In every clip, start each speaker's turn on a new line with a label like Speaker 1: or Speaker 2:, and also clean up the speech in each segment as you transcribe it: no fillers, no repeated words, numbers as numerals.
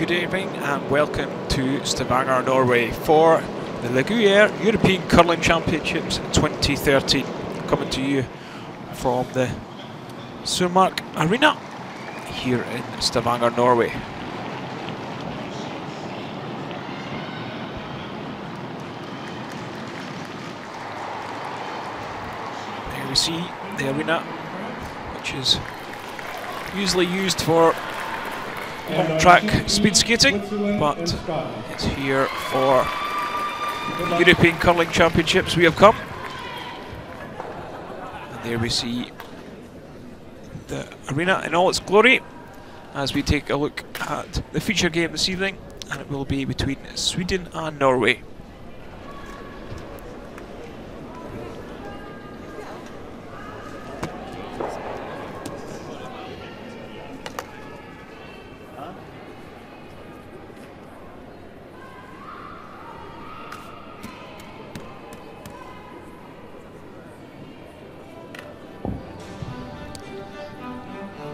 Speaker 1: good evening and welcome to Stavanger, Norway for the Gruyère European Curling Championships 2013, coming to you from the SWE-NOR Arena here in Stavanger, Norway. There we see the arena, which is usually used for long track speed skating, but it's here for the European Curling Championships we have come. And there we see the arena in all its glory as we take a look at the feature game this evening, and it will be between Sweden and Norway.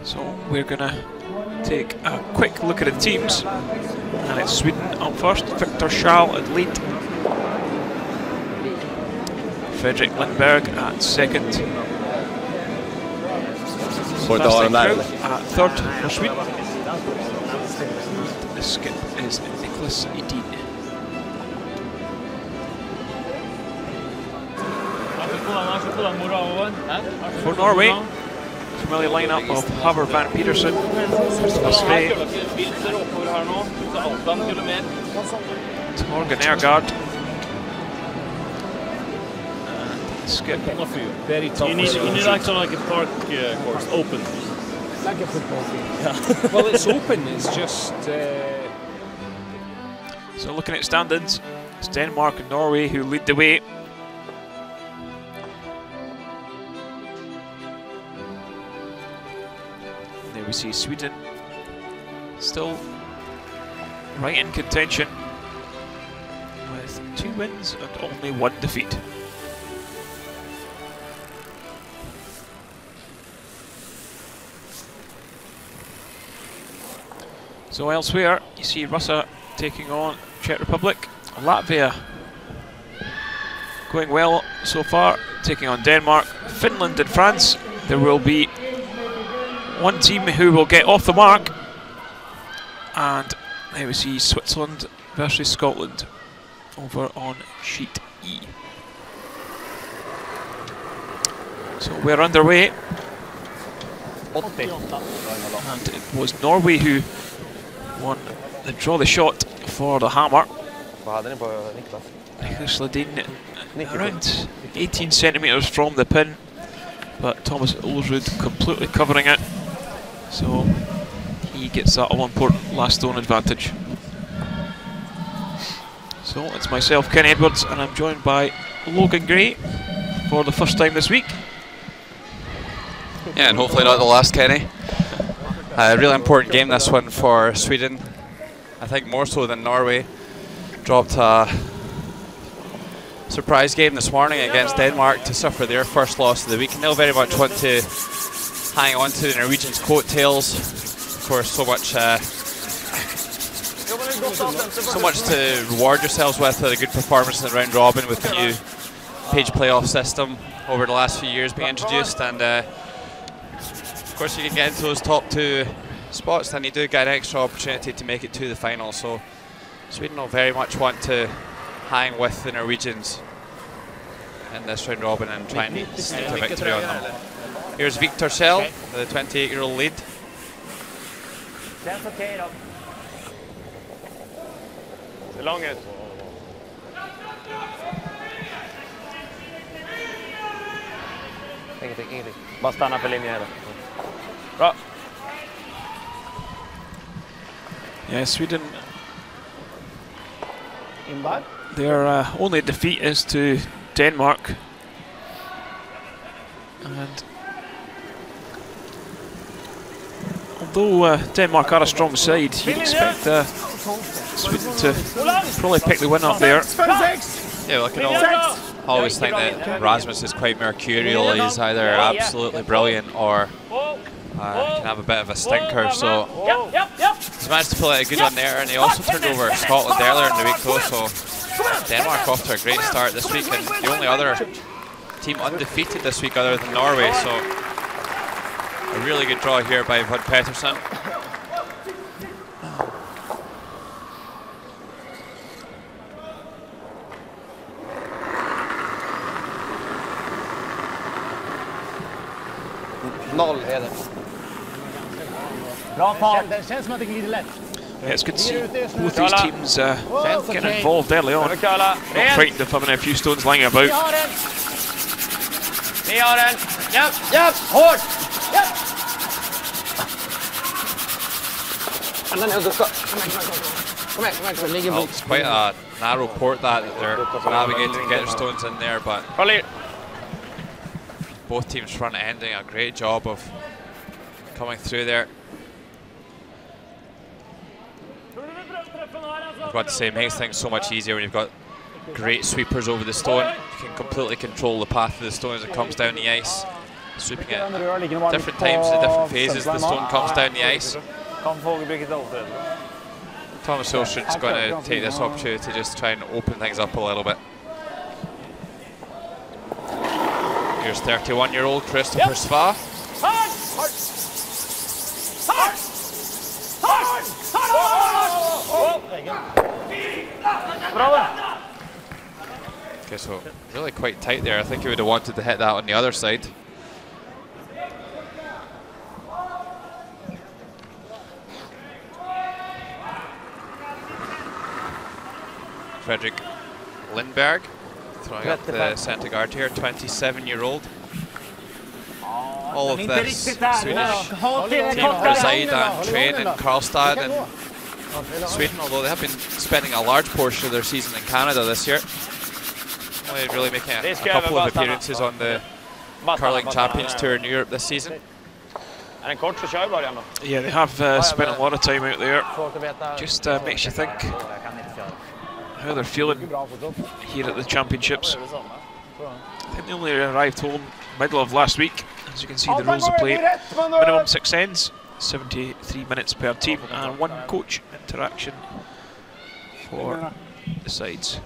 Speaker 1: So we're going to take a quick look at the teams, and it's Sweden up first, Victor Schall at lead, Fredrik Lindberg at second, at third for Sweden. The skip is Nicholas Edin. For Norway, familiar lineup of Haver Van Petersen, SWE, Torgen Ergaard, and skip.
Speaker 2: Very tough. You need like a park course, open.
Speaker 3: Like a football game. Yeah. Well, it's open, it's just...
Speaker 1: So looking at standings, it's Denmark and Norway who lead the way. There we see Sweden still right in contention with 2 wins and only 1 defeat. So elsewhere you see Russia taking on Czech Republic, Latvia going well so far, taking on Denmark, Finland and France. There will be one team who will get off the mark, and there we see Switzerland versus Scotland over on sheet E. So we're underway, and it was Norway who won the draw the shot for the hammer. Niklas Ledin around 18 centimetres from the pin, but Thomas Ulsrud completely covering it. So he gets that all-important last stone advantage. So it's myself, Kenny Edwards, and I'm joined by Logan Gray for the first time this week.
Speaker 4: Yeah, and hopefully not the last, Kenny. A really important game, this one, for Sweden. I think more so than Norway. Dropped a surprise game this morning against Denmark to suffer their first loss of the week, and they'll very much want to hang on to the Norwegians' coattails. Of course, so much to reward yourselves with a good performance in the round robin with the new page playoff system over the last few years being introduced, and of course you can get into those top 2 spots, then you do get an extra opportunity to make it to the final. So Sweden will very much want to hang with the Norwegians in this round robin and try and sneak a victory on them. Here's Victor Schall, the 28-year-old lead.
Speaker 2: Ingenting. Bara stanna på linjen. Bra.
Speaker 1: Yeah, Sweden, their only defeat is to Denmark, and although Denmark are a strong side, you'd expect Sweden to probably pick the win up there.
Speaker 4: Yeah, well, I always think that Rasmus is quite mercurial. He's either absolutely brilliant or can have a bit of a stinker. So he's managed to pull out a good one there, and he also turned over Scotland earlier in the week though. So Denmark off to a great start this week, and the only other team undefeated this week other than Norway. So a really good draw here by Bud Pettersson.
Speaker 1: Yeah, it's good to see both these teams getting involved early on. Not frightened if having a few stones lying about.
Speaker 4: Well, it's quite a narrow port that they're navigating to get their stones in there, but both teams front ending a great job of coming through there. I've got to say, it makes things so much easier when you've got great sweepers over the stone. You can completely control the path of the stone as it comes down the ice, sweeping it different times at different phases. The stone comes down the ice. Thomas Olsrud's going to take this opportunity to just try and open things up a little bit. Here's 31-year-old Christopher SWE. Okay, so really quite tight there. I think he would have wanted to hit that on the other side. Fredrik Lindberg throwing up the centre guard here, 27-year-old. All of this Swedish team reside and train in Karlstad in Sweden, although they have been spending a large portion of their season in Canada this year. Only really making a couple of appearances on the Curling Champions Tour in Europe this season.
Speaker 1: Yeah, they have spent a lot of time out there. Just makes you think how they're feeling here at the championships. I think they only arrived home middle of last week. As you can see, the rules of play: minimum 6 ends, 73 minutes per team, and 1 coach interaction for the sides.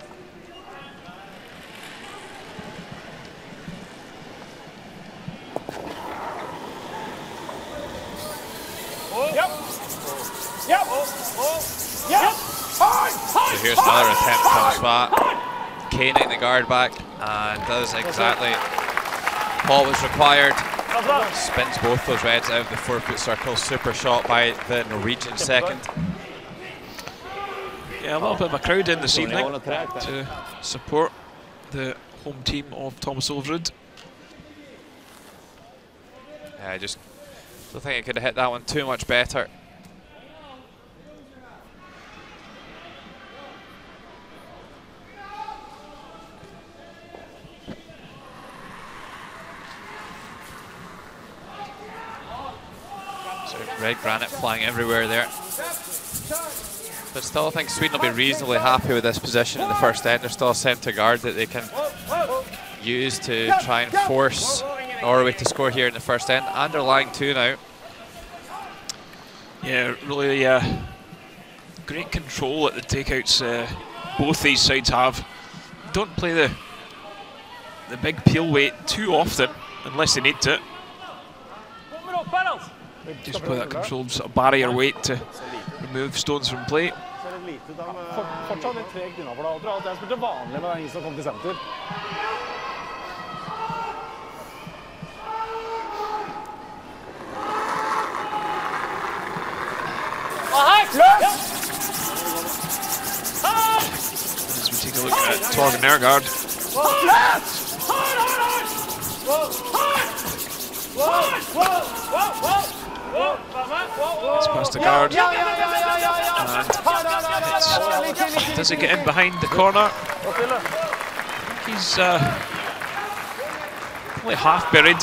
Speaker 4: So here's another attempt from SWE, caning the guard back, and does exactly what was required. Spins both those reds out of the 4-foot circle. Super shot by the Norwegian second.
Speaker 1: Yeah, a little bit of a crowd in this evening to support the home team of Thomas Olsrud.
Speaker 4: Yeah, I just don't think I could have hit that one too much better. Red granite flying everywhere there. But still, I think Sweden will be reasonably happy with this position in the first end. There's still a centre guard that they can use to try and force Norway to score here in the first end. And they're lying 2 now.
Speaker 1: Yeah, really great control at the takeouts both these sides have. Don't play the big peel weight too often unless they need to. Just play that controlled sort of barrier weight to remove stones from play. As we take a look at Torgen Nergard. It's past the guard, and does he get in behind the corner? He's only half buried.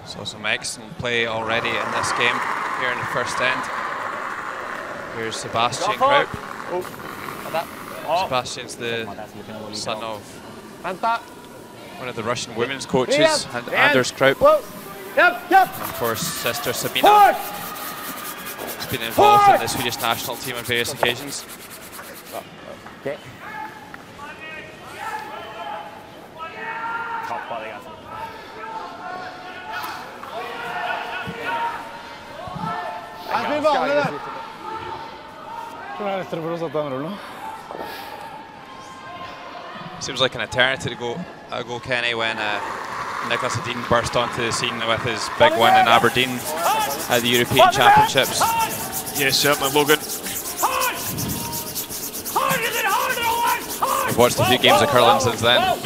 Speaker 4: So some excellent play already in this game here in the first end. Here's Sebastian Kraup. Sebastian's the son of one of the Russian women's coaches, and Anders Kraup. And of course, sister Sabina. He's been involved in the Swedish national team on various occasions.
Speaker 5: Okay.
Speaker 4: Seems like an eternity ago, Kenny, when Nicholas Edin burst onto the scene with his big win in Aberdeen at the European Championships.
Speaker 1: Yes, certainly, Logan.
Speaker 4: We've watched a few games of curling since then.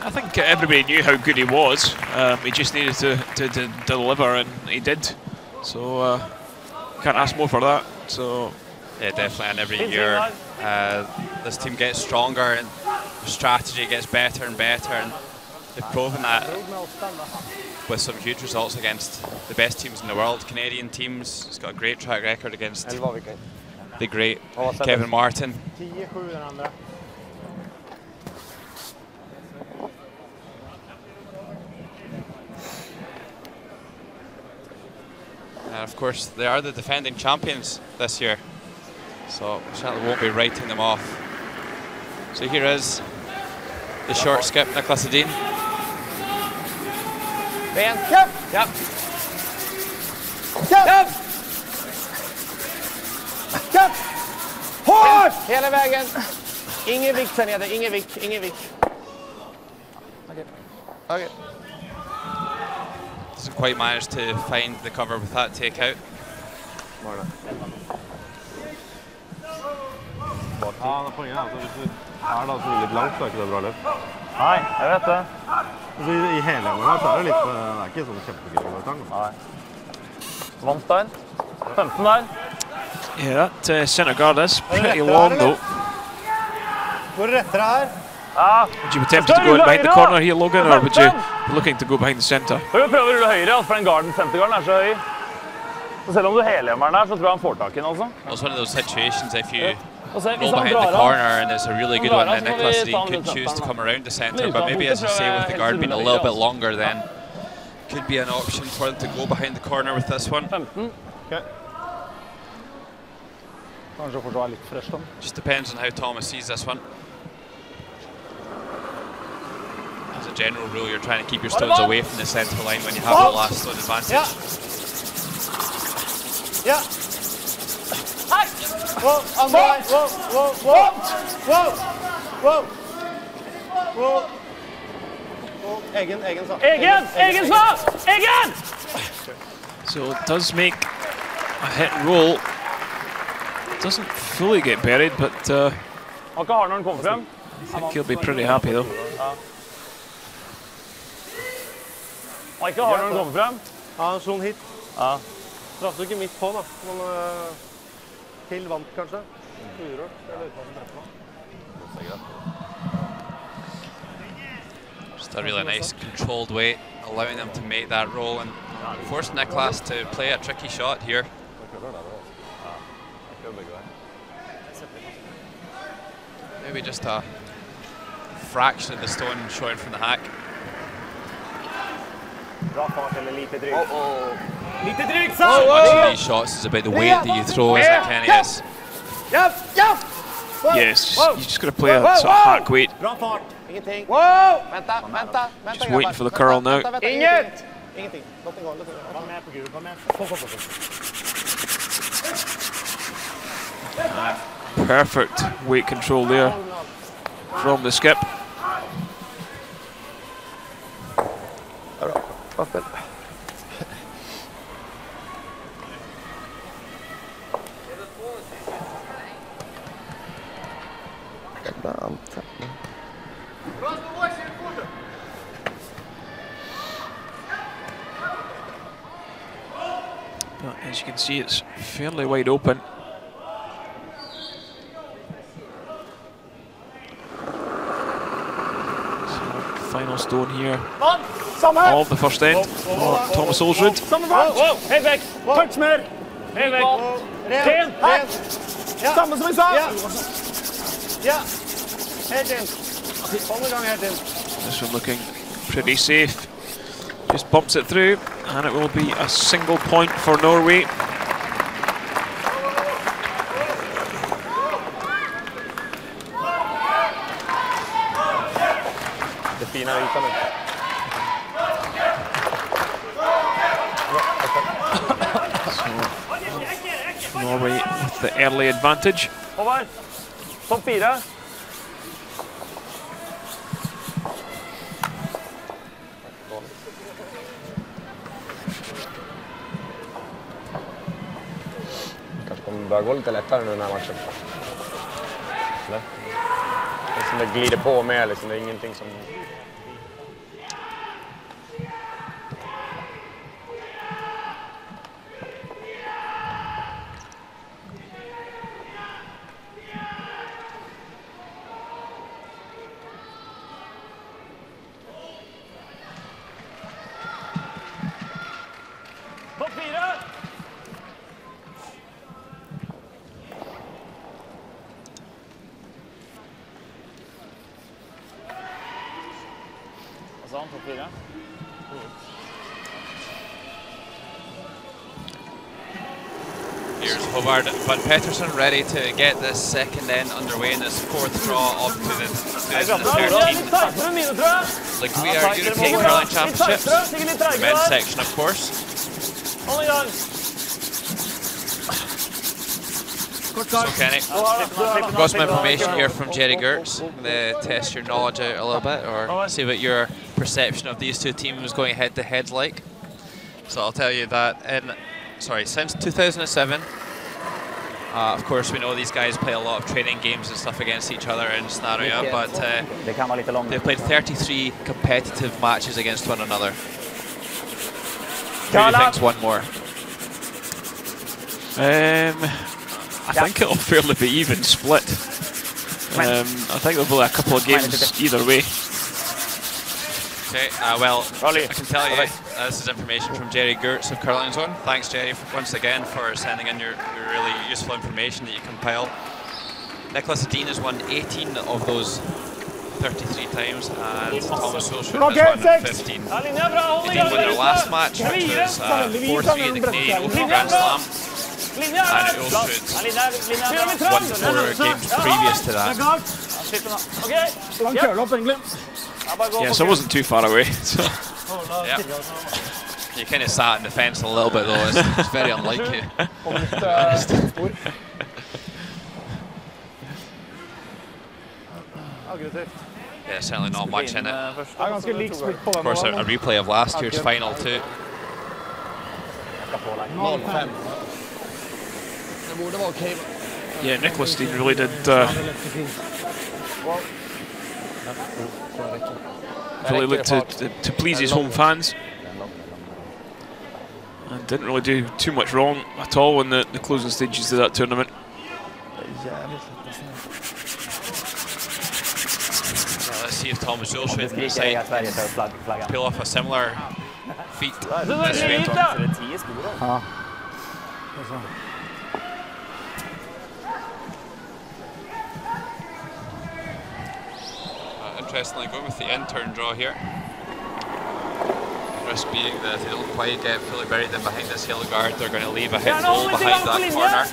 Speaker 1: I think everybody knew how good he was. He just needed to deliver, and he did. So can't ask more for that. So
Speaker 4: yeah, definitely. And every year this team gets stronger, and strategy gets better and better. And they've proven that with some huge results against the best teams in the world, Canadian teams. He's got a great track record against the great Kevin Martin. And of course, they are the defending champions this year, so we certainly won't be writing them off. So here is the short skip, Nicholas Edin.
Speaker 5: Hårt! Hela vägen. Ingen vikt sen nere, ingen vikt, ingen vikt. Okay.
Speaker 4: Doesn't quite manage to find the cover with that takeout.
Speaker 6: Ja, poenget er hvis du da så litt langt, så ikke det bra løp.
Speaker 2: Nei, jeg vet det.
Speaker 6: Altså, I hele gangen så det litt, det ikke sånn kjempegøy å ta.
Speaker 2: Nei. Vant der. 15 der.
Speaker 1: yeah, that centre guard is pretty long though.
Speaker 5: Går det rettere her?
Speaker 1: Would you be tempted to go in behind the corner here, Logan, or would you be looking to go behind the centre?
Speaker 2: Vi prøver å rulle høyre, for den garden, sentergarden så høy. Så selv om du helhjemmeren der, så tror jeg han får tak i den også.
Speaker 4: It's one of those situations if you
Speaker 2: Go
Speaker 4: go behind the corner and it's a really good one, then Nicholas Edin could choose to come around the centre, but maybe as you say, with the guard being a little bit longer, then could be an option for them to go behind the corner with this one.
Speaker 2: 15.
Speaker 5: Okay. Kanskje fortsatt litt fresh da.
Speaker 4: Just depends on how Thomas sees this one. As a general rule, you're trying to keep your stones away from the centre line when you have the last stone advantage.
Speaker 5: Ja. Whoa, I'm right. Whoa, whoa, whoa. Whoa. Whoa. Whoa. Whoa. Egen så.
Speaker 2: Egen så! Egen!
Speaker 1: So it does make a hit and roll. Doesn't fully get buried, but
Speaker 2: Han ikke har når han kommer frem.
Speaker 1: I think he'll be pretty happy though.
Speaker 2: Han ikke har når han kommer frem.
Speaker 5: Ja, en sånn hit.
Speaker 2: Ja.
Speaker 5: Traff du ikke midt på da. Men til vant kanskje. Urørt.
Speaker 4: Just a really nice controlled way, allowing them to make that roll and forcing Nicholas to play a tricky shot here. Maybe just a fraction of the stone showing from the hack. Much of these shots is about the weight that you throw, isn't it, Kenny?
Speaker 1: Yes, you just got to play a sort of hack weight.
Speaker 5: Ingenting. Wow! Vänta.
Speaker 1: Just waiting for the curl now.
Speaker 5: Inget! Ingenting. Låt den gå. Kom med på Gud, kom med.
Speaker 1: Perfect weight control there from the skip.
Speaker 5: Bra spill.
Speaker 1: But as you can see, it's fairly wide open. So final stone here
Speaker 5: Samme her!
Speaker 1: of the first end for Thomas Olsrud.
Speaker 5: Samme fart!
Speaker 2: Helt vekk!
Speaker 5: Touch mer!
Speaker 2: Helt vekk!
Speaker 5: Ren! Her! Samme som vi sa! Ja. Helt inn. Hold i gang helt inn.
Speaker 1: This one looking pretty safe. Just bumps it through, and it will be a single point for Norway.
Speaker 2: Det fina är ytan nu.
Speaker 1: Norway with the early advantage.
Speaker 2: Håvard, topp 4.
Speaker 7: Kanske kommer börja gå lite lättare nu den här matchen. Eller? Det är som det glider på med, liksom. Det är ingenting som...
Speaker 2: Topp 4! Vad sa han? Topp 4?
Speaker 4: Here's Håvard van Pettersson ready to get this second end underway in this fourth draw of 2013 the Gruyère European Curling Championships. The men's section, of course.
Speaker 2: Hold i gang!
Speaker 4: So Kenny, got some information here from Jerry Gertz. To test your knowledge out a little bit, or see what your perception of these two teams going head-to-head is like. So I'll tell you that since 2007, of course we know these guys play a lot of training games and stuff against each other in Stavanger, but they've played 33 competitive matches against one another. Who do you think's won more?
Speaker 1: I think it'll fairly be even split. I think there'll be a couple of games either way.
Speaker 4: Okay, well, I can tell you this is information from Jerry Gertz of Curling Zone. Thanks, Jerry, once again for sending in your really useful information that you compiled. Nicholas Dean has won 18 of those 33 times, and Thomas Olsrud has won 15. Dean won their last match, which was 4-3 at the Canadian Open Grand Slam, and Olsrud won the 4 games previous to that.
Speaker 1: Yeah, so I wasn't too far away. So.
Speaker 4: Yeah. You kind of sat in the fence a little bit though, it's very unlike you. Yeah, certainly not much in it. Of course, a replay of last year's final too.
Speaker 1: Yeah, Nicholas Dean really did really looked to please his home fans, and didn't really do too much wrong at all in the closing stages of that tournament.
Speaker 4: Let's see if Thomas Olsrud can decide to pull off a similar feat this week. Interestingly, going with the in-turn draw here. The risk being that if they don't quite get fully buried in behind this yellow guard, they're going to leave a hit roll behind that corner.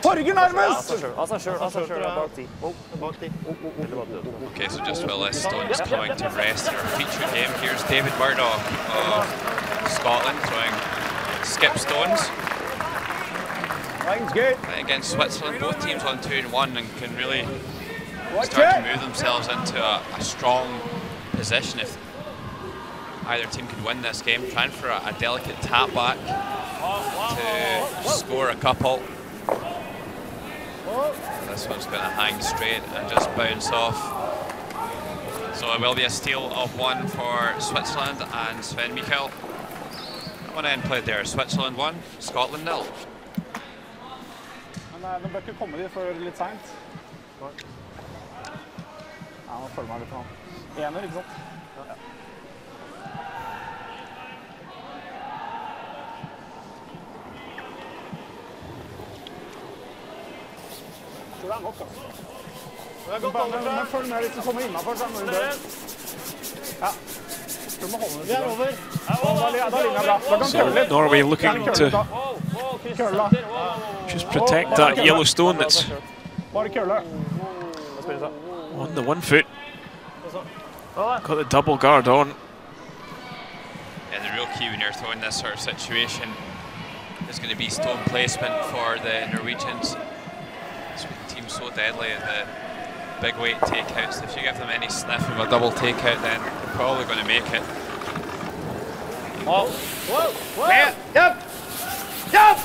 Speaker 5: Torgen nærmest!
Speaker 4: Okay, so just while this stone's coming to rest in our featured game, here's David Murdoch of Scotland throwing skip stones. Against Switzerland, both teams on 2-1 and can really start to move themselves into a strong position if either team can win this game. Trying for a delicate tap back to score a couple. This one's going to hang straight and just bounce off. So it will be a steal of 1 for Switzerland and Sven Mikkel. One end played there. Switzerland 1, Scotland 0.
Speaker 5: Men de bør ikke komme dit før litt sent. Ja, nå følger meg litt for han. Ener, ikke sant? Ja. Jeg tror det er nok, altså. Det er godt, men følg med hvis du kommer innenfor, så er det dør. Ja. Du må holde den. Vi er over. Da ligner bra. Da kan kølle litt.
Speaker 1: Norway looking to just protect that yellow stone that's
Speaker 5: Bare kølle.
Speaker 1: on the 1 foot. Got the double guard on.
Speaker 4: And the real key when you're throwing this sort of situation is going to be stone placement for the Norwegians. The team's so deadly at the big weight takeouts. If you give them any sniff of a double takeout, then they're probably going to make it.
Speaker 5: Whoa! Whoa! Yep! Yep!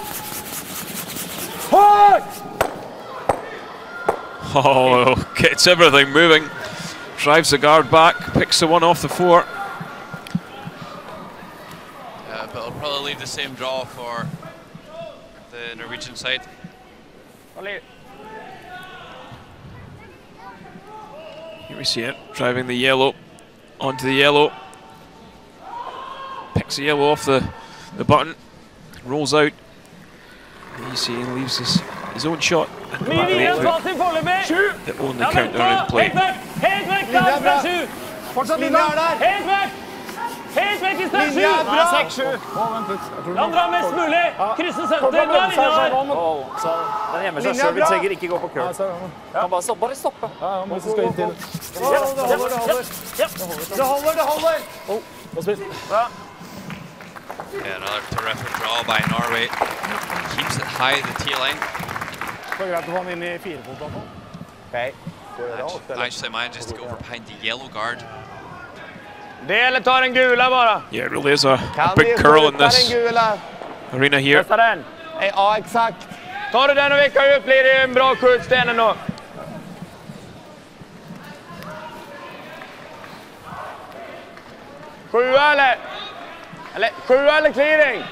Speaker 5: Hold!
Speaker 1: Oh, gets everything moving. Drives the guard back, picks the one off the 4.
Speaker 4: But it'll probably leave the same draw for the Norwegian side.
Speaker 1: Here we see it, driving the yellow onto the yellow. Picks the yellow off the button, rolls out. You see, he leaves his own shot and the back of the 8 foot. The only counter in play.
Speaker 3: Helt vekk, der fra 7!
Speaker 5: Fortsatt linja er der!
Speaker 3: Helt vekk! Helt vekk i sted 7!
Speaker 5: Linja er bra! 6-7.
Speaker 3: Han drar mest mulig! Krysse senter, der linja der!
Speaker 2: Den gjemmer seg selv, vi trenger ikke gå på køl.
Speaker 3: Kan bare stoppe. Bare stoppe.
Speaker 5: Ja, men så skal inn til. Det holder!
Speaker 4: Yeah, another terrific draw by Norway. Keeps it high, the T-line.
Speaker 5: Det er greit å få han inn I 4-fot da.
Speaker 4: Actually manages to go over behind the yellow guard.
Speaker 7: Det eller tar en gula bara.
Speaker 1: Yeah, it really is a big curl in this arena here.
Speaker 7: Testa den. Ja, exakt. Tar du den och vickar ut blir det en bra skjutsten ändå. Sjua eller clearing.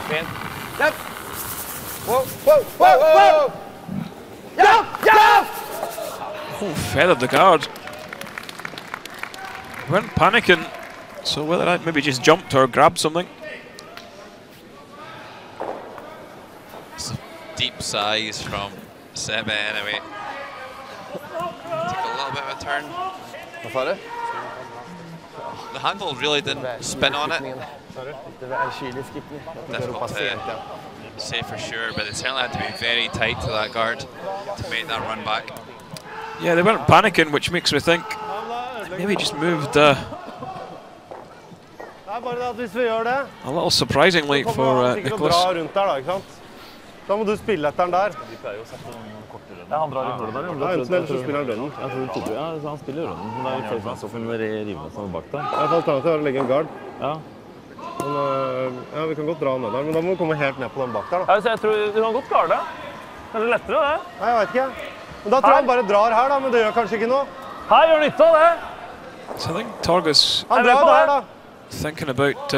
Speaker 7: Fint. Yep. Whoa. Yeah.
Speaker 1: Oh, feathered the guard. Weren't panicking, so whether that maybe just jumped or grabbed something.
Speaker 4: It's a deep size from Sebe anyway. Take a little bit of a turn.
Speaker 7: Vad sa du?
Speaker 4: The handle really didn't spin on it. Difficult to say for sure, but they certainly had to be very tight to that guard to make that run back.
Speaker 1: Yeah, they weren't panicking, which makes me think maybe just moved a little surprisingly for Nicholas.
Speaker 6: Da må du spille etter den der.
Speaker 2: Ja, han drar I hullet der.
Speaker 6: Ja, enten eller så spiller han rønnen.
Speaker 2: Jeg tror Tobbe, ja, så han spiller rønnen. Men det litt feil for han så for å rive seg bak der.
Speaker 6: Ja, alternativet å legge en guard.
Speaker 2: Ja.
Speaker 6: Men, ja, vi kan godt dra ned der, men da må vi komme helt ned på den bak der da.
Speaker 2: Ja, så jeg tror du kan godt garde. Kanskje lettere det.
Speaker 6: Nei, jeg vet ikke. Men da tror jeg han bare drar her da, men det gjør kanskje ikke noe.
Speaker 2: Her gjør nytte av det.
Speaker 1: So I think Targus
Speaker 6: Han drar der da.
Speaker 1: thinking about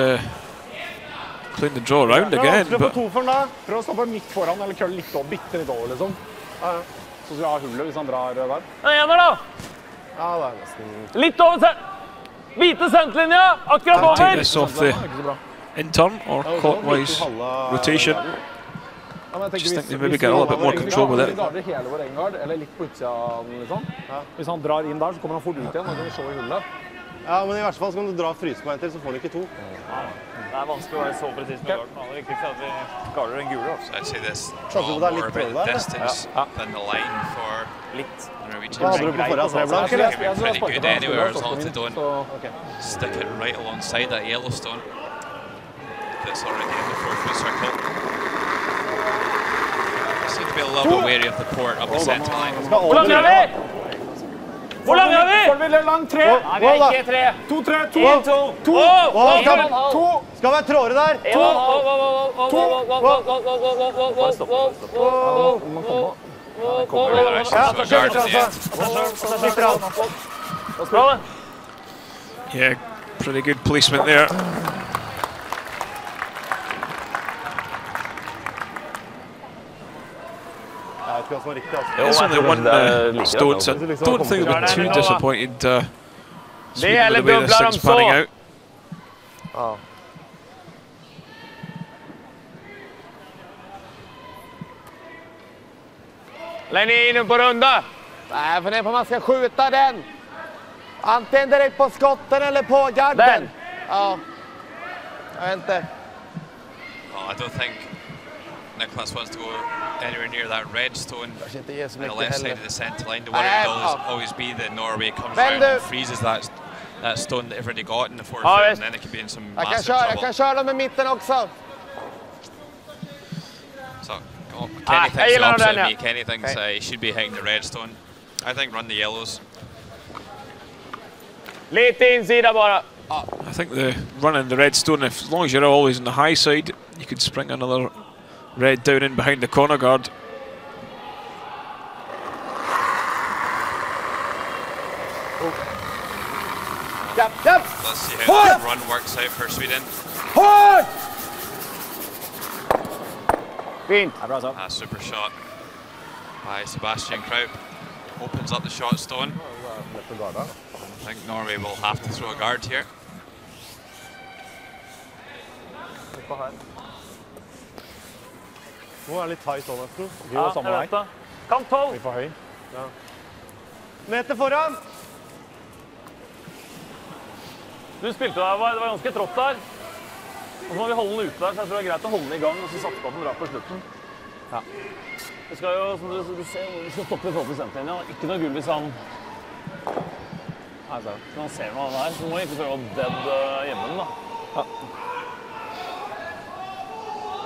Speaker 1: playing the draw around again, but
Speaker 5: Prøv å stoppe midt foran, eller kølle litt over, bitte litt over, liksom. Ja. Så skal vi ha hullet hvis han drar der.
Speaker 2: En ener da.
Speaker 6: Ja, det nesten.
Speaker 2: Litt over hvite sentlinja, akkurat
Speaker 1: take
Speaker 2: over.
Speaker 1: this off the in-turn or clockwise rotation. Just think they maybe get a little bit more control with it.
Speaker 5: Garder hele vår engard, eller litt på utsida, liksom. Hvis han drar inn der, så kommer han fort ut igjen, da kan vi se I hullet.
Speaker 6: Ja, men I hvert fall så kan du dra fryse på en til, så får du ikke to.
Speaker 2: Det vanskelig å være så precis med garden. Det viktigst at vi garder den gule.
Speaker 4: So I'd say this draw more about the distance than the line for the Norwegian.
Speaker 6: Hva hadde du på forhånd?
Speaker 4: I think it would be pretty good anywhere as long as they don't stick it right alongside that Yellowstone that's already in the 4-foot circle. Seem to be a little bit wary of the port up the centre line.
Speaker 2: Hvor lang er vi?
Speaker 5: Får vi lang 3?
Speaker 2: Nei, vi er ikke 3.
Speaker 5: 2, 3, 2.
Speaker 2: 2.
Speaker 5: Skal være trådere der. 2.
Speaker 2: Bare stopp.
Speaker 1: Yeah, pretty good placement there. There's only one stone, so I don't think they'll be too disappointed Sweden with the way this thing's panning out.
Speaker 7: Lägg in på runda. Nej, för man ska skjuta den. Antingen direkt på skotten eller på garden. Ja. Jag vet inte.
Speaker 4: I don't think Nicholas wants to go anywhere near that red stone on the left side of the centre line. The worry will always be that Norway comes around and freezes that stone that they've already got in the forefoot, and then it could be in some massive trouble.
Speaker 7: Jag kan köra dem i mitten också.
Speaker 4: So, Kenny thinks the opposite of me. Kenny thinks he should be hitting the red stone. I think run the yellows.
Speaker 2: Lite insida bara.
Speaker 1: I think the running the red stone, as long as you're always on the high side, you could spring another red down in behind the corner guard.
Speaker 4: Let's see how the run works out for Sweden. A super shot by Sebastian Kraup. Opens up the shot stone. I think Norway will have to throw a guard here.
Speaker 6: Nå litt tight sånn, jeg tror.
Speaker 2: Ja, jeg vet det. Kamp 12.
Speaker 6: Vi får høy.
Speaker 5: Meter foran.
Speaker 2: Du spilte der, det var ganske trått der. Og så må vi holde den ute der, så jeg tror det er greit å holde den i gang, og så satse på at den drar på slutten. Ja. Vi skal jo, som du ser, vi skal stoppe i forhold til senterlinja. Ikke noe gull hvis han... Nei, så han ser noe av det her, så må vi ikke prøve å dead hjemme den da. Ja.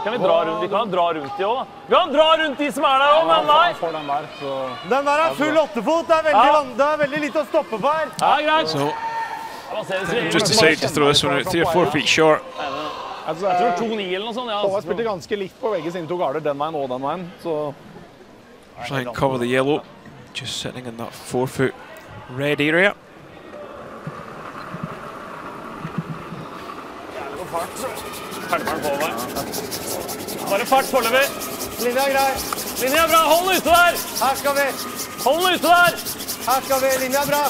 Speaker 2: Kan vi dra rundt? Vi kan dra rundt de også da. Vi kan dra rundt de som er der også, men nei!
Speaker 5: Får den der, så... Den der er full 8-fot, det er veldig lite å stoppe på her.
Speaker 2: Ja, greit.
Speaker 1: So, just decided to throw this one out 3 or 4 feet short.
Speaker 2: Jeg tror 2-9 eller noe sånt, ja.
Speaker 5: Håvard spilte ganske likt på begge sine to garder, den veien og den veien, så...
Speaker 1: Try and cover the yellow, just sitting in that 4-foot red area.
Speaker 2: Helmer på meg. Bare fart foreløpig.
Speaker 5: Linja er grei.
Speaker 2: Linja er bra, hold den ute der!
Speaker 5: Her skal vi.
Speaker 2: Hold den ute der!
Speaker 5: Her skal vi, linja er bra.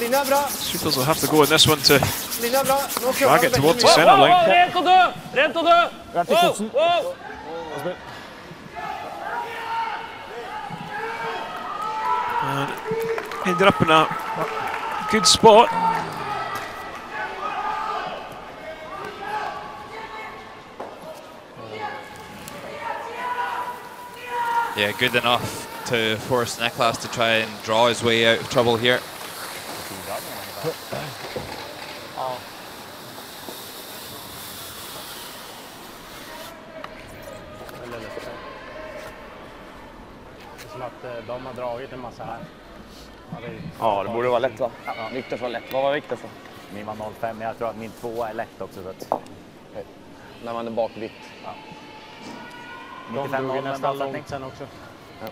Speaker 5: Linja er bra.
Speaker 1: Supers will have to go in this one to
Speaker 5: Linja er bra. Nå
Speaker 1: drag it towards the centre line.
Speaker 2: Rent og dø! Rent og dø!
Speaker 1: And ended up in a good spot.
Speaker 4: Yeah, good enough to force Nicholas to try and draw his way out of trouble here.
Speaker 5: De har dragit en massa här.
Speaker 7: Ja, det borde vara lätt va? Ja. Viktors var lätt. Vad var Viktors då?
Speaker 2: Min var 0,5, men jag tror att min 2 är lätt också. Så att...
Speaker 7: När man är bakvikt.
Speaker 2: Ja.
Speaker 5: De drog nästan långt sen också.
Speaker 7: Ja.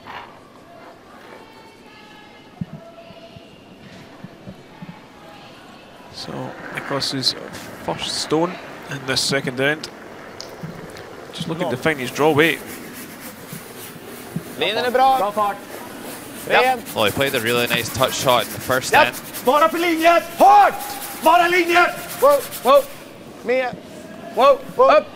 Speaker 1: So Nicholas's first stone in this second end. Just looking to find his draw weight.
Speaker 7: Linjen är bra.
Speaker 5: Bra fart.
Speaker 7: Rent.
Speaker 4: Well, he played a really nice touch shot in the first end.
Speaker 5: Bara på linjen! Hårt! Bara linjen!
Speaker 7: Wow. Med. Wow. Upp.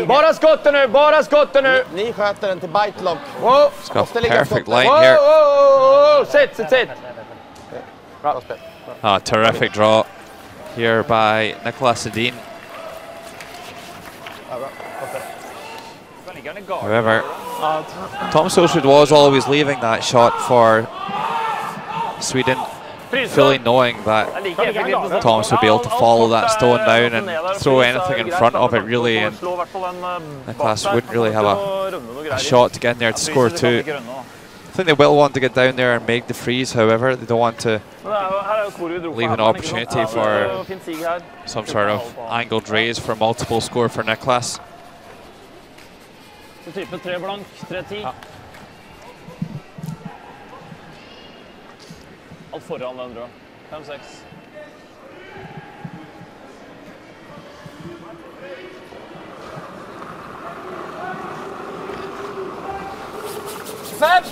Speaker 7: Bara skotten nu, bara skotten nu. Ni sköter den till bite lock. Wow.
Speaker 4: Got perfect line here.
Speaker 7: Sit. Bra spel.
Speaker 4: Terrific draw here by Nicholas Sedin. However, Tom Solskjaer was always leaving that shot for Sweden, fully knowing that Thomas would be able to follow that stone down and throw anything in front of it really, and Nicholas wouldn't really have a shot to get in there to score 2. think they will want to get down there and make the freeze, however. They don't want to leave an opportunity for some sort of angled raise for multiple score for Niklas.
Speaker 2: Type 3 blank, 3-10. Alt foran den, tror jeg. 5-6.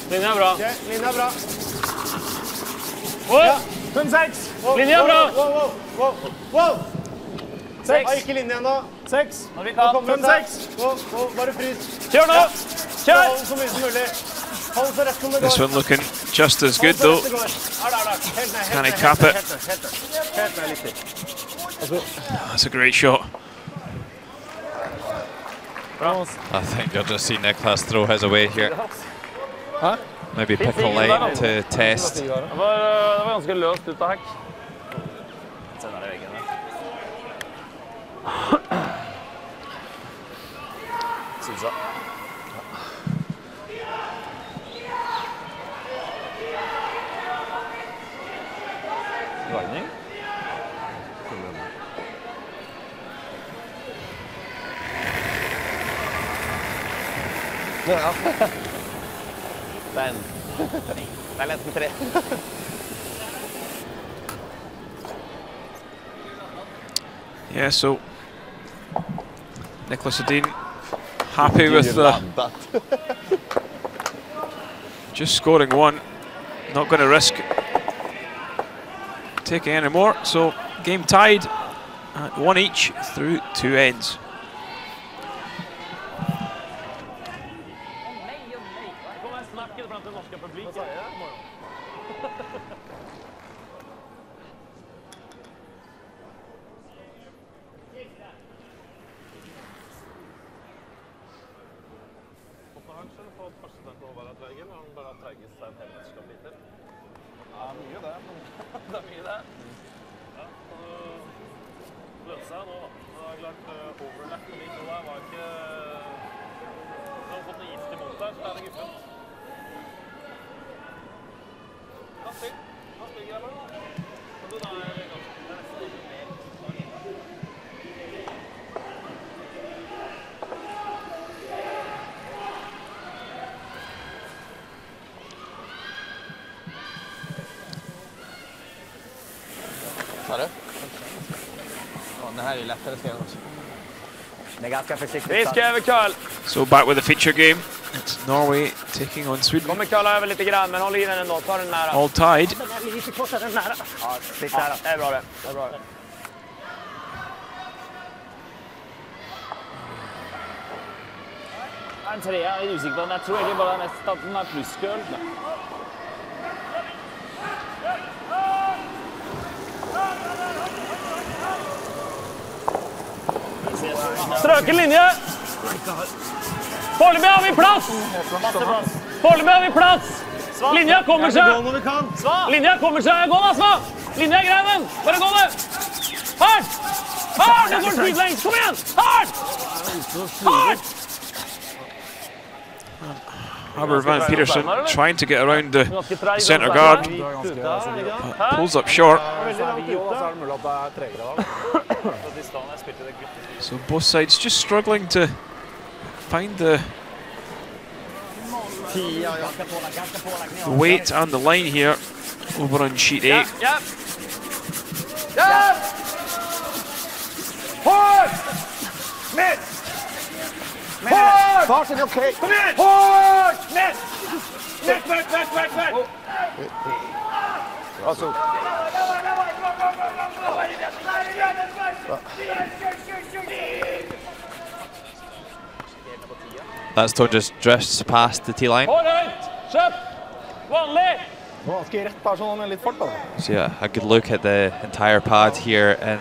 Speaker 2: Linja er bra.
Speaker 5: Okay, linja er bra.
Speaker 2: Ja,
Speaker 5: 5-6.
Speaker 2: Linja er bra.
Speaker 5: Wow.
Speaker 2: 6.
Speaker 5: Ikke linja ennå. 6.
Speaker 2: Når vi kan.
Speaker 5: 5-6. Bare frys.
Speaker 2: Kjør nå. Kjør.
Speaker 5: Hold så mye som mulig. Hold så rett som det går.
Speaker 1: This one looking just as good though. Can he cap it?
Speaker 5: Helt ned litt til.
Speaker 1: That's a great shot.
Speaker 4: I think you'll just see Niklas throw his away here.
Speaker 3: Huh?
Speaker 4: Maybe pick a line to test.
Speaker 2: Det var ganske løst ut av hekk. Se der i veggen der. Synes jeg. Lightning?
Speaker 7: Ja. Den. Det er nesten 3.
Speaker 1: Yeah, so Niklas Edin happy with just scoring one. Not going to risk taking any more. So game tied at 1 each through 2 ends. So back with the feature game. It's Norway taking on Sweden.
Speaker 2: Kommer Karl över lite grann, men håll i den ändå. Ta den nära.
Speaker 1: All tied.
Speaker 2: Lite kortare den nära. Ja, det är bra det. Det är bra det. En 3 är usikker på. Jag tror egentlig bara mest att den är plusskøl. Strøken linje! Foreløpig har vi plass! Foreløpig har vi plass! Linja kommer seg! Linja kommer seg! Gå da, Sva! Linja er grei, men! Bare gå det! Hardt! Hardt! Det går sidelengs! Kom igjen! Hardt! Hardt!
Speaker 1: Haber Van Petersen trying to get around the centre guard. Pulls up short. So both sides just struggling to find the weight and the line here over on sheet 8.
Speaker 7: Farten är okej.
Speaker 5: Kom igen! Hårt! Nett! Nett!
Speaker 7: Alltså.
Speaker 4: That stone just drifts past the T-line. So yeah, a good look at the entire pad here in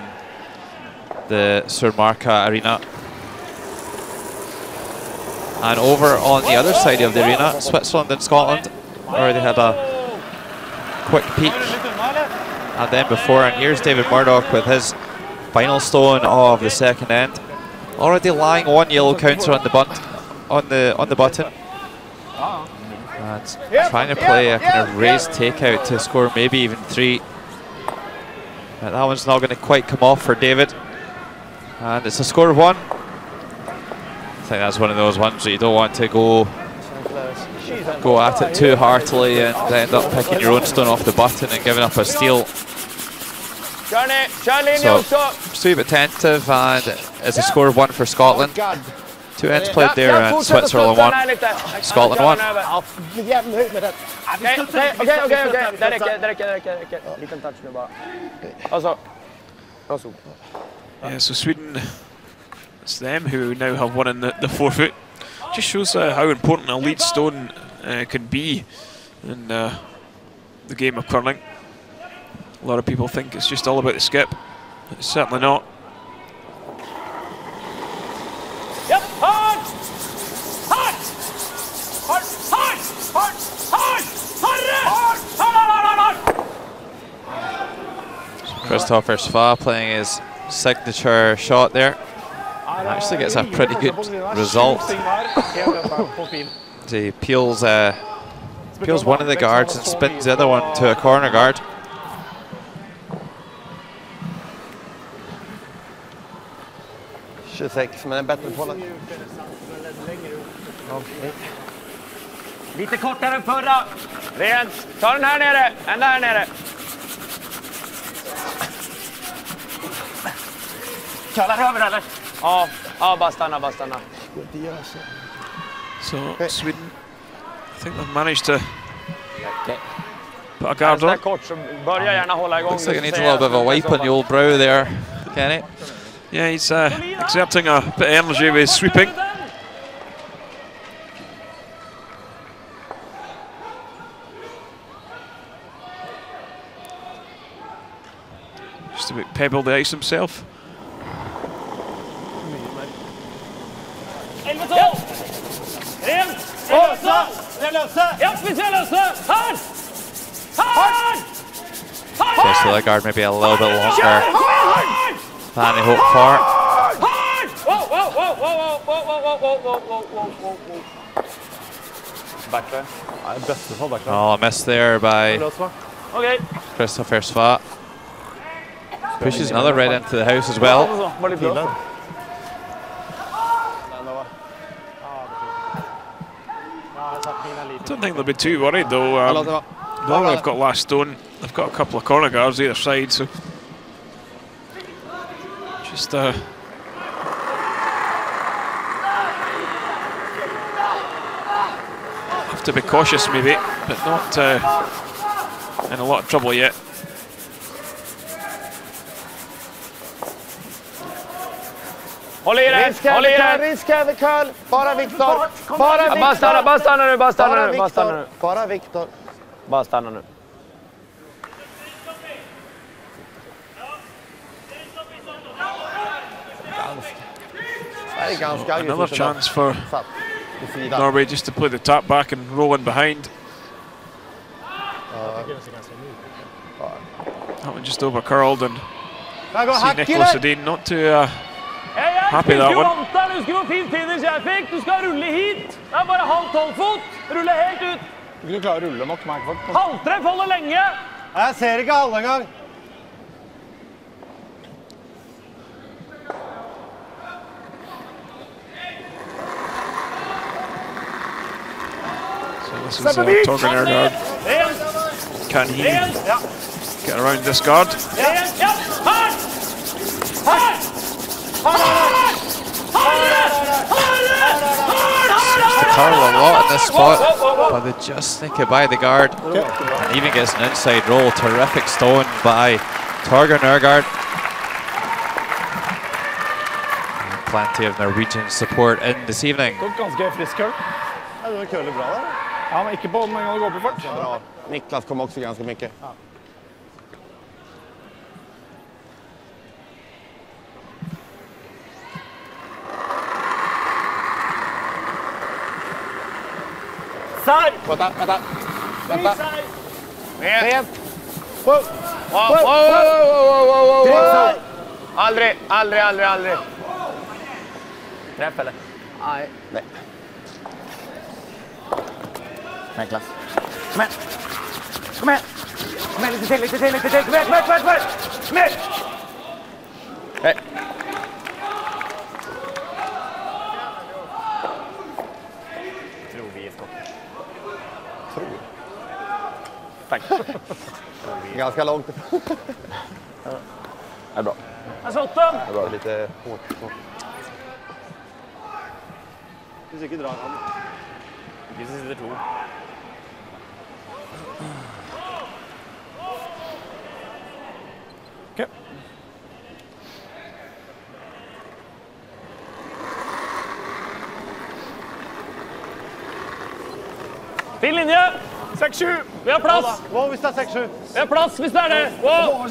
Speaker 4: the Surmarka arena. And over on the other side of the arena, Switzerland and Scotland already had a quick peek. And then before, and here's David Murdoch with his final stone of the second end. Already lying one yellow counter on the button. And trying to play a kind of raised takeout to score maybe even 3. But that one's not going to quite come off for David. And it's a score of 1. I think that's one of those ones that you don't want to go at it too heartily and end up picking your own stone off the button and giving up a steal. So, just a bit attentive, and it's a score of 1 for Scotland. 2 ends played there, and Switzerland 1, Scotland 1.
Speaker 1: Yeah, so Sweden, it's them who now have won in the forfeit. Just shows how important a lead stone can be in the game of curling. A lot of people think it's just all about the skip. It's certainly not.
Speaker 2: Yep, hard! Hard! Hard! Hard! Hard! Hard! Hard!
Speaker 4: Christopher SWE playing his signature shot there. Actually gets a pretty good result. He peels one of the guards and spins the other one to a corner guard.
Speaker 2: Lite kortare än förra. Rent. Ta den här nere. En där nere. Kallar över eller? Ja, bara stanna, bara stanna.
Speaker 1: So Sweden, I think they've managed to put a guard on.
Speaker 2: Börja gärna hålla igång.
Speaker 4: Looks like he needs a little bit of a wipe on the old brow there, Kenny.
Speaker 1: Yeah, he's exerting a bit of energy with his sweeping. Just a bit pebble the ice himself.
Speaker 4: Okay, so that guard maybe a little bit longer than he hoped for. Oh, a miss there by Christopher SWE. Pushes another red into the house as well.
Speaker 1: I don't think they'll be too worried though. Norway have got last stone. They've got a couple of corner guards either side, so just have to be cautious maybe, but not in a lot of trouble yet.
Speaker 2: Håll i den! Håll i den!
Speaker 7: Risk över curl! Bara Viktor! Bara Viktor!
Speaker 2: Bara stanna nu! Bara stanna nu! Bara stanna nu!
Speaker 7: Bara Viktor!
Speaker 2: Bara stanna nu!
Speaker 1: Another chance for Norway just to play the tap back and roll in behind. That one just over curled, and see Nicholas Edin not too happy that one.
Speaker 2: Du ska få fin finish här, Fick. Du ska rulla hit. Det är bara halv 12 fot. Rulla helt ut.
Speaker 5: Du klarar å rulle nok, Mark.
Speaker 2: Halvtreff holder lenge.
Speaker 5: Jeg ser ikke halve engang.
Speaker 1: So this is Torgen Ergaard. Can he get around this guard?
Speaker 4: Curl a lot in this spot, but they just sneak it by the guard. And even gets an inside roll. Terrific stone by Torgen Ergaard. Plenty of Norwegian support in this evening.
Speaker 5: Ganske frisk curl. Ja, du curler bra der. Ja, men ikke på, men går på fart.
Speaker 7: Bra. Niklas kom också ganska mycket. Ja.
Speaker 2: Side!
Speaker 7: Vänta.
Speaker 2: Med!
Speaker 7: Wow!
Speaker 2: Aldrig! Träff eller?
Speaker 7: Nej. Med klass. Kom igjen! Kom igjen! Kom igjen, litt til! Kom igjen! Kom igjen! Hei. Tror vi er skott. Tror. Takk. Ganska långt. Det er bra.
Speaker 2: Det er skotten!
Speaker 7: Det er bra, litt hårt.
Speaker 5: Hvis ikke drar han.
Speaker 2: Hvis det sitter 2.
Speaker 5: Ok.
Speaker 2: Fin linje!
Speaker 5: 6-7!
Speaker 2: Vi har plass!
Speaker 5: Wow, hvis det er 6-7.
Speaker 2: Vi har plass hvis det er det! Wow!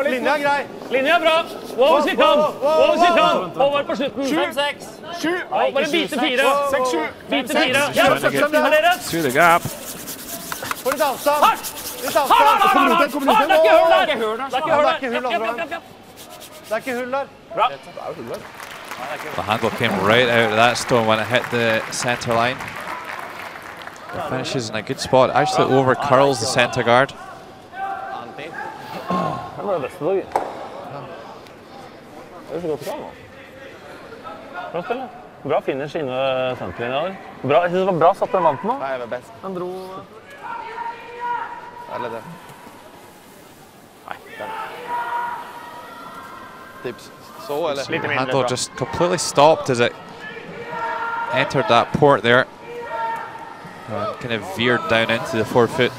Speaker 5: Linja er grei.
Speaker 2: Linje er bra! Wow hvis vi kan! Wow hvis vi kan! Håvard på slutten!
Speaker 5: 5-6. 7.
Speaker 2: Bare bite 4!
Speaker 5: 6-7.
Speaker 2: Bite 4! Ja,
Speaker 1: Trying to get
Speaker 2: er dere?
Speaker 1: through the gap.
Speaker 5: For litt avstand.
Speaker 2: Hardt!
Speaker 5: Litt avstand.
Speaker 2: Hardt! Det er ikke hull der! Det er ikke hull der!
Speaker 5: Det er ikke hull der.
Speaker 2: Bra!
Speaker 4: The handle came right out of that stone when it hit the centre line. It finishes in a good spot. Actually over curls the centre guard.
Speaker 2: Det var det beste dagen. Det er så godt å ta nå. Bra spill, da. Bra finish inne ved senterlinja der. Bra, jeg synes det var bra satt den vanten nå.
Speaker 7: Nei, det er best.
Speaker 2: Han dro...
Speaker 7: Eller det. Nei, den. Tips. Så, eller?
Speaker 4: The handle just completely stopped as it entered that port there. Kind of veered down into the forefoot.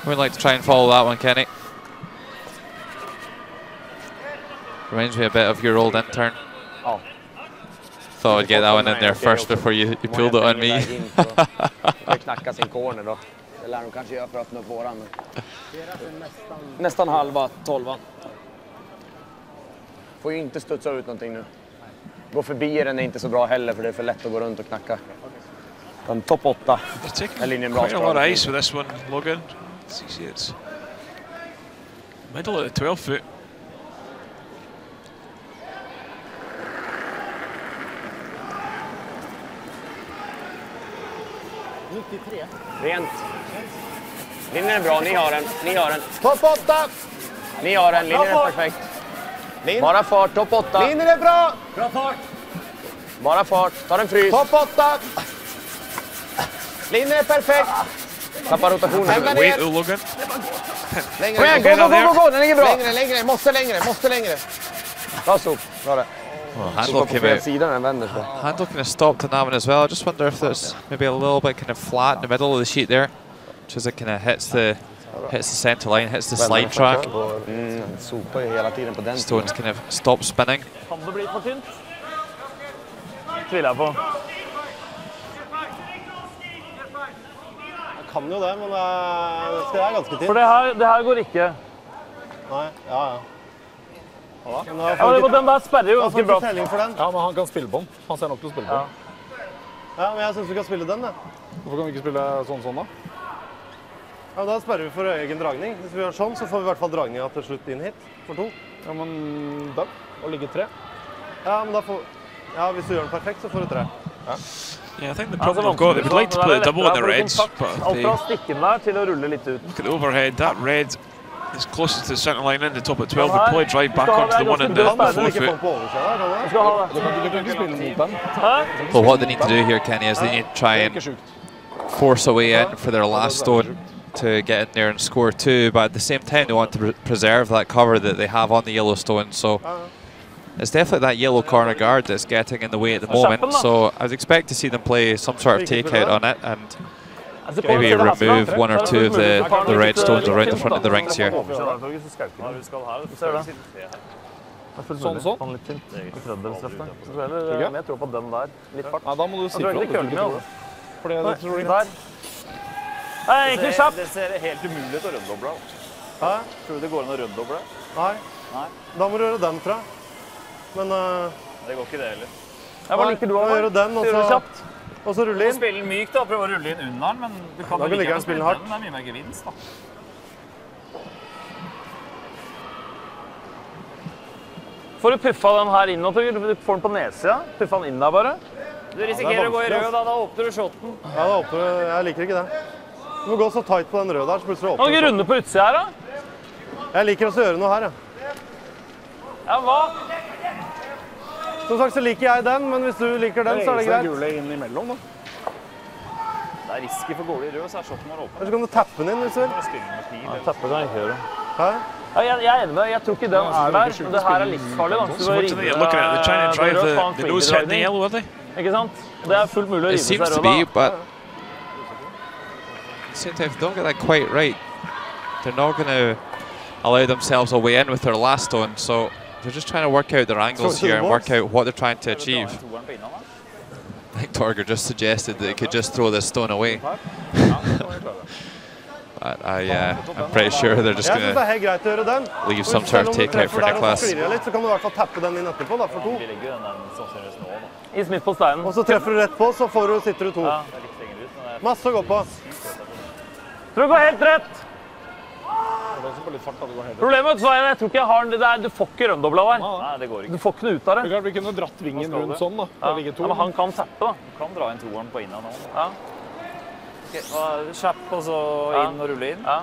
Speaker 4: We'd like to try and follow that one, Kenny. Reminds me a bit of your old intern.
Speaker 7: Oh.
Speaker 4: Thought I'd get that one in there first before you pulled it on me.
Speaker 7: Knacka sin corner då. Det lär de kanske göra för att öppna upp våran. Nästan halva 12. Får ju inte studsa ut någonting nu. Gå förbi den är inte så bra heller för det är för lätt att gå runt och knacka. En topp 8. Är linjen bra.
Speaker 1: Quite a lot of ice with this one, Logan. See, it's middle of the 12 foot.
Speaker 7: Rent. Linjen är bra, ni har den. Ni har den. Topp 8! Ni har den, linjen är perfekt. Bara fart, topp 8. Linjen är bra!
Speaker 2: Bra fart!
Speaker 7: Bara fart, ta den frys. Topp 8! Linjen är perfekt. Tappa rotationen.
Speaker 1: Wait, Logan.
Speaker 7: Längre, gå, den ligger bra. Längre, måste längre. Bra stop, bra det.
Speaker 4: Well, handle came out. Handle kind of stopped on that one as well. I just wonder if there's maybe a little bit kind of flat in the middle of the sheet there, just as it kind of hits the centre line, hits the slide track. Stones kind of stop spinning.
Speaker 2: Kan det bli for tynt? Tviler jeg på.
Speaker 5: Jeg kan jo det, men det er ganske tynt.
Speaker 2: For det her går ikke.
Speaker 5: Nei, ja.
Speaker 2: Ja, den der sperrer jo ganske bra.
Speaker 6: Ja, men han kan spille på den. Han ser nok til å spille på den.
Speaker 5: Ja, men jeg synes vi kan spille den, da.
Speaker 6: Hvorfor kan vi ikke spille sånn da?
Speaker 5: Ja, da sperrer vi for egen dragning. Hvis vi gjør sånn, så får vi i hvert fall dragninga til slutt inn hit, for 2.
Speaker 6: Ja, men den, og ligge 3.
Speaker 5: Ja, men da får... Ja, hvis du gjør den perfekt, så får du 3. Ja.
Speaker 1: Yeah, I think the problem I've got, they would like to play double on the reds, but
Speaker 2: Alt fra stikken der til å rulle litt ut.
Speaker 1: look at the overhead, that red is closest to the centre line in the top at 12, would probably drive back onto the one in the 4 foot.
Speaker 4: Well, what they need to do here, Kenny, is they need to try and force a way in for their last stone to get in there and score 2, but at the same time they want to preserve that cover that they have on the yellow stone, so it's definitely that yellow corner guard that's getting in the way at the moment, so I would expect to see them play some sort of takeout on it and maybe remove 1 or 2 of the red stones around the front of the rings here.
Speaker 2: Sånn litt tynt. Jeg tror på den der. Litt fart.
Speaker 6: Ja, da må du si fra.
Speaker 2: Der. Det er egentlig kjapt.
Speaker 6: Det ser helt umulig ut å røndoble.
Speaker 5: Hæ?
Speaker 6: Tror du det går an å røndoble?
Speaker 5: Nei. Da må du gjøre den, tror jeg. Men...
Speaker 6: Det går ikke det heller.
Speaker 2: Hva liker du av den?
Speaker 5: Og så rulle inn.
Speaker 6: Spille den mykt da, prøve å rulle inn under den, men du kan
Speaker 5: ikke
Speaker 6: ikke
Speaker 5: spille den hardt.
Speaker 6: Det er mye mer gevinst da.
Speaker 2: Får du puffa den her inn, du får den på nedsida. Puffa den inn der bare. Du risikerer å gå i rød, da åpner du shotten.
Speaker 6: Ja, da åpner du. Jeg liker ikke det. Du må gå så tight på den røde der, så plutselig åpner
Speaker 2: du. Noen runder på utsida her, da?
Speaker 6: Jeg liker også å gjøre noe her, ja.
Speaker 2: Ja, hva?
Speaker 6: Som sagt så liker jeg den, men hvis du liker den, så er det greit.
Speaker 5: Gule inn imellom, da.
Speaker 2: Det er risky for går i rød, så er shotten vår åpen.
Speaker 6: Eller så kan du tappe den inn, hvis du vil.
Speaker 2: Ja, tappe kan jeg ikke gjøre.
Speaker 6: Hæ?
Speaker 2: Ja, jeg er enig med deg. Jeg tror ikke den er der, men det her er livsfarlig, da.
Speaker 1: So what do they look at? They're trying to drive the nose hit in the yellow, are they?
Speaker 2: Ikke sant? Det er fullt mulig å rive
Speaker 4: It
Speaker 2: seg
Speaker 4: seems to
Speaker 2: rød,
Speaker 4: be,
Speaker 2: da.
Speaker 4: but at the same time, if they don't get that quite right, they're not going to allow themselves a way in with their last stone. So they're just trying to work out their angles here and work out what they're trying to achieve. I think Torger just suggested that they could just throw this stone away. But I'm pretty sure they're just going to leave some sort of takeout for Niklas.
Speaker 6: Så kan du I hvert fall tappe den inn etterpå, da, for 2.
Speaker 2: I smitt på steinen.
Speaker 6: Og så treffer du rett på, så sitter du 2. Masse å gå på.
Speaker 2: Tror det går helt rett. Problemet er jeg tror ikke jeg har den. Du får ikke røndobla der. Nei, det går ikke. Du får ikke noe ut av det.
Speaker 5: Vi kunne dratt vingen rundt sånn, da.
Speaker 2: Ja, men han kan tappe, da. Du kan dra inn toeren på innan nå. Ja. Kjapp og så inn og rulle inn. Ja.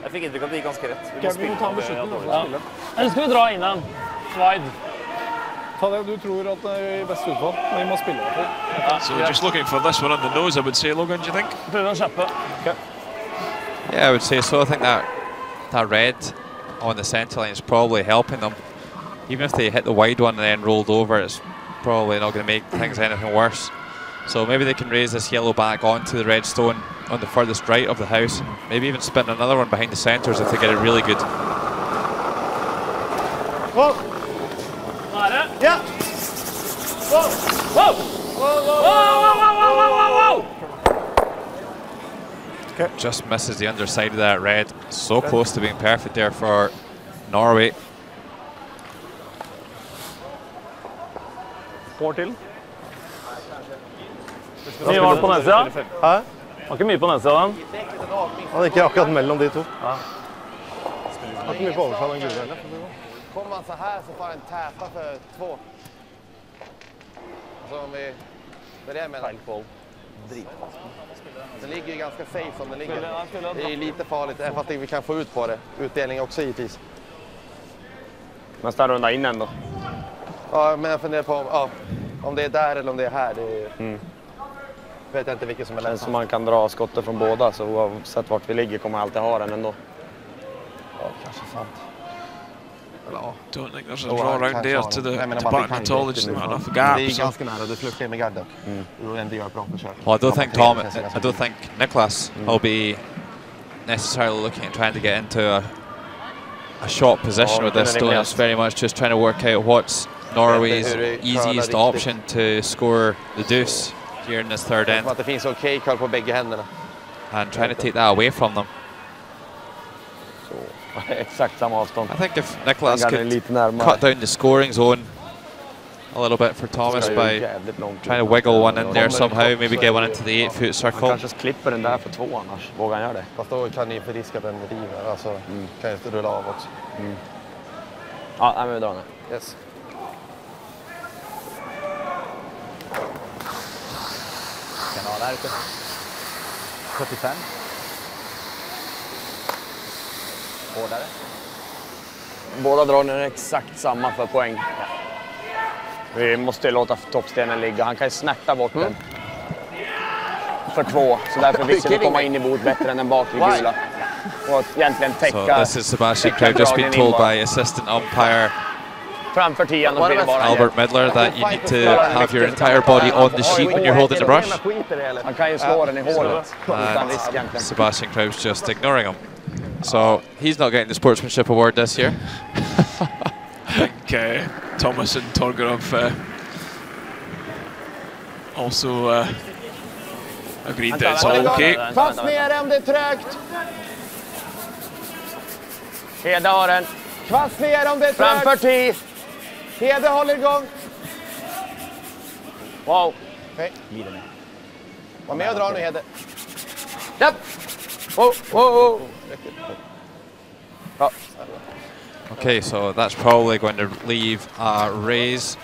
Speaker 2: Jeg fikk inntrykk av at det gikk ganske rett. Vi må spille med slutten. Eller skal vi dra inn en slide?
Speaker 5: Ta det du tror at det er best utfall, men vi må spille det.
Speaker 1: So just looking for this one on the nose, I would say, Logan, do you think?
Speaker 2: Prøver å kjappe.
Speaker 4: Yeah, I would say so. I think that red on the centre line is probably helping them. Even if they hit the wide one and then rolled over, it's probably not going to make things anything worse. So maybe they can raise this yellow back onto the red stone on the furthest right of the house, and maybe even spin another one behind the centres if they get it really good.
Speaker 6: Whoa! Yeah!
Speaker 2: Whoa! Whoa! Whoa! Whoa! Whoa! Whoa!
Speaker 4: Okay. Just misses the underside of that red. So close to being perfect there for Norway.
Speaker 2: 4 til. Mye var det på nedsida?
Speaker 6: Hæ?
Speaker 2: Var ikke mye på nedsida den?
Speaker 6: Han gikk akkurat mellom de 2. Ja. Har ikke mye på overfall den gule heller.
Speaker 7: Kommer man så här så får en täpa för 2. Alltså om vi... Det är det jag menar. Den ligger ju ganska safe som den ligger. Det är lite farligt, även fast vi kan få ut på det. Utdelning också givetvis.
Speaker 2: Men står runda in ändå?
Speaker 7: Ja, men jag funderar på om det är där eller om det är här. Det vet jag inte vilket som är lätt.
Speaker 2: Så man kan dra skottet från båda, så oavsett vart vi ligger kommer alltid ha den ändå.
Speaker 7: Ja, kanske sant.
Speaker 1: Don't think there's a draw around there to the departmentologist. Not enough gap.
Speaker 7: Det är ganska nära, du skulle fler med garden. Du ändå gör bra försök.
Speaker 4: Well, I don't think Niklas will be necessarily looking at trying to get into a shot position with this stone. It's very much just trying to work out what's Norway's easiest option to score the deuce here in this third end.
Speaker 7: Att det finns okej koll på bägge händerna.
Speaker 4: And trying to take that away from them.
Speaker 2: Exakt samma avstånd.
Speaker 4: I think if Niklas could cut down the scoring zone a little bit for Thomas by trying to wiggle one in there somehow, maybe get one into the 8-foot circle.
Speaker 2: Han kanske klipper den där för 2 annars. Vågar han göra det?
Speaker 7: Fast då kan ni förriska den river, alltså kan ju rulla av också.
Speaker 2: Ja, men vi drar den.
Speaker 7: Yes.
Speaker 2: Kan ha där ute. 75. Hårdare. Båda drar nu exakt samma för poäng. Vi måste låta toppstenen ligga. Han kan ju snärta bort den. För 2. Så därför vill vi komma in i bot bättre än den bakre gula. Och egentligen täcka.
Speaker 4: So this is Sebastian Kraut just been told by assistant umpire
Speaker 2: framför 10 och blir det bara
Speaker 4: Albert Midler that you need to have your entire body on the sheet when you're holding the brush.
Speaker 2: Han kan ju slå den i hålet utan risk egentligen.
Speaker 4: Sebastian Kraut's just ignoring him. So he's not getting the sportsmanship award this year.
Speaker 1: I think Thomas and Torgerov also agreed that it's all okay.
Speaker 7: Fast ner om det är trögt.
Speaker 2: Heda har den.
Speaker 7: Kvast ner om det är trögt.
Speaker 2: Framför 10.
Speaker 7: Heda håller igång.
Speaker 2: Wow.
Speaker 7: Okej. Var med och dra nu, Hede.
Speaker 2: Japp. Oh.
Speaker 4: Okay, so that's probably going to leave a raise.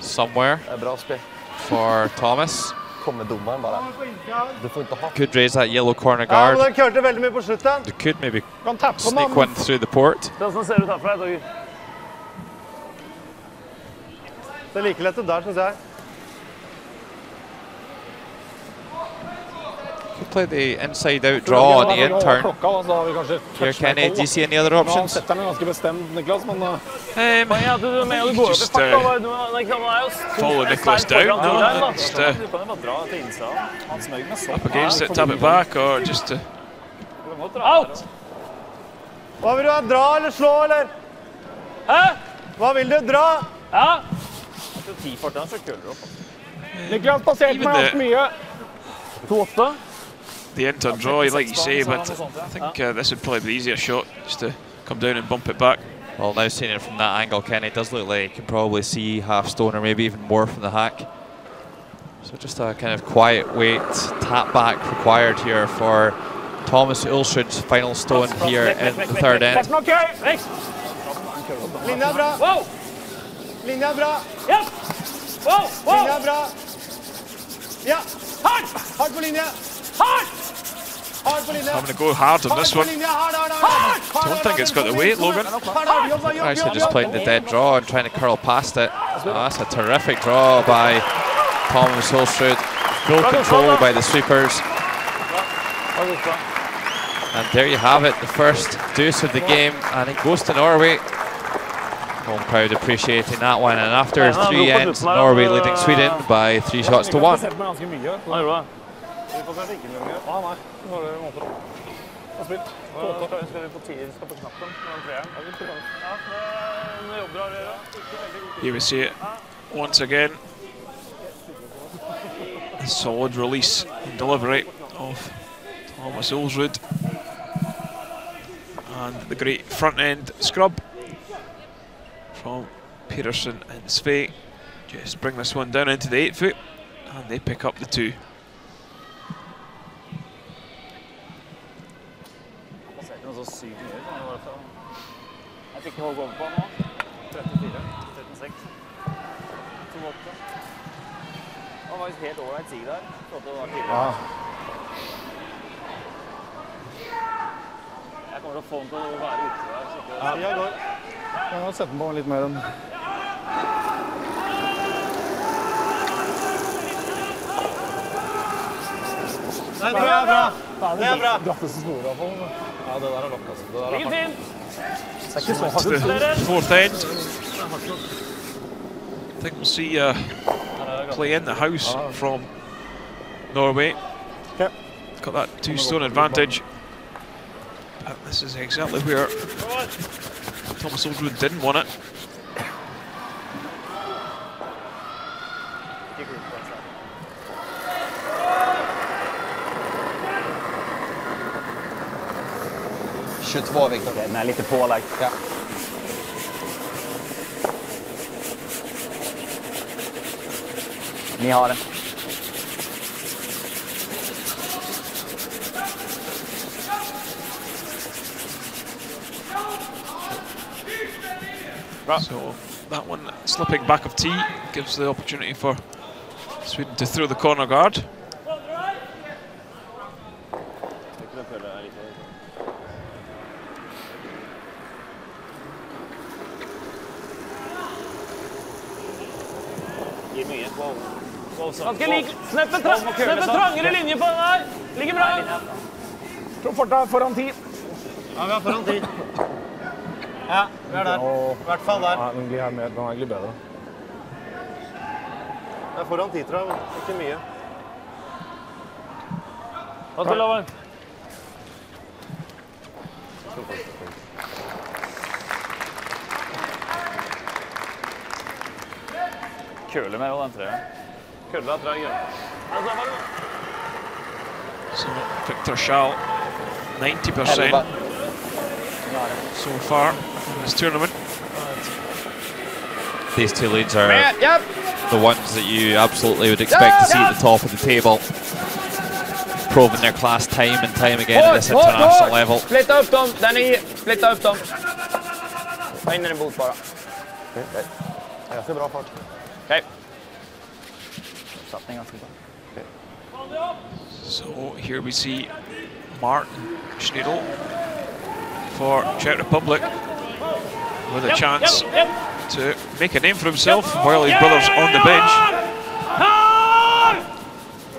Speaker 4: somewhere for Thomas. Could raise that yellow corner guard. You could maybe sneak one through the port.
Speaker 6: Det like lett der, synes jeg.
Speaker 4: Could play the inside-out draw on the in-turn. Here, Kenny, do you see any other options?
Speaker 1: Just follow Nicholas down, no? Just up against it, tap it back, or just out!
Speaker 6: Hva vil du ha? Dra eller slå, eller?
Speaker 2: Hæ?
Speaker 6: Hva vil du? Dra?
Speaker 2: Ja. Jeg tror 10 fortene, så køller du opp. Niklas passerte meg alt mye. 2-8.
Speaker 1: The end-turn draw, like you say, but I think this would probably be the easier shot, just to come down and bump it back.
Speaker 4: Well, now seeing it from that angle, Kenny, it does look like you can probably see half stone or maybe even more from the hack. So just a kind of quiet weight tap back required here for Thomas Ulsrud's final stone here in the third end.
Speaker 6: Linja bra.
Speaker 2: Wow!
Speaker 6: Linja bra.
Speaker 2: Ja! Wow!
Speaker 6: Linja bra. Ja.
Speaker 2: Hard!
Speaker 6: Hard på linje.
Speaker 2: Hard!
Speaker 6: Hard på linje.
Speaker 1: I'm going to go hard on this one. Don't think it's got the weight, Logan.
Speaker 4: Actually just playing the dead draw and trying to curl past it. Oh, that's a terrific draw by Thomas Ulsrud. Full control by the sweepers. And there you have it, the first deuce of the game, and it goes to Norway. Home crowd appreciating that one, and after 3 ends, Norway leading Sweden by 3 shots to 1.
Speaker 1: Here we see it once again. A solid release and delivery of Thomas Ulsrud. And the great front end scrub from Peterson and SWE. Just bring this one down into the 8 foot, and they pick up the 2.
Speaker 2: Jeg kommer til å få den til å være ute der.
Speaker 6: Ja, jeg går. Jeg må sette den på litt mer enn... Nei, det er bra. Det er bra.
Speaker 3: Gratteste snor av den.
Speaker 6: Ja, det der er lagt, altså.
Speaker 2: Ligger fint.
Speaker 6: Det er ikke så hardt.
Speaker 1: The 4th end. I think we'll see play in the house from Norway. Got that 2-stone advantage. But this is exactly where Thomas Ulsrud didn't want it.
Speaker 7: Den är lite pålagd. Ja. Ni har den.
Speaker 1: So that one slipping back of tee gives the opportunity for Sweden to throw the corner guard.
Speaker 2: Ganske lik. Sneppet trangere linje på den der. Ligger bra.
Speaker 3: Tror fortsatt foran 10.
Speaker 6: Ja, vi har foran 10. Ja, vi er der. I hvert fall der.
Speaker 3: Ja, den glir her med. Den er egentlig bedre.
Speaker 6: Det er foran 10, tror jeg, men ikke mye.
Speaker 2: Hva skal du lave? Køler mer av den treet. Køler av treet.
Speaker 1: So Victor Schall, 90% so far in this tournament.
Speaker 4: These 2 leads are the ones that you absolutely would expect to see at the top of the table. Proving their class time and time again at this international level.
Speaker 7: Splitta upp dem, där ni splitta upp dem. Ta in den i bot bara.
Speaker 6: Det är ganska bra fart.
Speaker 7: Okay.
Speaker 1: So here we see Martin Schneidel for Czech Republic with a chance to make a name for himself while his brother's on the bench.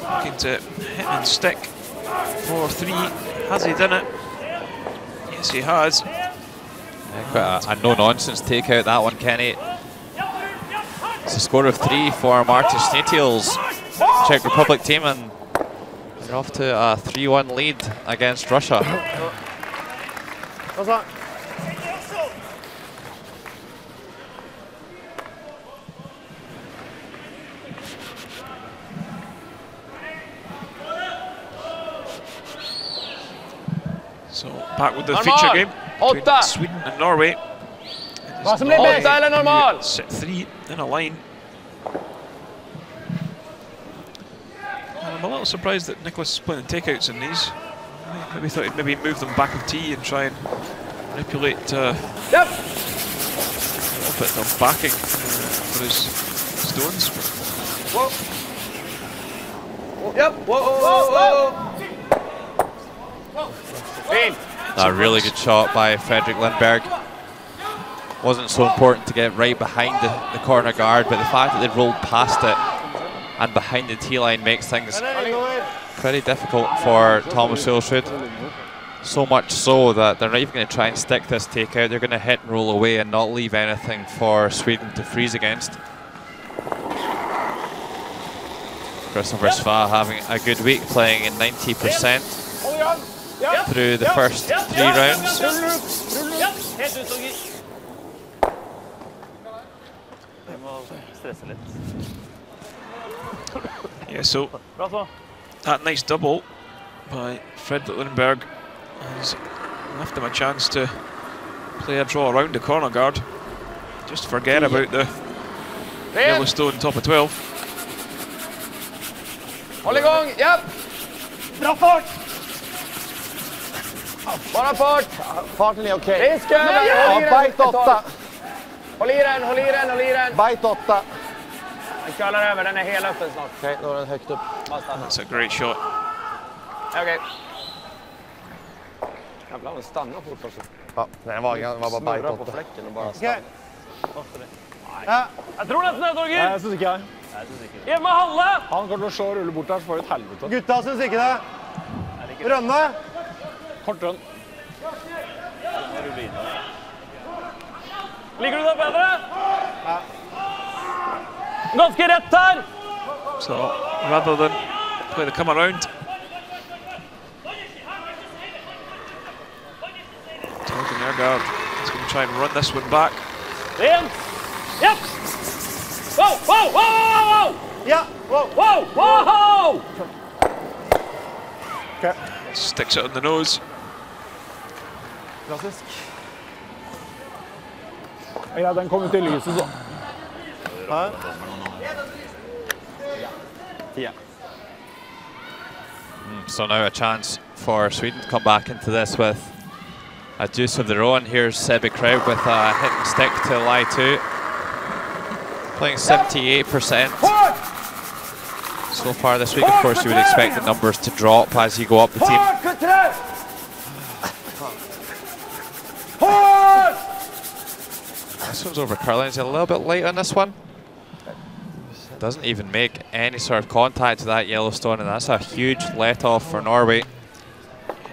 Speaker 1: Looking to hit and stick for 3. Has he done it? Yes, he has.
Speaker 4: Quite a no-nonsense takeout, that one, Kenny. It's a score of 3 for Martin Schneitel's Czech Republic team, and they're off to a 3-1 lead against Russia.
Speaker 1: So back with the feature game between Sweden and Norway. Set 3 in a line. And I'm a little surprised that Nicholas is playing takeouts in these. Maybe thought he'd maybe move them back of tee and try and manipulate a little bit of backing for his stones.
Speaker 7: Whoa. Yep. Whoa.
Speaker 4: A really good shot by Fredrik Lindberg. Wasn't so important to get right behind the corner guard, but the fact that they rolled past it and behind the tee line makes things pretty difficult for Thomas Ulsrud. So much so that they're not even going to try and stick this takeout. They're going to hit and roll away and not leave anything for Sweden to freeze against. Christopher Sva having a good week, playing in 90% through the first 3 rounds.
Speaker 1: Yeah, so that nice double by Fredrik Lindberg has left him a chance to play a draw around the corner guard. Just forget about the Yellowstone top of 12.
Speaker 7: Håll igång, japp! Bra fart! Bara fart!
Speaker 6: Farten är okej.
Speaker 7: Risk över!
Speaker 6: Ja, bite 8.
Speaker 7: Håll i den!
Speaker 6: Bite 8.
Speaker 7: Den curlar över, den är helt öppen snart.
Speaker 6: Okej, då är den högt upp.
Speaker 1: That's a great shot.
Speaker 7: Okej. Jävlar, den stannar fort också.
Speaker 6: Ja, den var bara bite 8.
Speaker 7: På fläcken och bara stannar.
Speaker 5: Ja.
Speaker 2: Jeg tror nesten det, Torger.
Speaker 5: Nei, jeg synes ikke det.
Speaker 2: Hjemme Halle!
Speaker 5: Han kommer til å se og rulle bort der, så får vi et helvete.
Speaker 6: Gutta syns ikke det. Rønne.
Speaker 5: Kort rønn.
Speaker 2: Ligger du der bedre? Ja. Ganske rett her!
Speaker 1: So rather than play the come around, Torgen Nergard is going to try and run this one back.
Speaker 2: Rent! Yep! Whoa!
Speaker 6: Ja,
Speaker 2: Whoa!
Speaker 5: Okay.
Speaker 1: Sticks it on the nose.
Speaker 5: Klassisk. Ja, den kommer til lyset, så.
Speaker 6: Hæ?
Speaker 5: Ja.
Speaker 4: So now a chance for Sweden to come back into this with a deuce of their own. Here's Sebbe Kraub with a hit and stick to lie 2. Playing 78%. So far this week, of course, you would expect the numbers to drop as you go up the team. This one's over curling. He's a little bit late on this one. Doesn't even make any sort of contact to that Yellowstone, and that's a huge let-off for Norway.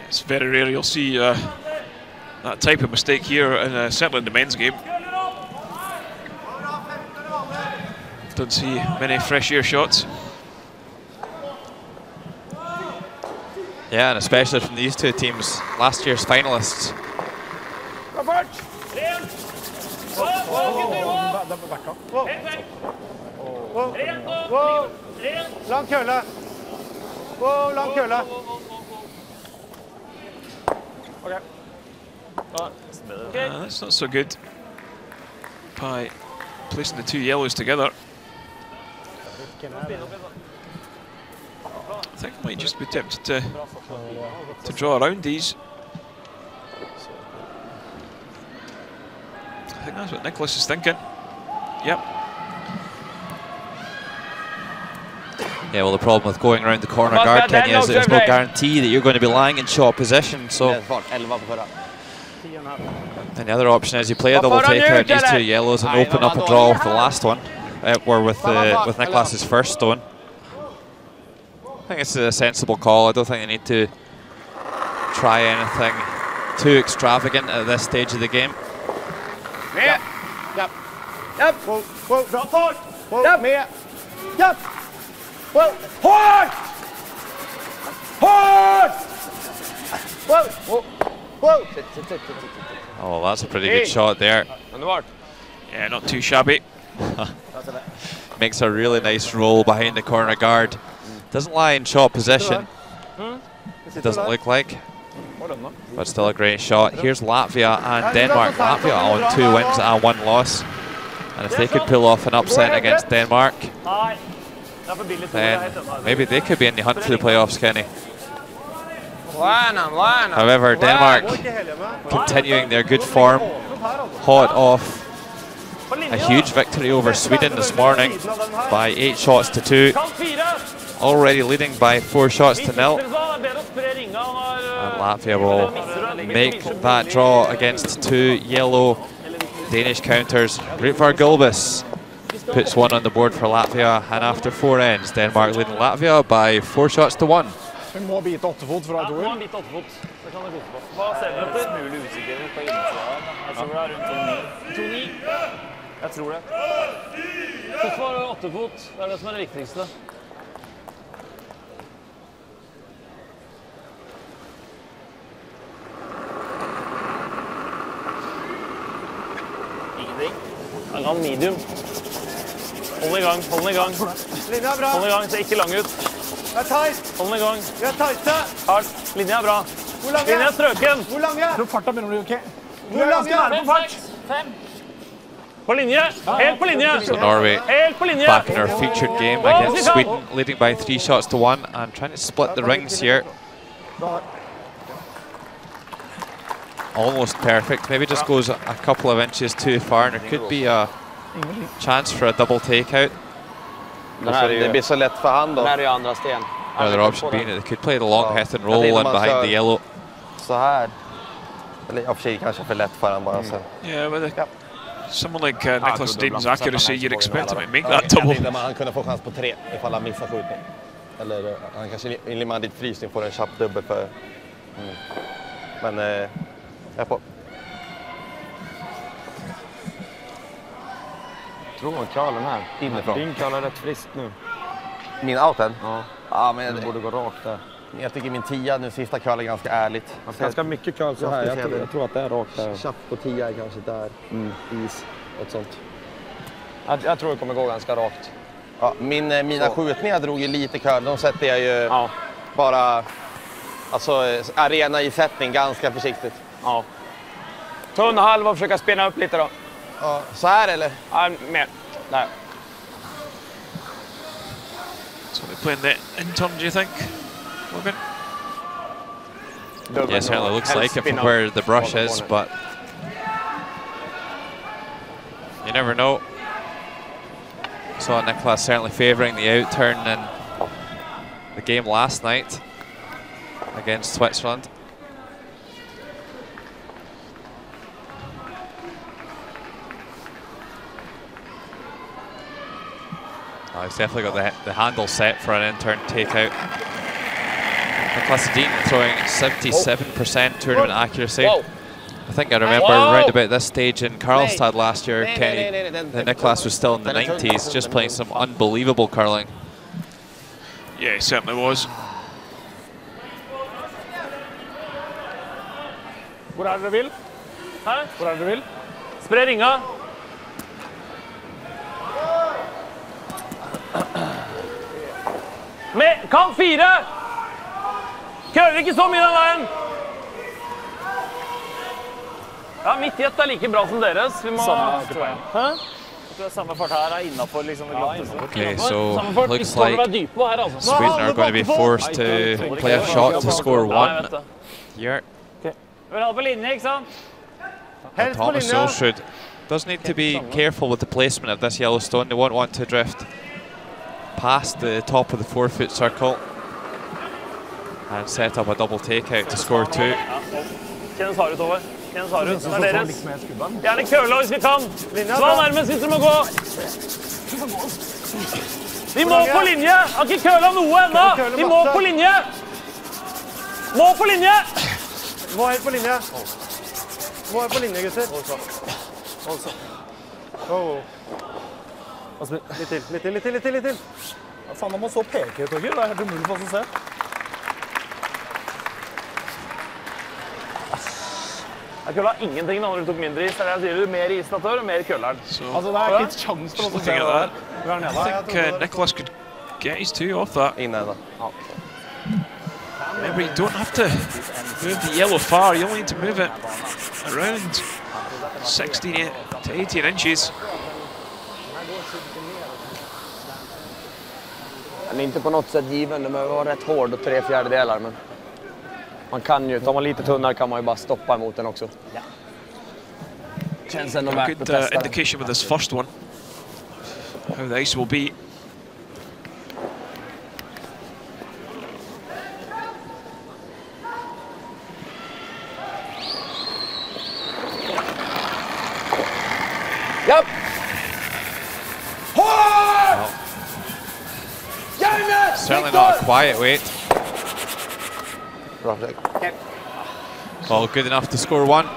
Speaker 1: It's very rare you'll see that type of mistake here, and certainly in the men's game. Don't see many fresh air shots.
Speaker 4: Yeah, and especially from these two teams, last year's finalists.
Speaker 6: Lang kølle. Wow, lang kølle.
Speaker 1: That's not so good by placing the 2 yellows together. I think I might just be tempted to draw around these. I think that's what Nicholas is thinking. Yep.
Speaker 4: Yeah, well, the problem with going around the corner guard, Kenny, is there's no guarantee that you're going to be lying in shot position. So, and the other option is you play a double takeout these two yellows and open up a draw with the last one, or with Niklas's first stone. I think it's a sensible call. I don't think they need to try anything too extravagant at this stage of the game.
Speaker 7: Yep.
Speaker 5: Whoa, bra fart!
Speaker 7: Yep.
Speaker 5: Med! Yep! Whoa! Hårt! Hårt! Whoa! Whoa!
Speaker 4: Oh, that's a pretty good shot there.
Speaker 1: Yeah, not too shabby.
Speaker 4: Makes a really nice roll behind the corner guard. Doesn't lie in shot position. It doesn't look like. But still a great shot. Here's Latvia and Denmark. Latvia on 2 wins and 1 loss. And if they could pull off an upset against Denmark, then maybe they could be in the hunt for the playoffs, Kenny. However, Denmark continuing their good form, hot off a huge victory over Sweden this morning by 8 shots to 2. Already leading by 4 shots to 0. And Latvia will make that draw against 2 yellow Danish counters. Gruyère Gulbis puts 1 on the board for Latvia, and after 4 ends, Denmark leading Latvia by 4 shots to 1.
Speaker 5: Vi må bite 8 fot fra Joel.
Speaker 2: Det kan du kose på. Hva ser du etter? Mulig usikker på innsida. Jeg tror det er rundt 2,9. 2,9? Jeg tror det. Husk på 8 fot. Det er det som er det viktigste. Ingenting. Han kan medium. Hold i gang, hold i gang.
Speaker 5: Linja er bra.
Speaker 2: Hold i gang, se ikke lang ut.
Speaker 5: Det er tight.
Speaker 2: Hold den i gang.
Speaker 5: Vi er tighte.
Speaker 2: Hardt. Linja er bra.
Speaker 5: Hvor lang
Speaker 2: Linja er strøken.
Speaker 5: Hvor lang er?
Speaker 3: Jeg tror farta begynner å bli ok.
Speaker 5: Hvor lang er?
Speaker 2: På fart. 5. På linje. Helt på linje.
Speaker 4: So Norway
Speaker 2: Helt på linje.
Speaker 4: back in our featured game against Sweden, leading by 3 shots to 1 and trying to split the rings here. Almost perfect. Maybe just goes a couple of inches too far, and there could be a chance for a double takeout.
Speaker 7: Det blir så lätt för hand då.
Speaker 4: Another option being that they could play the long hit and roll in behind the yellow.
Speaker 7: Så här. Eller i och för sig kanske för lätt för han bara så.
Speaker 1: Yeah, with someone like Niklas Deden's accuracy, you'd expect him to make that double.
Speaker 6: Han kunde få chans på 3 ifall han missar skjutning. Eller han kanske limmar dit frysning får en chapp dubbel för. Men jag får.
Speaker 7: Tror man klarar den här inifrån.
Speaker 3: Din kallar rätt friskt nu.
Speaker 7: Min outen?
Speaker 3: Ja.
Speaker 7: Ja, men
Speaker 3: Det borde gå rakt där.
Speaker 6: Jag tycker min 10 nu sista curl är ganska ärligt.
Speaker 3: Ganska mycket curl så här. Jag tror att det är rakt där.
Speaker 6: Chapp på 10 är kanske där. Is och sånt.
Speaker 7: Jag tror det kommer gå ganska rakt. Ja, mina skjutningar drog ju lite curl. De sätter jag ju bara alltså arena i sättning ganska försiktigt.
Speaker 2: Ja. Tunn halv och försöka spinna upp lite då.
Speaker 6: Ja, så här eller?
Speaker 2: Ja, mer. Där.
Speaker 1: So they're playing the in-turn, do you think, Logan?
Speaker 4: Yeah, it certainly looks like it from where the brush is, but you never know. Saw Niklas certainly favouring the out-turn in the game last night against Switzerland. Oh, he's definitely got the handle set for an in-turn takeout. Niklas throwing 77% tournament accuracy. I think I remember right about this stage in Karlstad last year, Kenny, that Niklas was still in the 90s, just playing some unbelievable curling.
Speaker 1: Yeah, he certainly was.
Speaker 2: Hvor er det du vil? Hæ? Hvor er det du vil? Spre ringa. Med kamp 4! Kører ikke så mye den veien! Ja, mitt jet er like bra som deres. Vi må...
Speaker 3: Samme, tror jeg.
Speaker 2: Hæ?
Speaker 3: Jeg tror samme fart her er innenfor liksom det glatteste.
Speaker 4: Okay, so
Speaker 2: Samme fart,
Speaker 4: looks
Speaker 2: ikke
Speaker 4: like
Speaker 2: dype her, altså.
Speaker 4: Sweden are going to be forced to play a shot to score 1 here.
Speaker 2: Vi vil ha på linje, ikke sant?
Speaker 4: And Thomas does need to be careful with the placement of this yellow stone. They won't want to drift past the top of the 4-foot circle and set up a double takeout to score 2.
Speaker 2: Kjennes hard utover. Kjennes hard ut. Det er deres. Gjerne køla hvis vi kan. Svan nærmest hvis dere må gå. De må på linje! Har ikke køla noe enda! De må på linje! Må på linje!
Speaker 5: Må helt på linje. Må helt på linje, gutter. Litt til.
Speaker 2: Faen, man må så peke, Torgeir. Det er helt umulig for oss å se. Kølla har ingenting når du tok mindre is. Det er det jeg sier, mer isnatør og mer kølleren. Altså, det er ikke sjans for oss å se det der.
Speaker 1: I think Nicholas could get his 2 off that.
Speaker 6: Innan.
Speaker 1: Remember, you don't have to move the yellow far. You only need to move it around 16 to 18 inches.
Speaker 7: Den är inte på något sätt given, den behöver vara rätt hård och 3/4, men man kan ju, tar man lite tunnare kan man ju bara stoppa emot den också. Ja. Känns ändå värt att testa.
Speaker 1: Indication with this first one, how the ice will be.
Speaker 7: Yep.
Speaker 4: Certainly not a quiet wait. Well, good enough to score 1.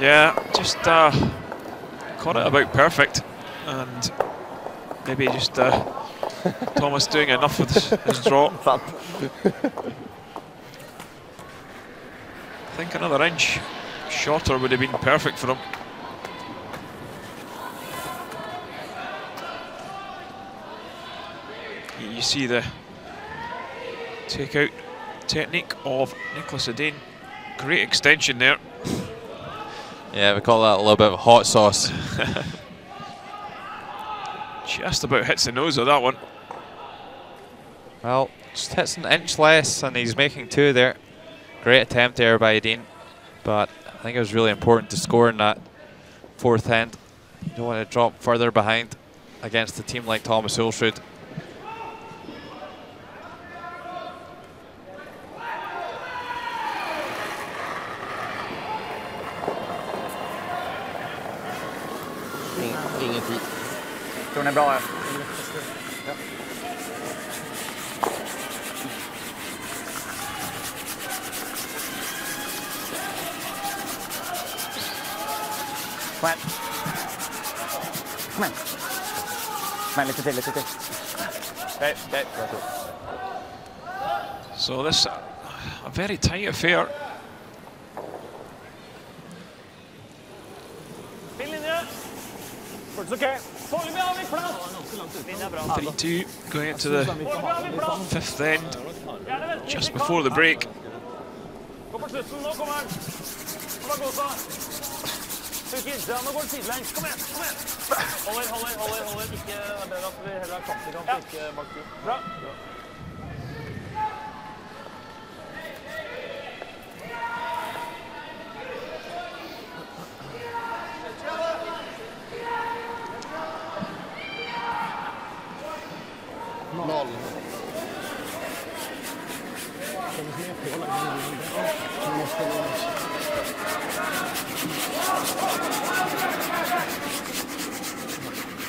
Speaker 1: Yeah, just caught it about perfect, and maybe just Thomas doing enough with his draw. I think another inch shorter would have been perfect for him. You see the take-out technique of Nicholas Adane. Great extension there.
Speaker 4: Yeah, we call that a little bit of hot sauce.
Speaker 1: Just about hits the nose of that one.
Speaker 4: Well, just hits an inch less, and he's making 2 there. Great attempt there by Adane, but I think it was really important to score in that 4th end. You don't want to drop further behind against a team like Thomas Ulsrud.
Speaker 7: Ingenting.
Speaker 2: Tror den är bra, ja. Kom igen. Kom igen. Men lite till. Okay.
Speaker 1: So this a very tight affair.
Speaker 2: It's okay.
Speaker 1: 3-2 going into the 5th end, just before the break.
Speaker 2: Gå på slutten, nå kommer han. Kom igjen, Gåsa. Ikke inntil han, nå går det sidelengs. Kom igjen. Holder. Ikke, det er bedre at vi heller har kant i kant, ikke bak tid. Bra.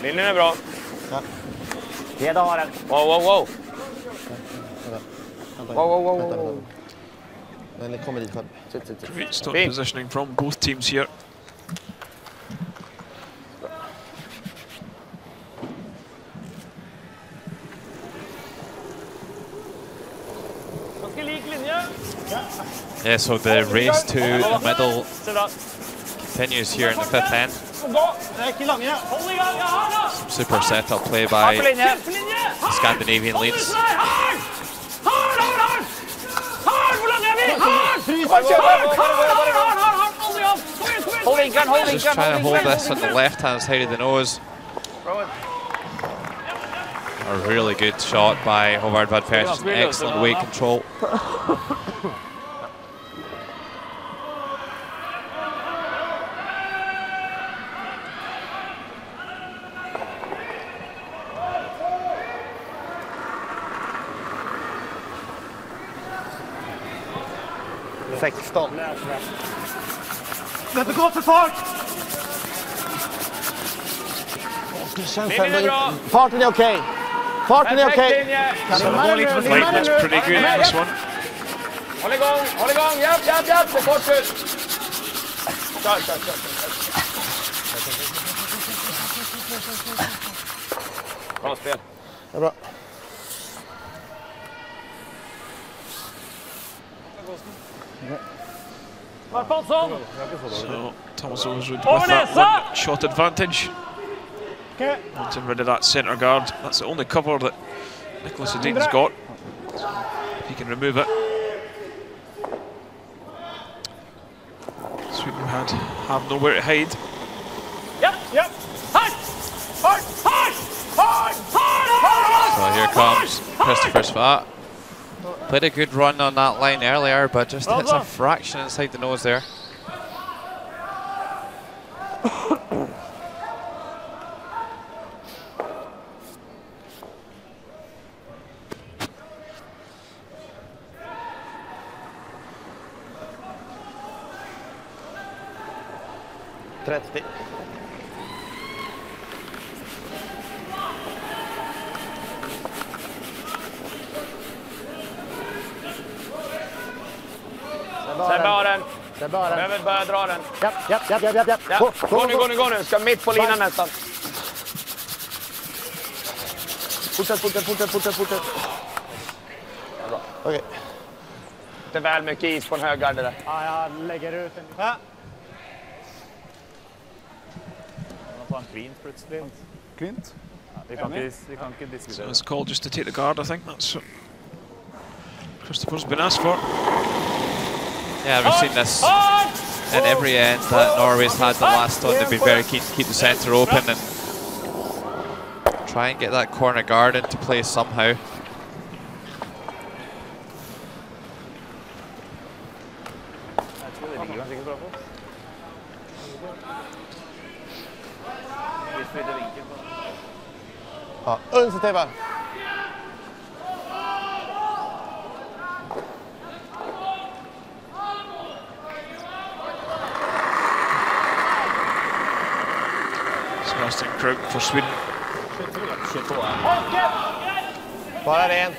Speaker 2: Linjen är bra.
Speaker 5: Ja.
Speaker 2: Heda har den.
Speaker 7: Wow.
Speaker 6: Men det kommer dit själv.
Speaker 1: Great start positioning from both teams here.
Speaker 4: Yeah, so the race to the middle continues here in the 5th end. Some super setup play by the Scandinavian leads. Just trying to hold this on the left-hand side of the nose. A really good shot by Håvard Vadfjärd. Excellent weight control.
Speaker 6: 16.
Speaker 5: Det går för fart!
Speaker 6: Farten är okej. Farten är okej.
Speaker 1: So the lead looks pretty good in this one.
Speaker 7: Håll igång, japp, det är kort ut. Kör. Bra spel.
Speaker 6: Det är bra.
Speaker 1: So Thomas Overswood with that one shot advantage. Wanting rid of that centre guard. That's the only cover that Nicholas Edin's got. He can remove it. Sweden have nowhere to hide.
Speaker 5: Yep. Hard!
Speaker 4: So here comes Christopher Svat. Played a good run on that line earlier, but just hits a fraction inside the nose there.
Speaker 7: Sen bara den. Jag vill börja dra den.
Speaker 6: Japp.
Speaker 7: Gå nu. Ska mitt på linan nästan. Fortsätt.
Speaker 6: Okej.
Speaker 7: Inte väl mycket is på en hög garde där.
Speaker 5: Ja, jag lägger ut en. Ja.
Speaker 2: Man tar en klint plötsligt.
Speaker 5: Klint?
Speaker 2: Vi kan inte diskutera.
Speaker 1: So it's called just to take the guard, I think. That's what Christopher's been asked for.
Speaker 4: Yeah, we've seen this in every end that Norway's had the last one. They've been very keen to keep the centre open and try and get that corner guard into play somehow.
Speaker 6: Ja, Unseteva.
Speaker 1: Sebastian Kraut for Sweden.
Speaker 6: Bara rent.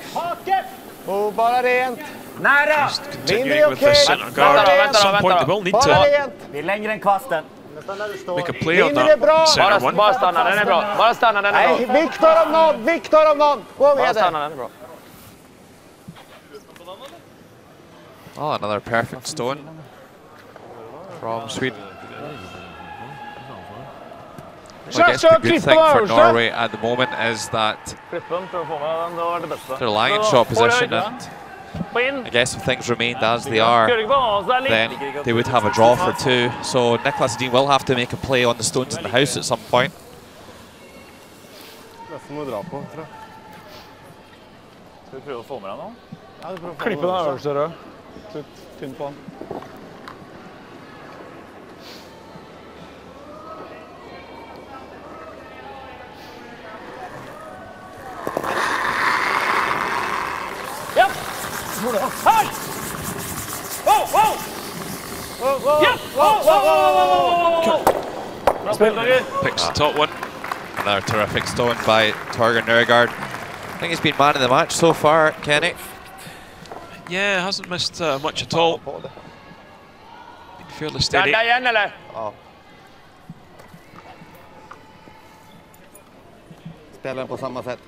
Speaker 6: Bara rent.
Speaker 7: Nära!
Speaker 1: Just continuing with the centre guard. At some point they will need
Speaker 6: Bara
Speaker 1: to
Speaker 6: rent.
Speaker 2: Det är längre än kvasten.
Speaker 1: make a play on that centre one.
Speaker 7: Bara stanna, den är bra. Bara stanna, den är
Speaker 6: Nej,
Speaker 7: bra.
Speaker 6: Viktor om någon. Gå
Speaker 7: Bara
Speaker 6: med
Speaker 7: stanna,
Speaker 6: det.
Speaker 7: den är bra.
Speaker 4: Oh, another perfect stone from Sweden. Well, I guess the good thing for Norway at the moment is that they're lying in shot position, and I guess if things remained as they are, then they would have a draw for two. So Nicholas Edin will have to make a play on the stones in the house at some point.
Speaker 2: Ska vi prøve å få med deg nå?
Speaker 5: Klippen er øverste rød. Tynn på den.
Speaker 1: Picks the top one.
Speaker 4: Another terrific stone by Torger Nørgaard. I think he's been man of the match so far, Kenny.
Speaker 1: Yeah, hasn't missed much at all. Been fairly steady.
Speaker 7: Gadda igen eller?
Speaker 6: Ja. Spelar den på samma sätt.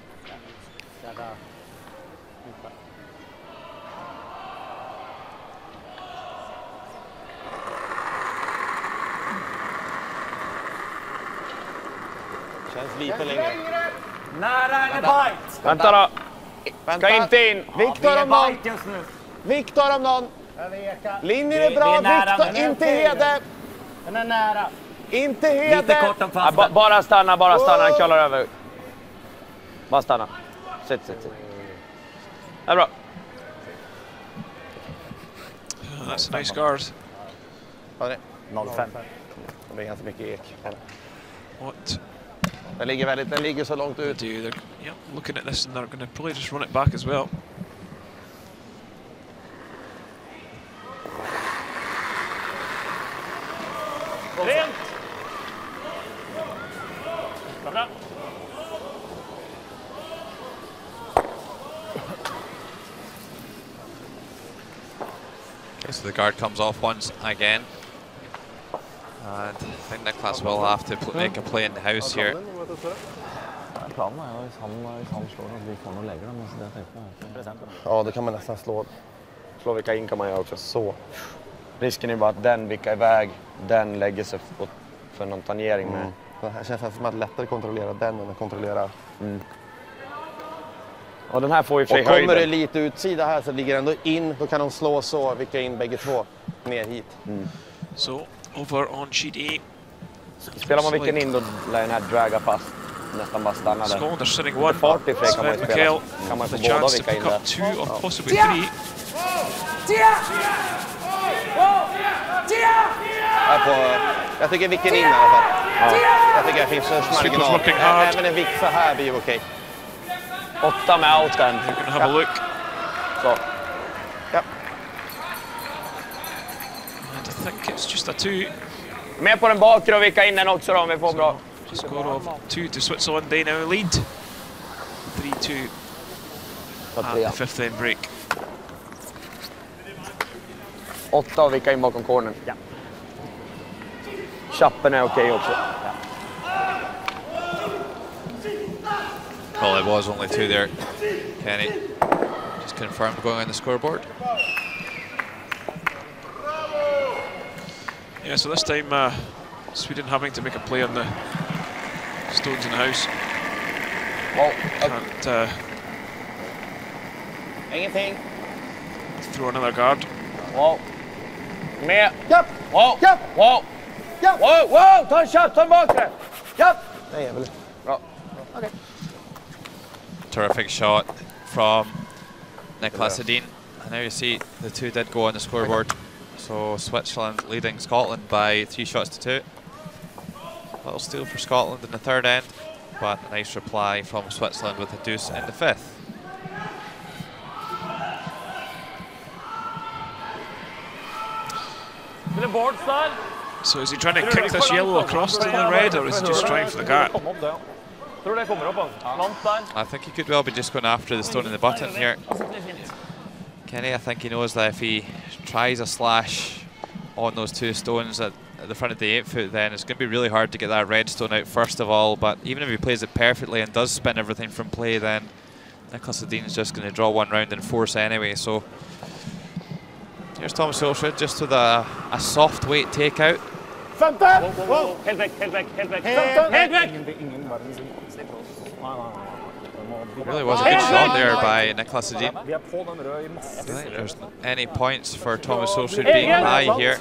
Speaker 6: Känns lite längre.
Speaker 5: Nära eller bite?
Speaker 7: Vänta då. Ska inte in.
Speaker 6: Viktor om någon. Linjen är bra, Viktor. Inte Hede.
Speaker 5: Den är nära.
Speaker 6: Inte Hede.
Speaker 7: Ja, bara stanna, den kollar över. Bara stanna. Sitt. Det är bra.
Speaker 1: That's a nice guard.
Speaker 6: Ja, det.
Speaker 7: 0,5.
Speaker 6: Det blir ganska mycket ek.
Speaker 1: What
Speaker 6: Den ligger så långt ut.
Speaker 1: do they're looking at this and they're going to probably just run it back as well.
Speaker 4: Okay, so the guard comes off once again. And I think Niklas will have to make a play in the house here.
Speaker 6: Ja, det kan man nästan slå.
Speaker 7: Slå vicka in kan man göra också. Så. Risken är bara att den vickar iväg, den lägger sig för någon tangering med.
Speaker 6: Det känns som att lättare kontrollera den än att kontrollera.
Speaker 7: Och den här får ju för sig
Speaker 6: höjden. Och kommer det
Speaker 7: höjden.
Speaker 6: lite utsida här så ligger ändå in, då kan de slå så, vicka in bägge två ner hit.
Speaker 1: So over on sheet E.
Speaker 7: Spelar man vicken in då lär den här draga fast. Nästan bara stanna där.
Speaker 1: Scotland are sitting one.
Speaker 7: Fart i fred kan man ju spela.
Speaker 1: Mikael,
Speaker 7: Kan man få
Speaker 1: the
Speaker 7: båda
Speaker 1: chance to
Speaker 7: vicka in
Speaker 1: pick
Speaker 7: där.
Speaker 1: up 2 or possibly 3.
Speaker 6: Jag tycker vicken in i alla fall. Jag tycker det finns störst marginal. Även en vick så här blir okej.
Speaker 7: 8 med outen.
Speaker 1: You can have a look.
Speaker 7: Så.
Speaker 6: Ja.
Speaker 1: And I think it's just a 2.
Speaker 7: Med på den bakre och vicka in den också då om vi får bra.
Speaker 1: Score of 2 to Switzerland. They now lead 3-2 at the 5th end break.
Speaker 7: 8 och vicka in bakom cornern. Ja. Chappen är okej också.
Speaker 4: Well, it was only 2 there. Kenny just confirmed going on the scoreboard.
Speaker 1: Yeah, so this time Sweden having to make a play on the stones in the house. Can't
Speaker 7: Ingenting.
Speaker 1: throw another guard.
Speaker 7: Wow. Med.
Speaker 6: Japp!
Speaker 7: Wow.
Speaker 6: Japp!
Speaker 7: Wow.
Speaker 6: Japp!
Speaker 7: Wow. Wow. Ta en chapp, ta en bakre. Japp.
Speaker 6: Nej, jag vill.
Speaker 7: Bra.
Speaker 4: Terrific shot from Niklas Edin. And now you see the 2 did go on the scoreboard. So Switzerland leading Scotland by 3 shots to 2. Little steal for Scotland in the 3rd end, but a nice reply from Switzerland with a deuce in the 5th.
Speaker 1: So is he trying to kick this yellow across to the red, or is he just trying for the gap?
Speaker 4: I think he could well be just going after the stone in the button here. Kenny, I think he knows that if he tries a slash on those 2 stones at the front of the 8 foot, then it's going to be really hard to get that red stone out first of all. But even if he plays it perfectly and does spin everything from play, then Niklas Edin's just going to draw 1 round and force anyway. So here's Thomas Solskjaer just with a soft weight takeout.
Speaker 7: Helt väck, helt väck, helt väck. Helt väck!
Speaker 4: Really was a good shot there by Niklas Edin. I don't think there's any points for Thomas Solskjaer being high here.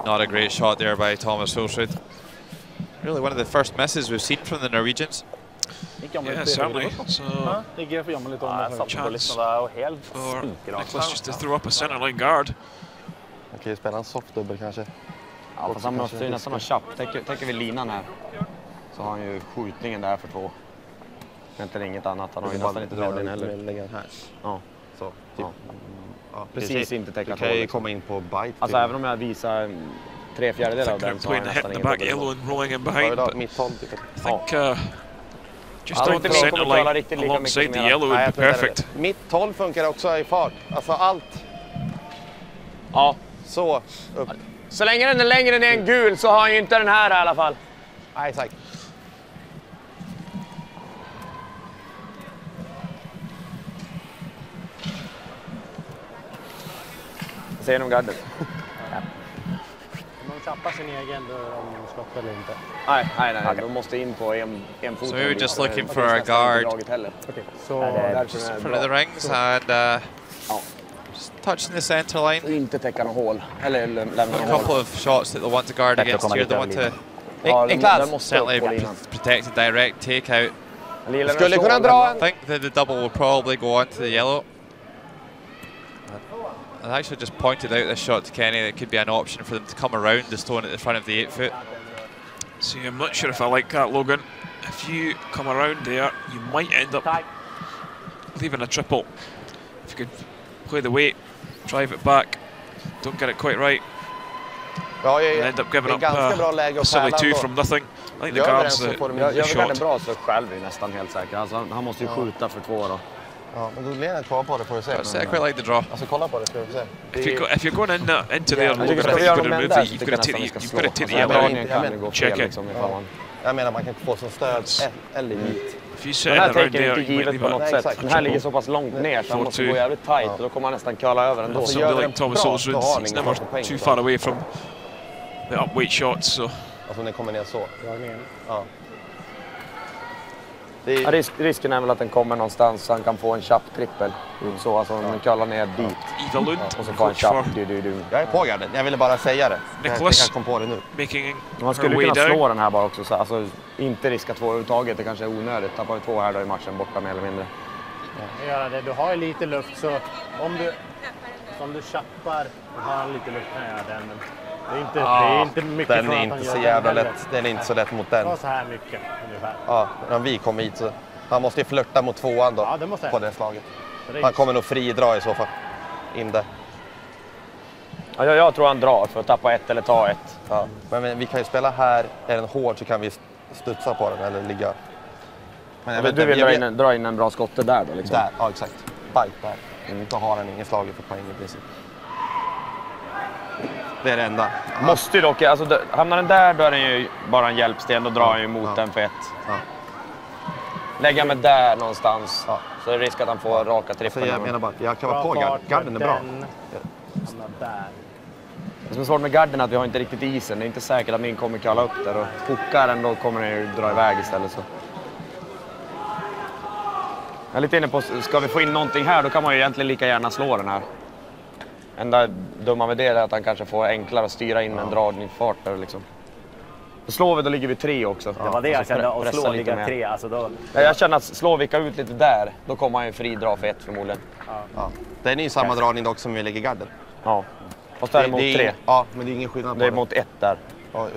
Speaker 4: Not a great shot there by Thomas Solskjaer. Really one of the first misses we've seen from the Norwegians.
Speaker 1: Yeah, certainly. So chance for Niklas just to throw up a centre line guard.
Speaker 6: Okej, spela en soft dubbel kanske.
Speaker 7: Ja, fast han måste ju nästan ha chapp. Täcker vi linan här så har han ju skjutningen där för 2. Inte inget annat. Han har ju nästan inte dragit den heller.
Speaker 6: Lägga här.
Speaker 7: Ja,
Speaker 6: Så.
Speaker 7: ja.
Speaker 6: Ja,
Speaker 7: Precis inte täcka
Speaker 6: du kan ju komma in på bite.
Speaker 7: Alltså även om jag visar 3/4 av den så har
Speaker 1: Playing
Speaker 7: jag
Speaker 1: the hit
Speaker 7: nästan
Speaker 1: in the
Speaker 7: ingen
Speaker 1: back
Speaker 7: dubbel.
Speaker 1: yellow and rolling in behind, but
Speaker 6: Mitt håll.
Speaker 1: I think just
Speaker 7: Ja,
Speaker 1: on
Speaker 7: inte
Speaker 1: the
Speaker 7: bra
Speaker 1: centre
Speaker 7: kommentarer
Speaker 1: line
Speaker 7: riktigt lika mycket
Speaker 1: alongside
Speaker 7: som
Speaker 1: the
Speaker 7: jag-
Speaker 1: yellow would be perfect.
Speaker 6: Mitt håll funkar också i fart. Alltså allt.
Speaker 7: Ja.
Speaker 6: Så, upp.
Speaker 7: Så länge den är längre än en gul så har han ju inte den här i alla fall.
Speaker 6: Nej, exakt.
Speaker 7: Ser ni om garden?
Speaker 3: Om de tappar sin egen, då är de skott eller inte.
Speaker 7: Nej. De måste in på en fot.
Speaker 4: So we were just looking for a guard
Speaker 3: Okej, så
Speaker 4: just in front of the rings and just touching the centre line.
Speaker 7: Inte täcka något hål. Eller lämna
Speaker 4: A
Speaker 7: något
Speaker 4: couple
Speaker 7: hål.
Speaker 4: of shots that they want to guard against here. They want to
Speaker 7: Ja, den måste
Speaker 4: certainly
Speaker 7: upp på linan.
Speaker 4: protect a direct takeout.
Speaker 6: Skulle kunna dra
Speaker 4: I
Speaker 6: en.
Speaker 4: think that the double will probably go on to the yellow. I actually just pointed out this shot to Kenny that it could be an option for them to come around the stone at the front of the 8 foot.
Speaker 1: See, I'm not sure if I like that, Logan. If you come around there, you might end up leaving a triple. If you could play the weight, drive it back. don't get it quite right.
Speaker 6: Ja,
Speaker 1: And end up giving up
Speaker 6: ganska bra läge
Speaker 1: a
Speaker 6: att
Speaker 1: silly
Speaker 6: pärla
Speaker 1: 2
Speaker 6: ändå.
Speaker 1: from nothing. I think the
Speaker 6: Gör vi
Speaker 1: guards
Speaker 6: den så får de
Speaker 1: the
Speaker 7: Jag gör en
Speaker 1: shot.
Speaker 7: bra struck själv, är nästan helt säker. Alltså, han måste ju skjuta för 2 då.
Speaker 6: Ja, men då lenar kvar på det får vi se.
Speaker 4: I quite like the draw.
Speaker 6: Alltså kolla på det ska vi se.
Speaker 1: If you're going into there, Logan, I
Speaker 7: ska
Speaker 1: think
Speaker 7: vi
Speaker 1: you've
Speaker 7: göra
Speaker 1: got to
Speaker 7: någon
Speaker 1: remove
Speaker 7: där
Speaker 1: the,
Speaker 7: så
Speaker 1: you've got to
Speaker 7: tycker
Speaker 1: take
Speaker 7: jag
Speaker 1: the,
Speaker 7: nästan
Speaker 1: you've
Speaker 7: vi
Speaker 1: got
Speaker 7: ska
Speaker 1: to take
Speaker 7: slå.
Speaker 1: the yellow.
Speaker 7: Dragningen kan ju gå
Speaker 1: Check
Speaker 7: fel
Speaker 1: it.
Speaker 7: liksom ifall man...
Speaker 6: Jag menar man kan inte få som stöd eller hit.
Speaker 1: If you set
Speaker 7: Den
Speaker 1: it
Speaker 7: här
Speaker 1: around
Speaker 7: taken är
Speaker 1: there,
Speaker 7: inte
Speaker 1: you might
Speaker 7: givet
Speaker 1: leave
Speaker 7: på
Speaker 1: it.
Speaker 7: något
Speaker 6: Nej,
Speaker 7: sätt.
Speaker 6: exakt.
Speaker 7: Den här ligger så pass långt ner så han måste gå jävligt tight och då kommer han nästan curla över ändå.
Speaker 1: Also,
Speaker 6: gör
Speaker 1: like
Speaker 6: den
Speaker 1: Thomas
Speaker 6: bra,
Speaker 1: Olsson,
Speaker 6: då har
Speaker 1: he's
Speaker 6: ni
Speaker 1: never
Speaker 6: ingen poäng
Speaker 1: too
Speaker 6: då.
Speaker 1: far away from the upweight shots. So
Speaker 6: Alltså den kommer ner så.
Speaker 3: Dragningen.
Speaker 6: Ja.
Speaker 7: Ja, risken är väl att den kommer någonstans så han kan få en chapp trippel. Så alltså den curlar ner dit.
Speaker 1: Eva Lund,
Speaker 7: Och så får han
Speaker 1: coach
Speaker 7: chapp.
Speaker 1: for
Speaker 6: Jag är på garden, jag ville bara säga det.
Speaker 1: Nicholas.
Speaker 6: Jag kom på det nu.
Speaker 1: making
Speaker 7: Man
Speaker 1: her
Speaker 7: skulle
Speaker 1: way
Speaker 7: kunna
Speaker 1: down.
Speaker 7: slå den här bara också. Så, alltså inte riska 2 överhuvudtaget. Det kanske är onödigt. Tappar vi 2 här då i matchen borta mer eller mindre.
Speaker 3: Göra det. Du har ju lite luft så om du chappar och har lite luft kan jag göra den. Men det är inte mycket
Speaker 6: Den
Speaker 3: från
Speaker 6: är
Speaker 3: att han
Speaker 6: inte
Speaker 3: gör
Speaker 6: så
Speaker 3: den
Speaker 6: jävla
Speaker 3: heller.
Speaker 6: lätt. Den är inte så lätt mot den.
Speaker 3: Det var så här mycket ungefär.
Speaker 6: Ja, när vi kom hit så han måste ju flirta mot 2an då.
Speaker 3: Ja, det måste jag.
Speaker 6: På det slaget.
Speaker 3: Så det är
Speaker 6: Han kommer nog fridra i så fall. In där.
Speaker 7: Ja, jag tror han drar för att tappa 1 eller ta 1.
Speaker 6: Ja. Men vi kan ju spela här. Är den hård så kan vi studsa på den eller ligga. Men jag vet
Speaker 7: Du
Speaker 6: inte,
Speaker 7: vill dra in en bra skotte där då liksom?
Speaker 6: Där, ja exakt. Bite där. Då har han ingen slaget för poäng i princip. Det är det enda.
Speaker 7: Måste ju dock, alltså hamnar den där då är den ju bara en hjälpsten. Då drar han ju emot den för 1.
Speaker 6: Ja.
Speaker 7: Lägga mig där någonstans
Speaker 6: Ja.
Speaker 7: så är det risk att han får raka
Speaker 6: Så
Speaker 7: trippeln.
Speaker 6: jag menar bara att jag kan vara på garden. Garden är bra.
Speaker 3: Hamnar där.
Speaker 7: Det som är svårt med garden är att vi har inte riktigt isen. Det är inte säkert att min kommer kalla upp där och puckar den då kommer den ju dra iväg istället. Så. Jag är lite inne på, ska vi få in någonting här då kan man ju egentligen lika gärna slå den här. Enda dumma med det är att han kanske får enklare att styra in en dragningsfart där liksom. Då slår vi, då ligger vi 3 också.
Speaker 8: Det var det jag kände, att slå ligga
Speaker 7: mer.
Speaker 8: 3. Alltså då...
Speaker 7: Ja, jag känner att slå vicka ut lite där, då kommer han ju fridra för 1 förmodligen.
Speaker 6: Ja. Den är ju samma dragning dock som vi lägger garden.
Speaker 7: Ja. Och så är det mot 3.
Speaker 6: Ja, men det är ingen skillnad på
Speaker 7: Det är mot 1 där.
Speaker 6: Ja,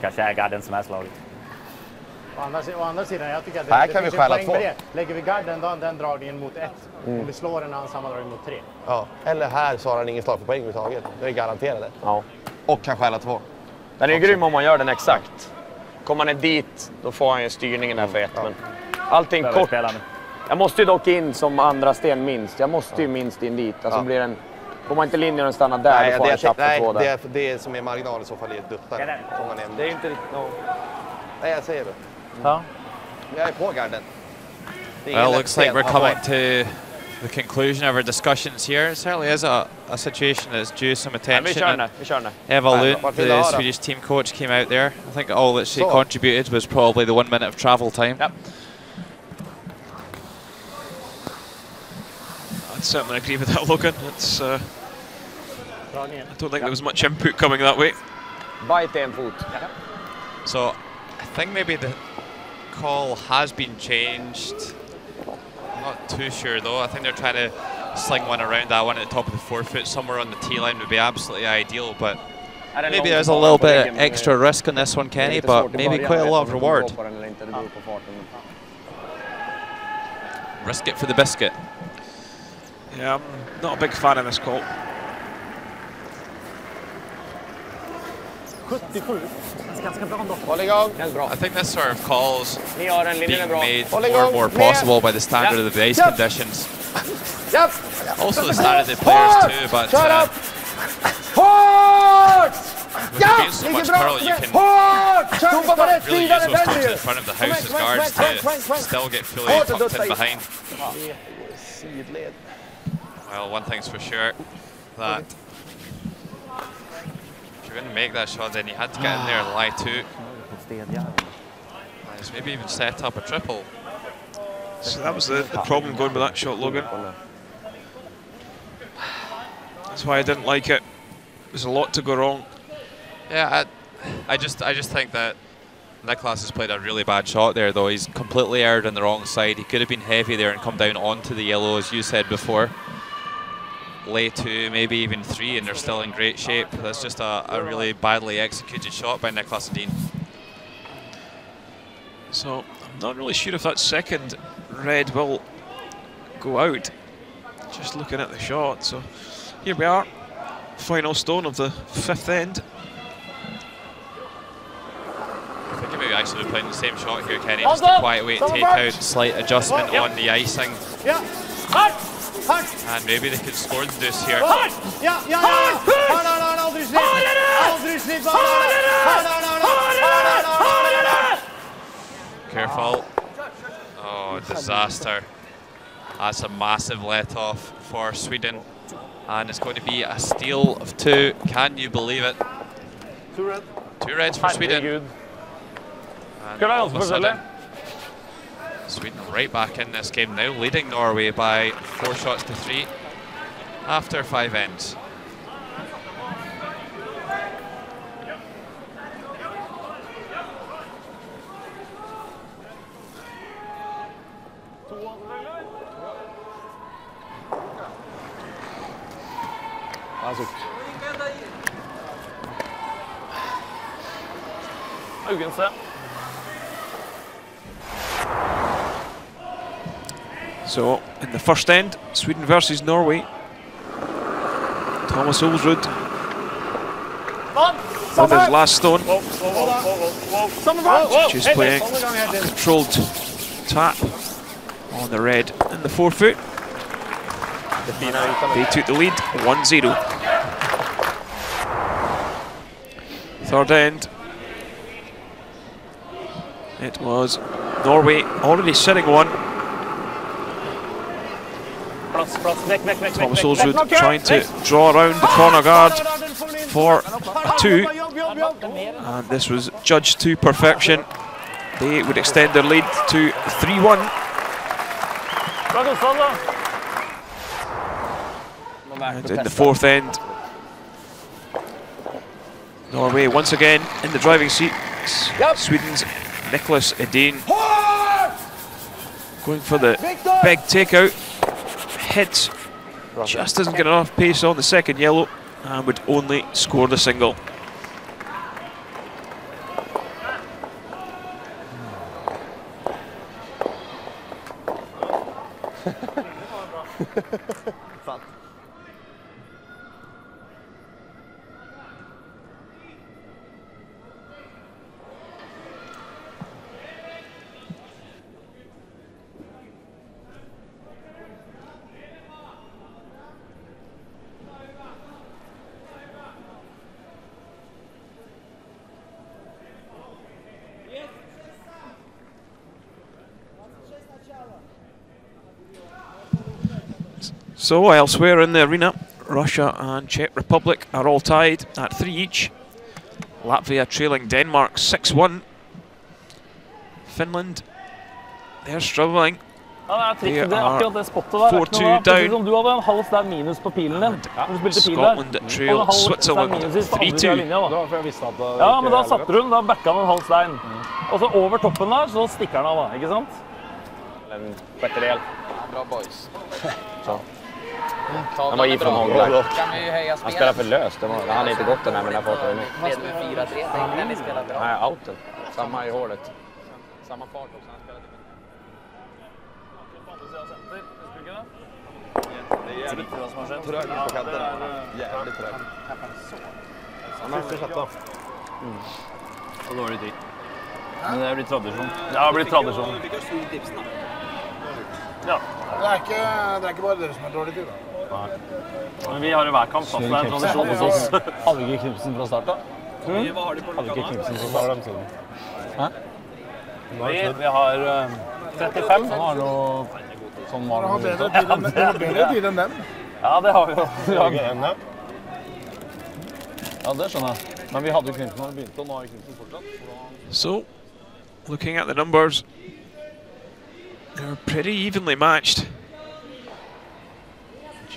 Speaker 8: Kanske är garden som är slaget.
Speaker 3: Å andra sidan, jag tycker att
Speaker 6: Här
Speaker 3: det
Speaker 6: kan vi
Speaker 3: finns en
Speaker 6: stjäla
Speaker 3: poäng
Speaker 6: 2.
Speaker 3: med det. Lägger vi garden då den dragningen mot 1. Om vi slår den samma dragning mot 3.
Speaker 6: Ja. Eller här så har han ingen slag för poäng överhuvudtaget. Det är garanterade.
Speaker 7: Ja.
Speaker 6: Och kan stjäla 2.
Speaker 7: Den är ju grym om man gör den exakt. Kommer han ner dit, då får han ju styrningen där för 1. Men allting kort. Jag måste ju dock in som andra sten minst. Jag måste ju minst in dit. Alltså blir den... Får man inte linjen och stanna där, då får han chapp för 2 där.
Speaker 6: Det som är marginal i så fall är ett duttar.
Speaker 7: Det är inte riktigt... No.
Speaker 6: Nej, jag säger det.
Speaker 8: Ja.
Speaker 6: Jag är på garden.
Speaker 4: Well, looks like we're coming to the conclusion of our discussions here. It certainly is a situation that's due some attention.
Speaker 7: Vi kör nu.
Speaker 4: Eva Lund, the Swedish team coach, came out there. I think all that she contributed was probably the 1 minute of travel time.
Speaker 7: Yep.
Speaker 1: I'd certainly agree with that, Logan. It's, I
Speaker 3: Dragningen.
Speaker 1: don't think there was much input coming that way.
Speaker 7: Bite 1 fot.
Speaker 4: So I think maybe the call has been changed. I'm not too sure though. I think they're trying to sling one around that one at the top of the 4 foot. Somewhere on the tee line would be absolutely ideal, but maybe there's a little bit of extra risk on this one, Kenny, but maybe quite a lot of reward. Risk it for the biscuit.
Speaker 1: Yeah, I'm not a big fan of this call.
Speaker 3: 77.
Speaker 8: Ganska bra ändå.
Speaker 6: Håll igång.
Speaker 4: I think this sort of calls
Speaker 7: Ni har en linje
Speaker 4: being
Speaker 7: är bra.
Speaker 4: made more and more possible by the standard of the base conditions. Also the standard of the players too, but with there being so much curl, you can really use those tucks in front of the house as guards to still get fully tucked in behind. Well, one thing's for sure, that if you're going to make that shot, then you had to get in there and lie to. Nice, maybe even set up a triple.
Speaker 1: So that was the problem going with that shot, Logan. That's why I didn't like it. There's a lot to go wrong.
Speaker 4: Yeah, I just think that Nicholas has played a really bad shot there, though. He's completely erred on the wrong side. He could have been heavy there and come down onto the yellow, as you said before. Lay 2, maybe even 3, and they're still in great shape. That's just a really badly executed shot by Nicholas Dean.
Speaker 1: So I'm not really sure if that second red will go out. Just looking at the shot, so Here we are, final stone of the 5th end.
Speaker 4: I think maybe I should have played the same shot here, Kenny. Just a quiet way to take out, slight adjustment on the icing. And maybe they could score the deuce here. Careful. Oh, disaster. That's a massive let-off for Sweden. And it's going to be a steal of 2. Can you believe it? 2 reds for Sweden. And all of a sudden, Sweden right back in this game now, leading Norway by 4 shots to 3 after 5 ends.
Speaker 1: So, in the first end, Sweden versus Norway. Thomas Olsrud with his last stone. Just playing a controlled tap on the red in the 4-foot. They took the lead, 1-0. Third end. It was Norway already sitting 1. Thomas Olsrud trying to draw around the corner guard for a 2. And this was judged to perfection. They would extend their lead to 3-1. And in the 4th end, Norway once again in the driving seat. Sweden's Nicholas Edin going for the big takeout. Hits, just doesn't get enough pace on the second yellow and would only score the single. So elsewhere in the arena, Russia and Czech Republic are all tied at 3 each. Latvia trailing Denmark 6-1. Finland, they're struggling. They are 4-2 down. Scotland trail Switzerland 3-2.
Speaker 2: Ja, men da satte hun, da backa han en halv stein. Og så over toppen der, så stikker han av da, ikke sant?
Speaker 7: En kvarterdel.
Speaker 9: Bra boys.
Speaker 7: Så. Han var ifrån hånglar. Han spelar för löst. Han hade inte gått den här med den här farten.
Speaker 9: Leder med 4-3, men ni spelar bra.
Speaker 7: Nej, outen. Samma i hålet. Samma fart också. Han spelade
Speaker 6: Trög på kanten. Jävligt trög.
Speaker 2: Så dårlig tid. Men det blir tradisjon. Ja, det blir tradisjon. Ja.
Speaker 5: Det er ikke bare dere som har dårlig tid, da.
Speaker 2: Men vi har i hver kamp satt en tradisjon hos oss.
Speaker 3: Hadde ikke Knudsen fra start da?
Speaker 2: Hadde ikke
Speaker 3: Knudsen fra start da? Hæ?
Speaker 2: Vi har 35.
Speaker 3: Han har noe sånn
Speaker 5: Han har bedre tid enn dem.
Speaker 2: Ja, det har vi jo.
Speaker 3: Ja, det skjønner jeg. Men vi hadde jo Knudsen når vi begynte, og nå har vi Knudsen fortsatt.
Speaker 1: So, looking at the numbers, they're pretty evenly matched.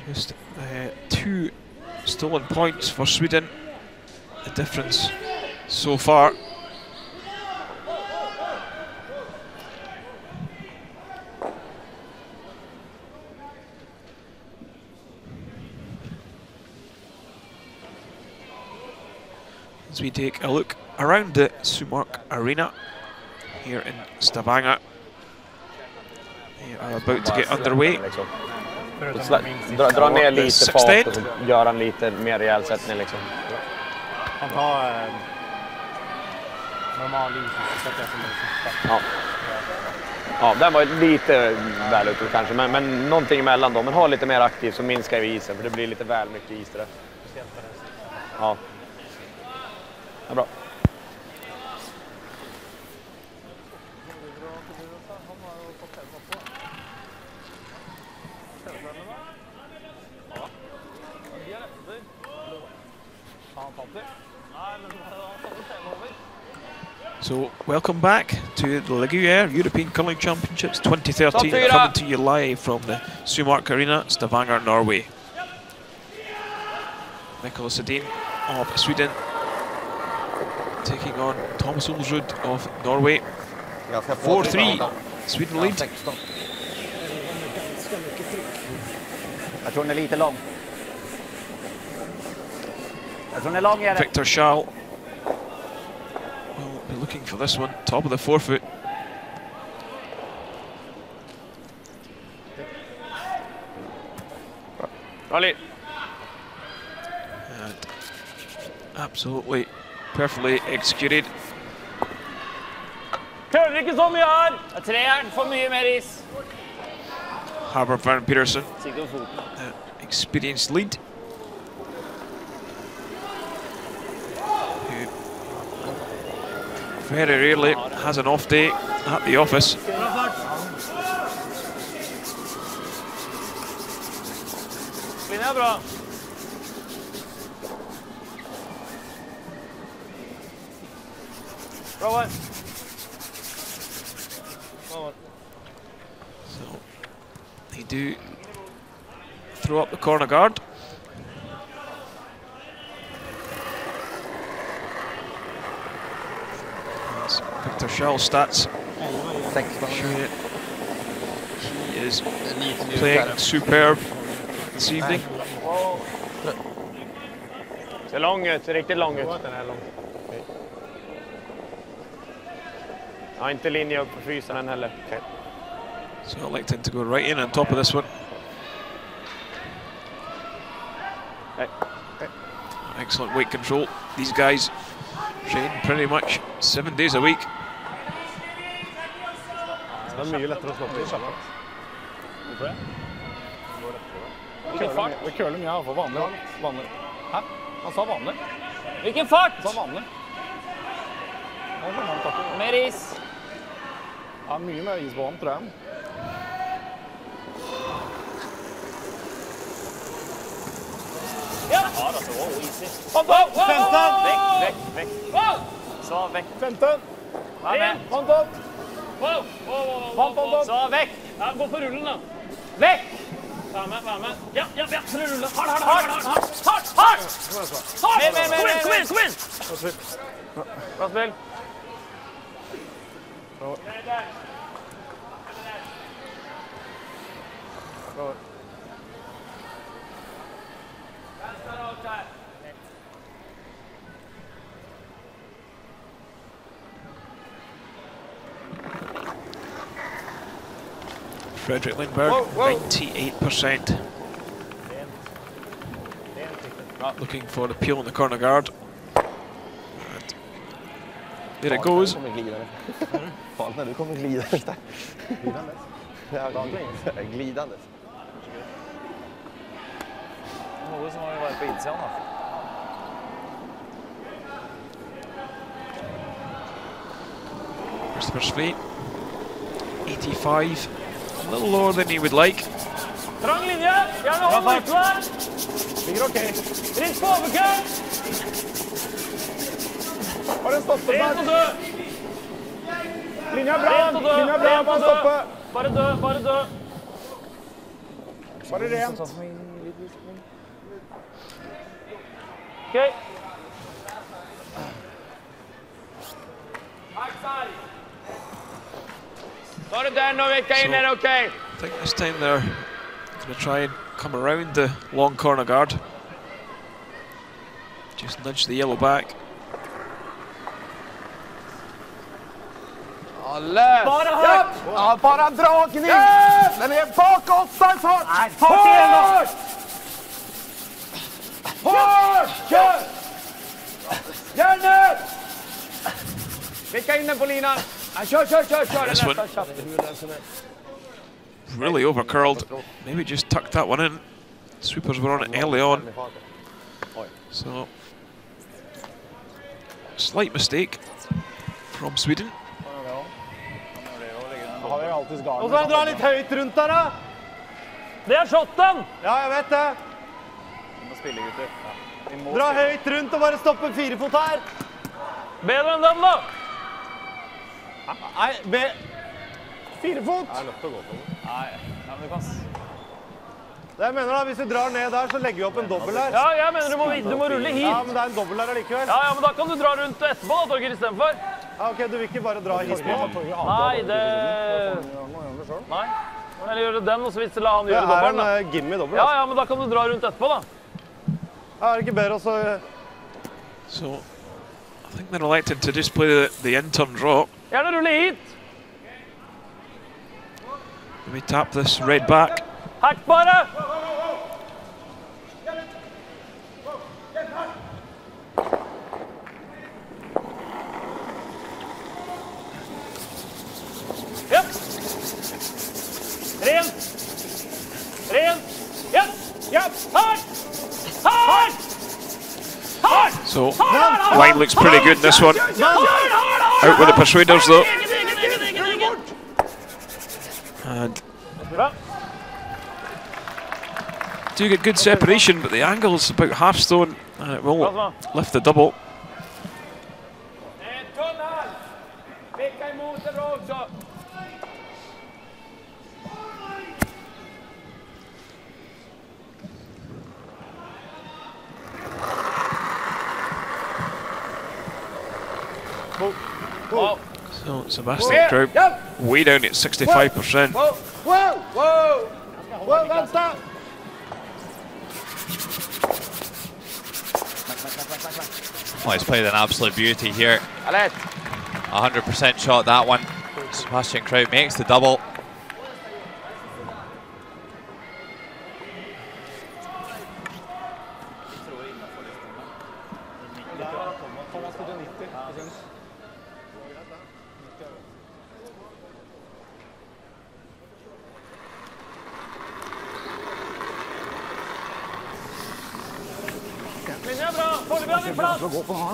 Speaker 1: Just 2 stolen points for Sweden. The difference so far. As we take a look around the Sumark Arena here in Stavanger. They are about to get underway.
Speaker 7: Dra ner lite
Speaker 1: 16.
Speaker 7: fart och så gör han lite mer rejäl sättning liksom.
Speaker 3: Han tar normal is och sätter jag som den sista.
Speaker 7: Ja. Ja, den var lite väl ute kanske, men någonting emellan då. Men ha lite mer aktiv så minskar vi isen, för det blir lite väl mycket is där. Ja. Ja, bra.
Speaker 1: So, welcome back to the Gruyère European Curling Championships 2013, coming to you live from the SWE-NOR Arena, Stavanger, Norway. Nicholas Edin of Sweden taking on Thomas Ulsrud of Norway. 4-3, Sweden lead.
Speaker 8: Jag tror den är lite lång. Jag tror den är lång, är det.
Speaker 1: Victor Schall will be looking for this one, top of the forefoot.
Speaker 7: And
Speaker 1: absolutely perfectly executed.
Speaker 2: Køler ikke så mye her! Treeren for mye mer is.
Speaker 1: Harvard Van Peterson, experienced lead. Who very rarely has an off day at the office.
Speaker 2: Linja er bra. Bra var.
Speaker 1: So they do throw up the corner guard. That's Victor Schall's stats showing it. He is playing superb this evening.
Speaker 7: Ser lång ut, ser riktigt lång ut. Ja, inte linje upp på frysen än heller. Okay.
Speaker 1: So electing to go right in on top of this one.
Speaker 7: Okay.
Speaker 1: Excellent weight control. These guys train pretty much 7 days a week.
Speaker 3: Det är mycket lättare att slå på i chappen. Hvorfor det?
Speaker 2: Hvilken fart?
Speaker 3: Vi køler mye her for vanlig. Hæ? Han sa vanlig.
Speaker 2: Hvilken fart?
Speaker 3: Han sa vanlig.
Speaker 2: Mer is.
Speaker 3: Ja, mye mer is på ham, tror jeg.
Speaker 2: Ja! Ja, altså, wow, easy. Hånd opp!
Speaker 3: 15!
Speaker 2: Vekk. Så, vekk.
Speaker 3: 15! Hånd opp!
Speaker 2: Wow. Så, vekk. Ja, gå på rullen, da. Vekk! Vær med. Ja, så ruller. Hardt! Mer. Kom inn! Bra spill.
Speaker 1: Fredrik Lindberg, 98%. Looking for the peel on the corner guard. And there it goes.
Speaker 6: Du kommer glidandes där. Glidandes?
Speaker 8: Noe som har vært på innsiden da.
Speaker 1: Christopher SWE, 85. A little lower than he would like.
Speaker 2: Trang linje. Gjerne hold ut der.
Speaker 3: Ligger ok.
Speaker 2: Rins på overkø.
Speaker 3: Har den stoppet
Speaker 2: Rent og
Speaker 3: der?
Speaker 2: dø.
Speaker 3: Linja bra, bare stoppe.
Speaker 2: Bare dø.
Speaker 3: Bare rent.
Speaker 2: Ok.
Speaker 7: Ta det den och vecka in är okej.
Speaker 1: I think this time they're going to try and come around the long corner guard. Just nudge the yellow back.
Speaker 7: Lös!
Speaker 2: Bara högt!
Speaker 3: Ja, bara dra kniv!
Speaker 7: Den är bakåt, fart!
Speaker 5: Nej, fart igen då!
Speaker 7: Fart! Kör! Gärna! Vicka in den på linan. Kör.
Speaker 1: This one really overcurled. Maybe just tucked that one in. Sweepers were on it early on. So, slight mistake from Sweden.
Speaker 3: Og så dra litt høyt rundt der, da.
Speaker 2: Det er shotten!
Speaker 3: Ja, jeg vet det.
Speaker 8: Vi må spille, gutter. Ja.
Speaker 3: Dra høyt rundt og bare stoppe 4 fot her.
Speaker 2: Bedre enn den, da!
Speaker 3: Nei, 4 fot.
Speaker 8: Det er løft å gå på. Nei, ja, men du kan...
Speaker 3: Det jeg mener da, hvis vi drar ned der, så legger vi opp en dobbel her.
Speaker 2: Ja, jeg mener du må rulle hit.
Speaker 3: Ja, men det er en dobbel her allikevel.
Speaker 2: Ja, men da kan du dra rundt etterpå, da, Torger, i stedet for.
Speaker 3: Ja, ok, du vil ikke bare dra hit nå?
Speaker 2: Nei, det... Nei. Eller gjøre den, og så hvis la han gjøre dobbelen, da.
Speaker 3: Det er en gimme dobbel.
Speaker 2: Ja, men da kan du dra rundt etterpå, da.
Speaker 3: Ja, er det ikke bedre også...
Speaker 1: So, I think they're elected to just play the in-turn draw.
Speaker 2: Gjerne rulle hit.
Speaker 1: Let me tap this red back.
Speaker 2: Hack bare! Ja. Ren. Ja. Hard!
Speaker 1: So, line looks pretty good in this one. Out with the persuaders though. And do get good separation, but the angle's about half stone and it will lift the double. So Sebastian Kraub way down at 65%.
Speaker 3: Whoa, vänta!
Speaker 4: Well, he's played an absolute beauty here. 100% shot that one. Sebastian Kraub makes the double.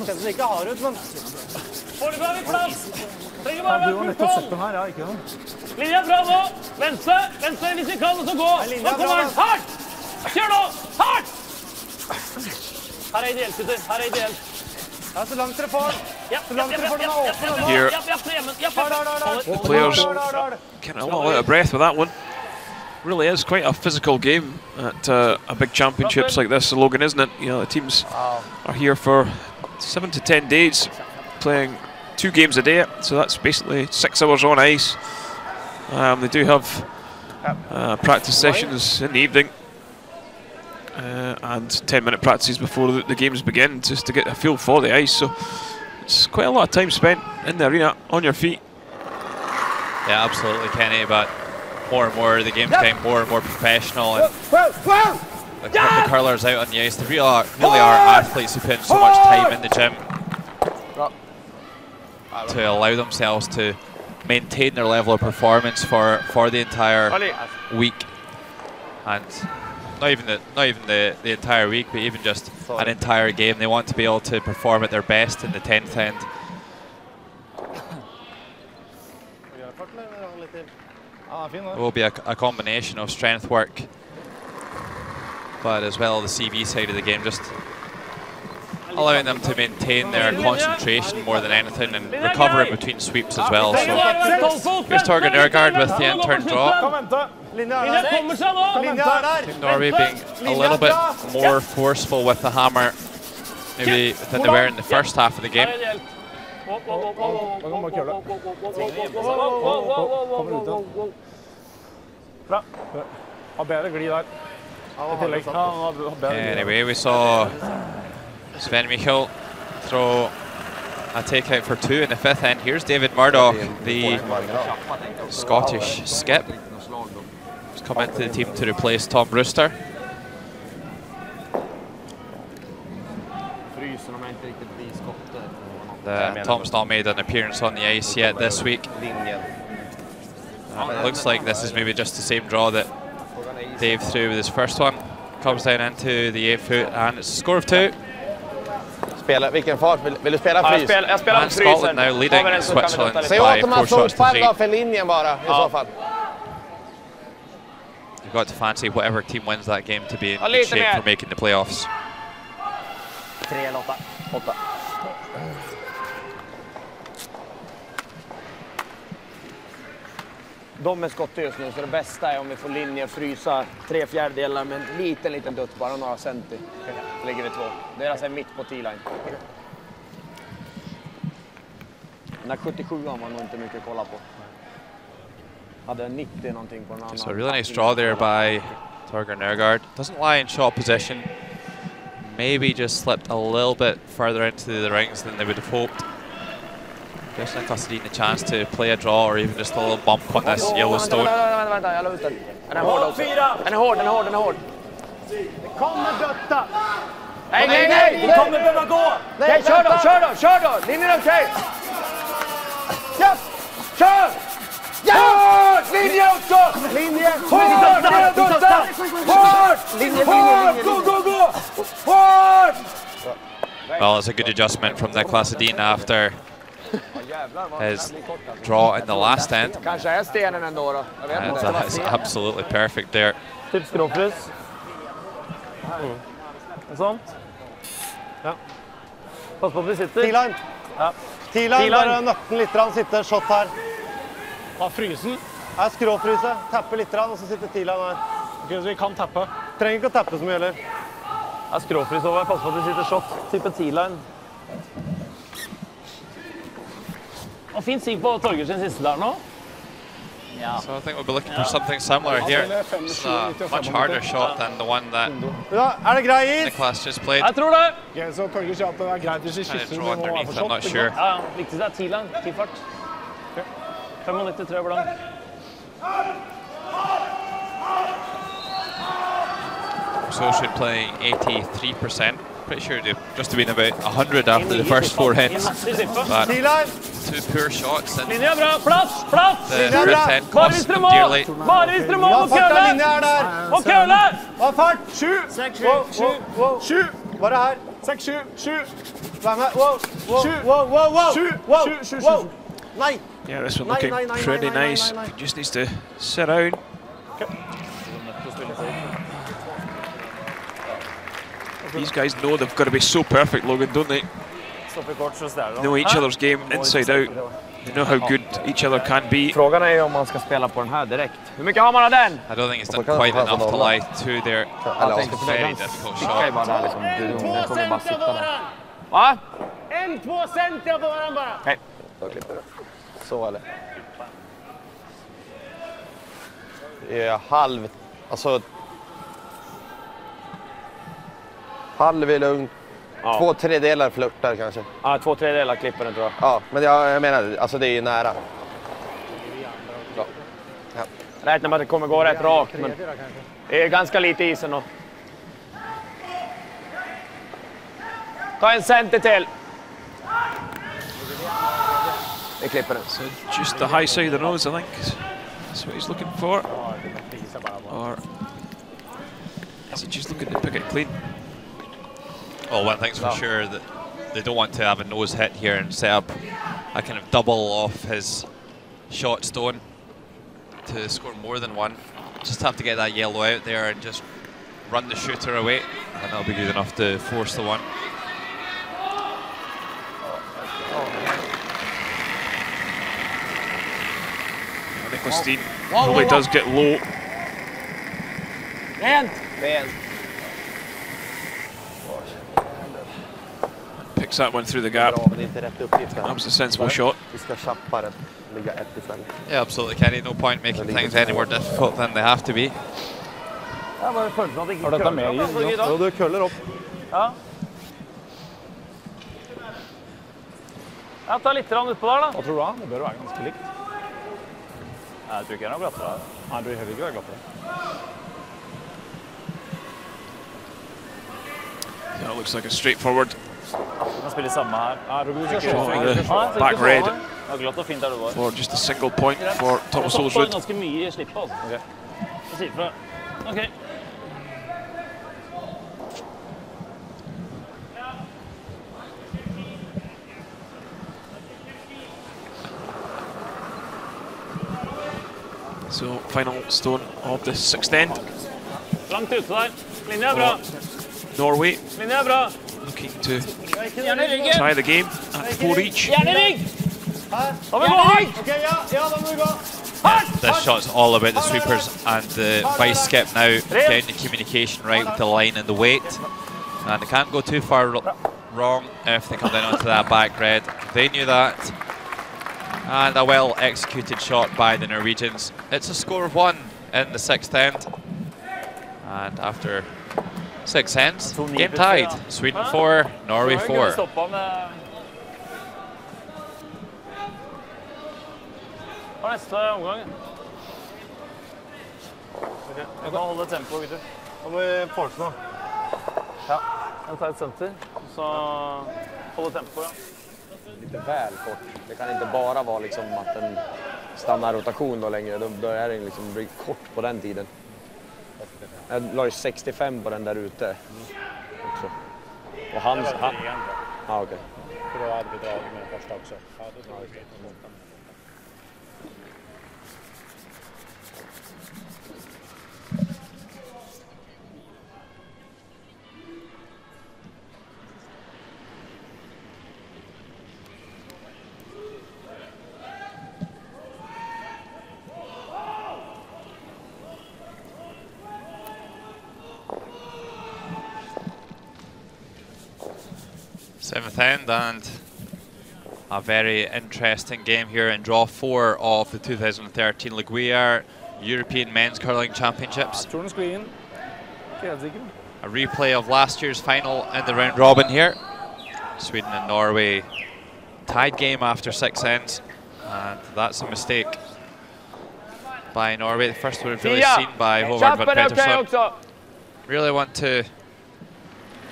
Speaker 3: Kjennes ikke hard ut, men...
Speaker 2: Foreløpig har vi plass! Trenger bare
Speaker 3: Du har nettopp sett den her, ja, ikke sant?
Speaker 2: Linja er bra nå! Venstre hvis vi kan, og så gå! Nå kommer den! Hardt! Kjør nå! Hardt! Her er ideelt, gutter. Her er ideelt.
Speaker 3: Ja, så langt dere får. Så langt dere får den åpne.
Speaker 1: Here, the players getting a little out of breath with that one. Really is quite a physical game at a big championships like this, Logan, isn't it? You know, the teams are here for 7 to 10 days, playing 2 games a day, so that's basically 6 hours on ice. They do have practice sessions in the evening and 10-minute practices before the games begin, just to get a feel for the ice. So it's quite a lot of time spent in the arena on your feet.
Speaker 4: Yeah, absolutely, Kenny, but more and more the game's getting more and more professional, and the curlers out on the ice, they really are athletes who put in so much time in the gym to allow themselves to maintain their level of performance for the entire week, and not even the entire week, but even just an entire game. They want to be able to perform at their best in the 10th end. It will be a combination of strength work, but as well the CV side of the game, just allowing them to maintain their concentration more than anything and recover in between sweeps as well. So here's Torger Nørgaard with the in-turn draw. Norway being a little bit more forceful with the hammer maybe than they were in the first half of the game. Anyway, we saw Sven Michael throw a takeout for 2 in the 5th end. Here's David Murdoch, the Scottish skip. come into the team to replace Tom Brewster. Tom's not made an appearance on the ice yet this week. It looks like this is maybe just the same draw that Dave threw with his first one. Comes down into the 8-foot and it's a score of 2.
Speaker 6: Vilken fart? Vill du spela frys?
Speaker 7: Jag spelar
Speaker 4: And Scotland now leading Switzerland by 4 shots to 3.
Speaker 6: För linjen bara, I så fall.
Speaker 4: You've got to fancy whatever team wins that game to be in good shape for making the playoffs.
Speaker 7: 3 eller 8. De är skottar just nu, så det bästa är om vi får linjer frysa 3/4 med en liten dutt, bara några centi. Så ligger vi 2. Deras är mitt på T-line. Den där 77 var nog inte mycket att kolla på. Hade 90 någonting på den andra.
Speaker 4: So a really nice draw there by Torger Nergard. Doesn't lie in shot position. Maybe just slipped a little bit further into the rings than they would have hoped. Gives Niklas Sedin a chance to play a draw or even just a little bump on this Yellowstone.
Speaker 7: Vänta, jag la ut den. Den är hård också. Den är hård.
Speaker 3: Det kommer dötta!
Speaker 7: Nej!
Speaker 8: Vi kommer behöva gå!
Speaker 7: Nej, kör då! Linjen är okej! Ja! Kör! Ja! Linje också! Linje! Hård! Gå! Hård!
Speaker 4: Well, it's a good adjustment from Niklas Sedin after his draw in the last end.
Speaker 7: Kanske är stenen ändå då. Jag vet inte.
Speaker 4: That is absolutely perfect there.
Speaker 2: Typ skråfrys. Och sånt.
Speaker 3: Ja.
Speaker 2: Pass på att vi sitter.
Speaker 3: T-line.
Speaker 2: Ja.
Speaker 3: T-line, bare nøtten litt, sitter shot her.
Speaker 5: Av frysen.
Speaker 3: Her skråfryse, tappe litt, og så sitter T-line her.
Speaker 5: Ok, så vi kan tappe.
Speaker 3: Trenger ikke å tappe så mye heller.
Speaker 2: Ja, skråfrys over. Pass på at vi sitter shot. Type T-line. Og fint sig på Torger sin siste der nå.
Speaker 4: So I think we'll be looking for something similar here. It's a much harder shot than the one that
Speaker 3: Ja, det grei is?
Speaker 4: Niklas just played.
Speaker 2: Jeg tror det.
Speaker 5: Ok, så Torger sier at det greit hvis vi
Speaker 4: Trying to
Speaker 5: skisser
Speaker 4: draw
Speaker 5: med noe
Speaker 4: underneath,
Speaker 5: for
Speaker 4: I'm not
Speaker 5: shot.
Speaker 4: sure.
Speaker 2: Ja, viktigst er T-line. T-fart. 95 blank.
Speaker 4: Associate playing 83%. Pretty sure they've just been about 100 after the first 4 hits. But
Speaker 3: T-line.
Speaker 4: 2 poor shots and
Speaker 2: Linje er bra. Plass!
Speaker 4: the fifth hit cost them dearly.
Speaker 2: Bare hvis dere må! Og
Speaker 3: Farta
Speaker 2: køle!
Speaker 3: linje er der.
Speaker 2: Og køle!
Speaker 3: Hva fart? 7. 7. Bare her.
Speaker 5: 6, 7, 7.
Speaker 3: Vær med. Wow. Nei.
Speaker 1: Yeah, this one looking pretty nice. He just needs to sit down. These guys know they've got to be so perfect, Logan, don't they? Know each other's game inside out. They know how good each other can be.
Speaker 7: Frågan är ju om man ska spela på den här direkt. Hur mycket har man av den?
Speaker 4: I don't think it's done quite enough to lie to their very difficult shot.
Speaker 7: Bara där liksom, den kommer bara sitta där. Va?
Speaker 3: 1-2 centimeter på varandra bara.
Speaker 7: Okej.
Speaker 6: Då klipper du. Så eller? Det är halv, alltså halv är lugnt. Ja. 2/3 flörtar kanske.
Speaker 7: Ja, 2/3 klipper den tror jag.
Speaker 6: Ja, men jag menar, alltså det är ju nära. Ja.
Speaker 7: Räkna med att det kommer gå rätt rakt, men det är ganska lite is ändå. Ta en center till. Det klipper den.
Speaker 1: So just the high side of the nose, I think. That's what he's looking for. Or is he just looking to pick it clean?
Speaker 4: Well, one thing's for sure that they don't want to have a nose hit here and set up a kind of double off his shot stone to score more than one. Just have to get that yellow out there and just run the shooter away, and that'll be good enough to force the one.
Speaker 1: Niklas Sedin probably does get low.
Speaker 7: Rent!
Speaker 1: Picks that one through the gap.
Speaker 6: Bra, men det är inte rätt uppgift.
Speaker 1: That was a sensible shot.
Speaker 6: Vi ska chappa den, ligga 1 istället.
Speaker 4: Yeah, absolutely, Kenny. No point making things any more difficult than they have to be.
Speaker 2: Ja, bare følelsen at det ikke
Speaker 5: Har dette med i?
Speaker 3: Jo, du køller opp.
Speaker 2: Ja. Ja, ta litt utpå der da.
Speaker 5: Hva tror du da? Det bør være ganske likt.
Speaker 2: Jeg tror ikke det er noe brattere.
Speaker 8: Ja, du behöver inte glad för det.
Speaker 1: That looks like a straightforward
Speaker 8: Man spelar samma här. Ja, du
Speaker 1: shot of the back red
Speaker 8: Ja, glatt och fint där du var.
Speaker 1: for just a single point for Thomas Solsrud.
Speaker 8: Ganska mycket i slipp alltså. Okej. Siffra. Okej.
Speaker 1: So final stone of the sixth end.
Speaker 2: Långt ut där. Linja bra.
Speaker 1: Norway
Speaker 2: Linja bra.
Speaker 1: looking to tie the game at 4 each.
Speaker 4: This shot's all about the sweepers and the vice skip now getting the communication right with the line and the weight. And they can't go too far wrong if they come down onto that back red. They knew that. And a well executed shot by the Norwegians. It's a score of 1 in the sixth end. And after 6 ends, game tied. Sweden 4, Norway 4.
Speaker 2: Nästa omgång.
Speaker 8: Jag kan hålla tempo, vet du.
Speaker 3: Om vi folk nå.
Speaker 2: Ja, jag tar ett center. Så håller tempo, ja.
Speaker 7: Lite väl kort. Det kan inte bara vara liksom att den stannar rotation då längre. Då är den liksom blir kort på den tiden. Jag la ju 65 på den där ute. Också. Och han... Ja, okej.
Speaker 3: För då hade vi dragit med den första också. Ja, det var det.
Speaker 4: Seventh end and a very interesting game here in draw 4 of the 2013 Gruyère European Men's Curling Championships. A replay of last year's final in the round robin here. Sweden and Norway tied game after 6 ends, and that's a mistake by Norway. The first one really seen by Håvard van Pettersson. Really want to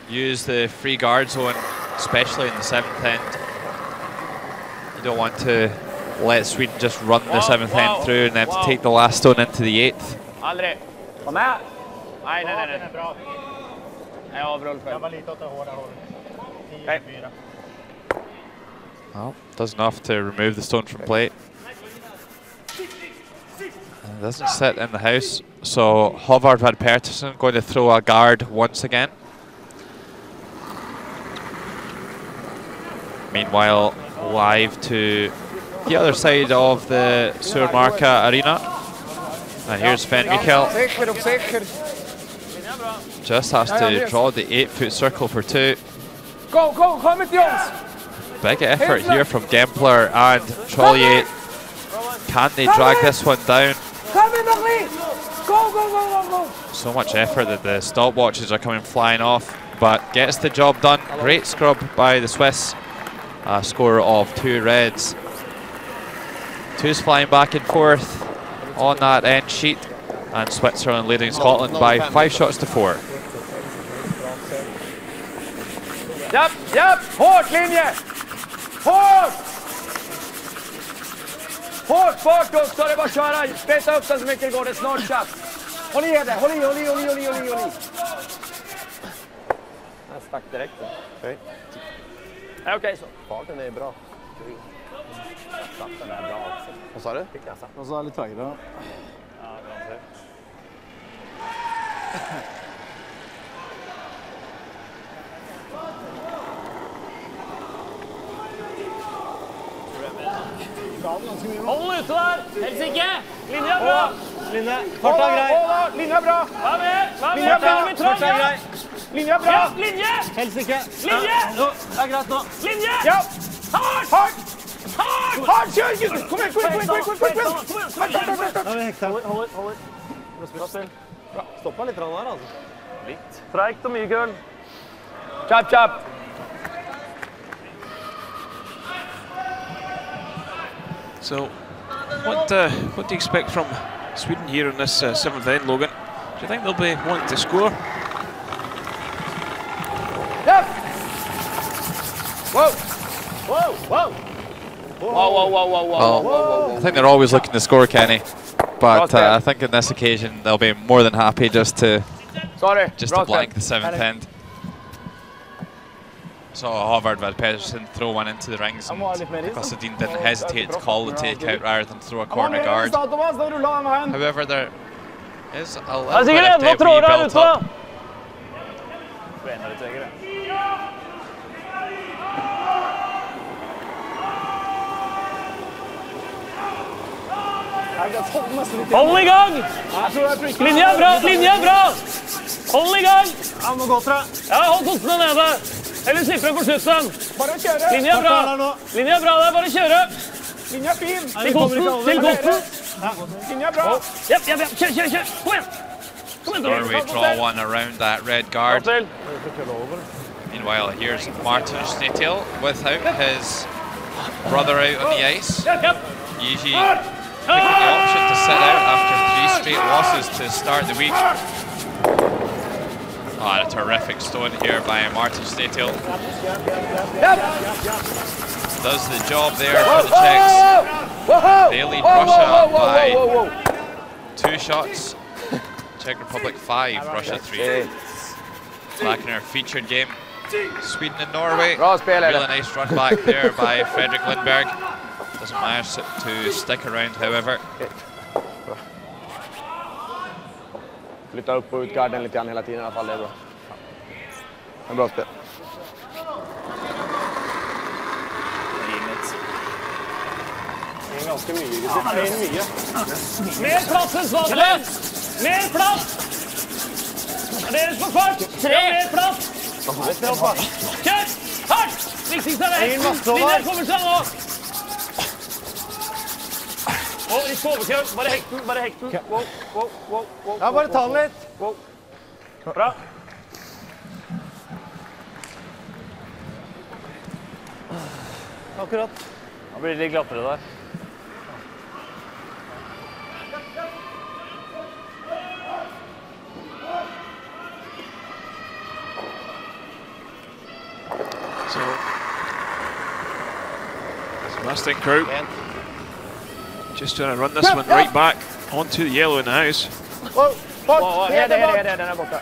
Speaker 4: use the free guard zone, especially in the 7th end. You don't want to let Sweden just run the 7th end through and then to take the last stone into the 8th.
Speaker 2: Aldrig. Kom här. Nej. Jag avroll själv.
Speaker 3: Jag var lite åt det hårda hållet. 10-4.
Speaker 4: Well, does enough to remove the stone from play. And it doesn't sit in the house, so Håvard van Pettersson going to throw a guard once again. Meanwhile, live to the other side of the Surmarka arena. And here's Sven Mikkel. Just has to draw the 8-foot circle for 2.
Speaker 2: Kom inte Jons!
Speaker 4: Big effort here from Gempler and Trollier. Can they drag this one down?
Speaker 2: Go!
Speaker 4: So much effort that the stopwatches are coming flying off, but gets the job done. Great scrub by the Swiss. A score of 2 reds. 2's flying back and forth on that end sheet, and Switzerland leading Scotland by 5 shots to 4.
Speaker 2: Japp! Hårt linje! Hårt! Hårt bort också, det är bara att köra. Speta upp den så mycket det går, det är snart chatt. Håll i det, håll i.
Speaker 7: Jag stack direkt.
Speaker 2: Okej så.
Speaker 6: Farten är bra.
Speaker 3: Den är bra också.
Speaker 6: Vad sa du?
Speaker 5: Och så lite högre.
Speaker 8: Ja, garanterat.
Speaker 2: Håll ut där! Helsike! Linja bra!
Speaker 3: Linje, korta grej.
Speaker 2: Linja bra! Var med! Linja bra! Linje!
Speaker 3: Helsike.
Speaker 2: Linje!
Speaker 3: Ja, greit nå.
Speaker 2: Linje! Ja! Hårt! Kör! Kom igen!
Speaker 3: Ja, vi hektar.
Speaker 2: Håll.
Speaker 6: Stoppa lite här alltså.
Speaker 2: Fräkt och mygel. Chap!
Speaker 1: So, what do you expect from Sweden here in this 7th end, Logan. Do you think they'll be wanting to score?
Speaker 7: Yep. Whoa. Whoa. Whoa.
Speaker 4: Well, I think they're always looking to score, Kenny. But I think on this occasion they'll be more than happy just to blank the 7th end. So Håvard Pedersen throw one into the rings, and Kassadin didn't hesitate to call the takeout rather than throw a corner guard. However, there is a little bit of debris built up.
Speaker 2: Hold i gang! Linje bra! Hold i gang!
Speaker 5: Han må gå, tror jeg.
Speaker 2: Ja, hold kontene nede. Eller slipper den på slutten.
Speaker 5: Bare kjøre.
Speaker 2: Linje bra, det er bare kjøre.
Speaker 5: Linje fin.
Speaker 2: Til kosten.
Speaker 5: Linje bra.
Speaker 2: Kjør. Kom igjen.
Speaker 4: Norway draw one around that red guard. Meanwhile, here's Martin Schneetel without his brother out on the ice. Yiji picking the option to sit out after 3 straight losses to start the week. A terrific stone here by Martin Schneetel. Does the job there for the Czechs. They lead Russia by 2 shots. Czech Republic 5, Russia 3. Back in our featured game, Sweden and Norway. Really nice run back there by Fredrik Lindberg. Doesn't manage to stick around, however.
Speaker 7: Flyttar upp och ut garden lite grann hela tiden i alla fall, det är bra. Det är bra spel.
Speaker 5: Det är ganska mycket. Det är mye.
Speaker 2: Mer plass enn Svansland! Mer plass! Det er for fart! 3! Mer plass! Kjør! Hardt! Viktigst er det! Linjer kommer seg nå! Litt på overkjør. Bare hekten. Wow.
Speaker 5: Ja, bare ta den litt.
Speaker 2: Wow. Bra.
Speaker 5: Akkurat.
Speaker 2: Da blir det litt glattere der.
Speaker 1: So, Sebastian Kraut just trying to run this one right back onto the yellow in the house.
Speaker 5: Bort!
Speaker 7: Den är borta.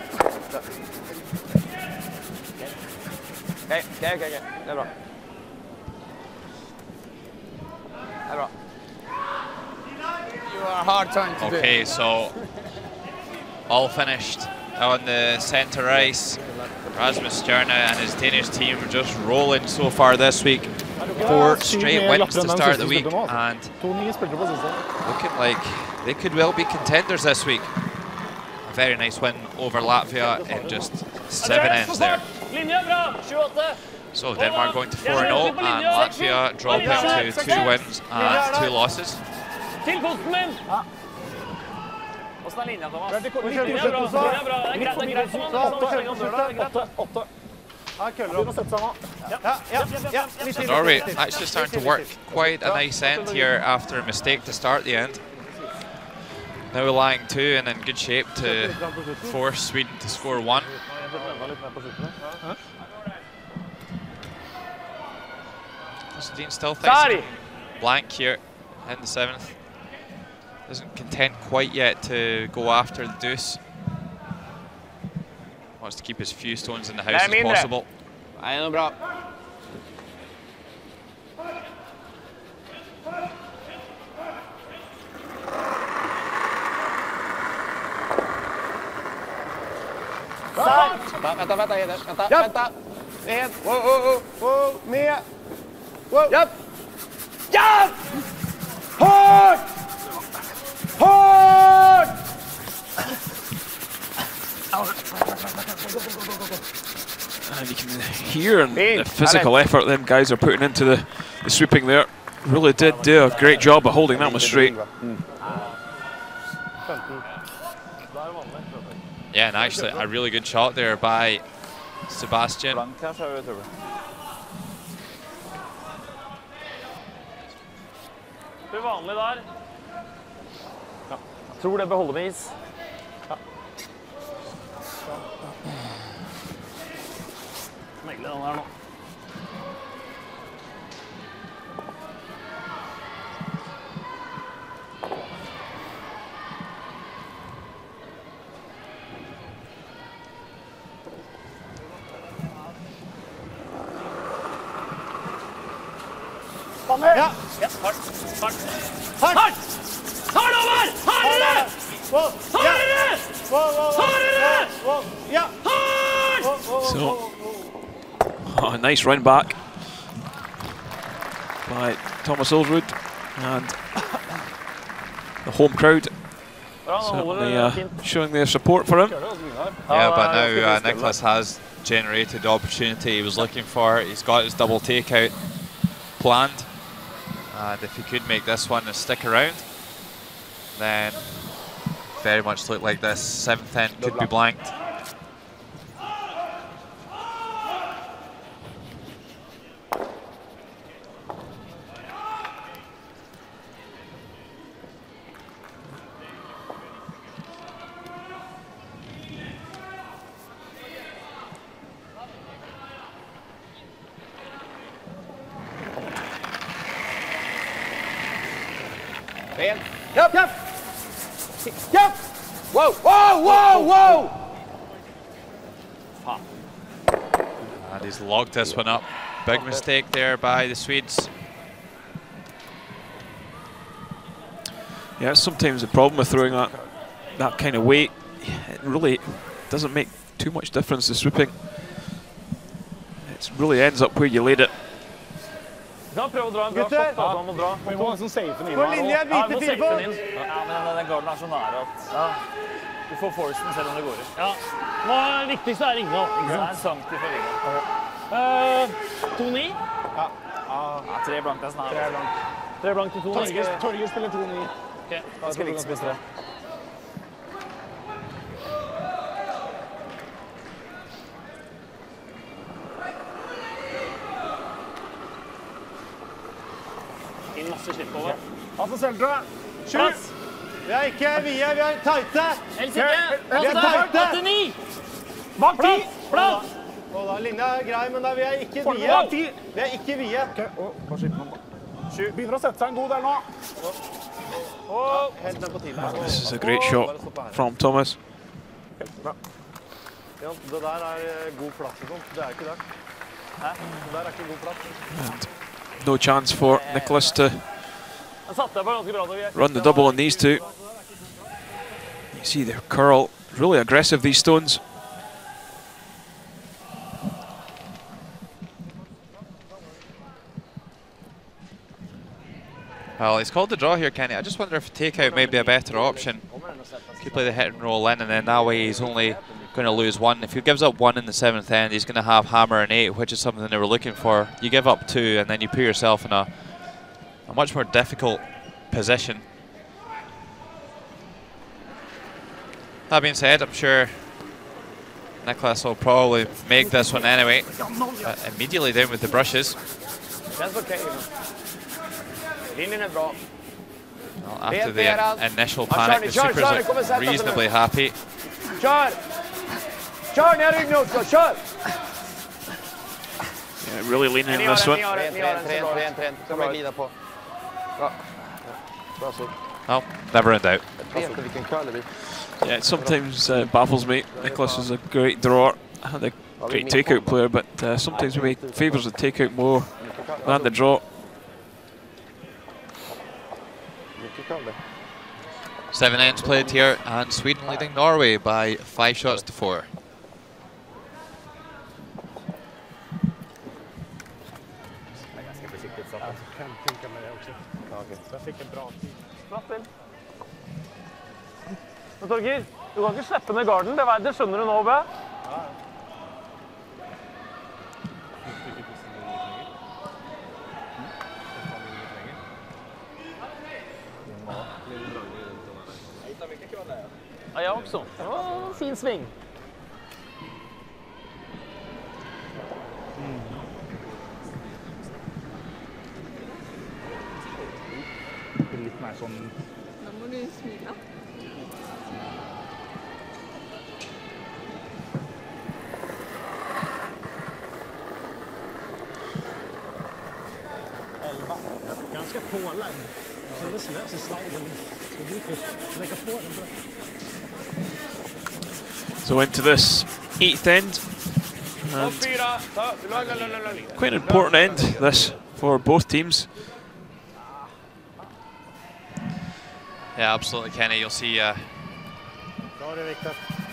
Speaker 7: Okej. Det är bra. Det är bra. You are hard time to do.
Speaker 4: Okay, so all finished on the center ice. Rasmus Stjerne and his Danish team are just rolling so far this week. 4 straight wins to start the week, and looking like they could well be contenders this week. A very nice win over Latvia in just 7 ends there. So Denmark going to 4-0, and Latvia dropping to 2 wins and 2 losses. So Norway actually starting to work quite a nice end here after a mistake to start the end. Now lying 2 and in good shape to force Sweden to score 1. Dean still thinks blank here in the 7th. Isn't content quite yet to go after the deuce. Wants to keep as few stones in the house as possible.
Speaker 7: Nej, det är bra. Vänta, Eder. Vänta. Ed. Wow. Med. Wow. Japp. Hårt!
Speaker 1: And you can hear the physical effort them guys are putting into the sweeping there. Really did do a great job of holding that one straight.
Speaker 4: Yeah, and actually a really good shot there by Sebastian.
Speaker 2: Tror det bør holde med is. Megle den her nå.
Speaker 5: Ja.
Speaker 2: Ja, hardt. Hardt. Hardt! Hard over! Hardere! Hardere! Hardere!
Speaker 5: Ja.
Speaker 2: Hard!
Speaker 1: So, a nice run back by Thomas Ulsrud and the home crowd certainly showing their support for him.
Speaker 4: Yeah, but now Nicholas has generated the opportunity he was looking for. He's got his double takeout planned, and if he could make this one and stick around, then very much look like this 7th end could be blanked.
Speaker 7: Yep, yep. Yep. Whoa, whoa, whoa, whoa.
Speaker 4: And he's logged this one up. Big mistake there by the Swedes.
Speaker 1: Yeah, sometimes the problem with throwing that kind of weight, it really doesn't make too much difference to swooping. It really ends up where you laid it.
Speaker 5: Gutter, vi må liksom safe den inn her nå.
Speaker 2: Ja, vi må safe den inn. Ja, men den garden er så nær at du får forcen selv om det går ut. Ja, det viktigste er ringe nå. Det er en centi for ringe. 2-9? Ja. 3 blank er snart. 3 blank til 2-9.
Speaker 5: Torger spiller 2-9.
Speaker 2: Ok, ganske likt spiste det. Inn masse slipp over.
Speaker 5: Altså Seldra, 7. Vi er ikke vide, vi er tighte.
Speaker 2: Helst ikke. Vi er tighte. 8-9.
Speaker 5: Bak 10.
Speaker 2: Plass.
Speaker 5: Linja er grei, men vi er ikke vide. Vi er ikke vide. Hva skipper man da? 7. Begynner å sette seg en god del nå. Helt ned på 10.
Speaker 1: This is a great shot from Thomas.
Speaker 5: Ja, det der er god plass og sånt. Det er ikke det. Hæ? Det der er ikke god plass.
Speaker 1: And no chance for Nicholas to run the double on these two. You see the curl, really aggressive, these stones.
Speaker 4: Well, he's called the draw here, Kenny. I just wonder if a takeout may be a better option. Could play the hit and roll in, and then that way he's only going to lose 1. If he gives up 1 in the 7th end, he's going to have hammer and 8, which is something they were looking for. You give up 2, and then you put yourself in a much more difficult position. That being said, I'm sure Nicholas will probably make this one anyway. Immediately down with the brushes.
Speaker 7: That's okay. Well,
Speaker 4: after the initial panic, the supers look reasonably happy.
Speaker 7: Kör! Kör ner rygg nu också, kör!
Speaker 1: Yeah, really leaning in this one.
Speaker 6: Kan man glida på. Bra. Bra så.
Speaker 4: Oh, never in doubt.
Speaker 1: Yeah, it sometimes baffles me. Nicholas is a great drawer and a great takeout player, but sometimes maybe favours the takeout more than the draw.
Speaker 4: 7 ends played here, and Sweden leading Norway by 5 shots to 4.
Speaker 2: Men Torger, du kan ikke slippe ned garden, det skjønner du nå, Bø? Ja, jeg også. Det var en fin sving.
Speaker 5: Litt mer sånn...
Speaker 10: Da må du smile.
Speaker 5: Ganska pålagd. Så det slöser sliden. Lägga på den bra.
Speaker 1: So into this 8th end. And quite an important end, this, for both teams.
Speaker 4: Yeah, absolutely, Kenny. You'll see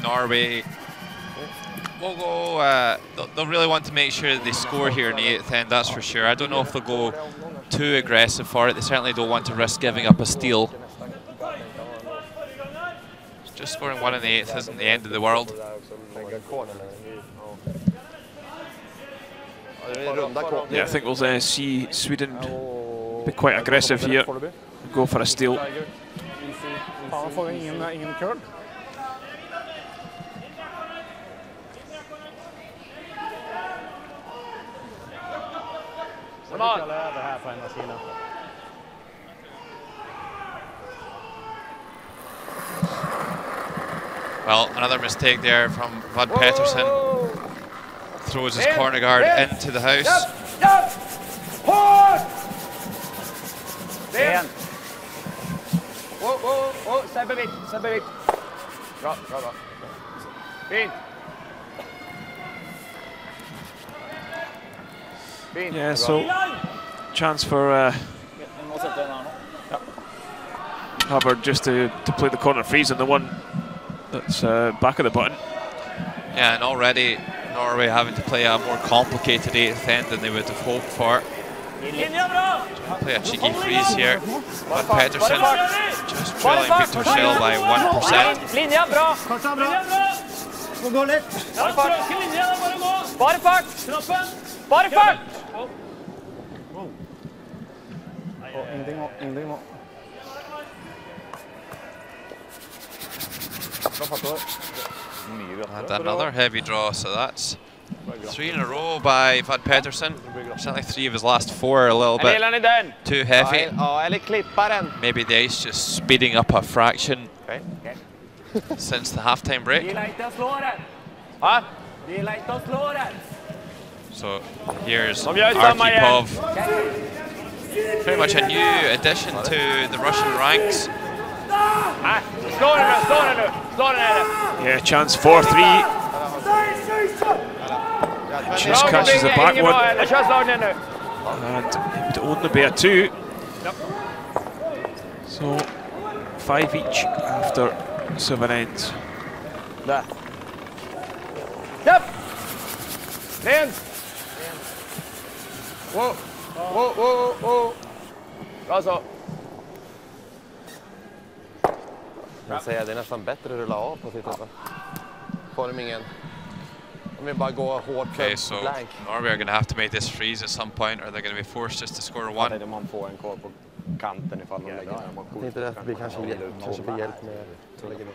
Speaker 4: Norway will go. They'll really want to make sure that they score here in the 8th end, that's for sure. I don't know if they'll go too aggressive for it. They certainly don't want to risk giving up a steal. Just scoring 1 in the 8th isn't the end of the world.
Speaker 1: Yeah, I think we'll see Sweden be quite aggressive here. Go for a steal.
Speaker 5: Fan, får vi ingen curl? Så vi kallar över här på ena sidan.
Speaker 4: Well, another mistake there from Vad Pettersson. Throws his corner guard into the house.
Speaker 7: Sebbevic. Bra. Fint.
Speaker 1: Yeah, so chance for Hubbard just to play the corner freeze on the one that's back of the button.
Speaker 4: Yeah, and already Norway having to play a more complicated 8th end than they would have hoped for. Play a cheeky freeze here. But Pettersson just trailing Victor Shell by 1%.
Speaker 7: Linja, bra.
Speaker 5: Gå lätt.
Speaker 7: Spara fart.
Speaker 5: Ingenting mål.
Speaker 4: And another heavy draw, so that's 3 in a row by Vad Pettersson. Certainly 3 of his last 4 a little bit too heavy. Maybe the ice just speeding up a fraction since the halftime break. So here's Arkhipov, pretty much a new addition to the Russian ranks.
Speaker 1: Yeah, chance 4-3. Just catches the back one. And it would only be a 2. So 5 each after 7 ends.
Speaker 7: Där. Japp! Ren! Wow! Bra så.
Speaker 6: Jag säger det är nästan bättre att rulla av på sitt sätt. Formingen. Om vi bara går hårt för
Speaker 4: Okay, so Norway are going to have to make this freeze at some point, or they're going to be forced just to score 1.
Speaker 3: Man får en koll på kanten ifall de lägger ner.
Speaker 6: Det är inte rätt, vi kanske får hjälp med att lägga ner.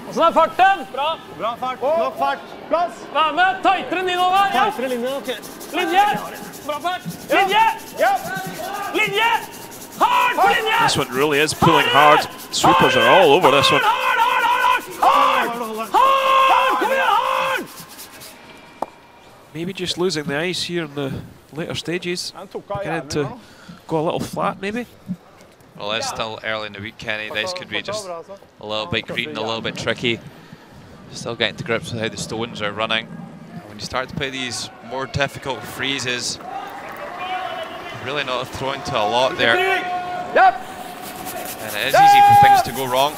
Speaker 2: Och så där farten! Bra!
Speaker 5: Bra fart, nok fart.
Speaker 2: Plats! Värme! Tajtare innover! Ja!
Speaker 5: Tajtare linje, okej.
Speaker 2: Linje! Bra fart! Linje! Ja! Linje! Hard på linje!
Speaker 1: This one really is pulling hard. Sweepers are all over this one.
Speaker 2: Hard! Kom igen, hard!
Speaker 1: Maybe just losing the ice here in the later stages. Getting to go a little flat, maybe.
Speaker 4: Well, it's still early in the week, Kenny. The ice could be just a little bit green, a little bit tricky. Still getting to grips with how the stones are running. And when you start to play these more difficult freezes, really not thrown to a lot there. And it is easy for things to go wrong.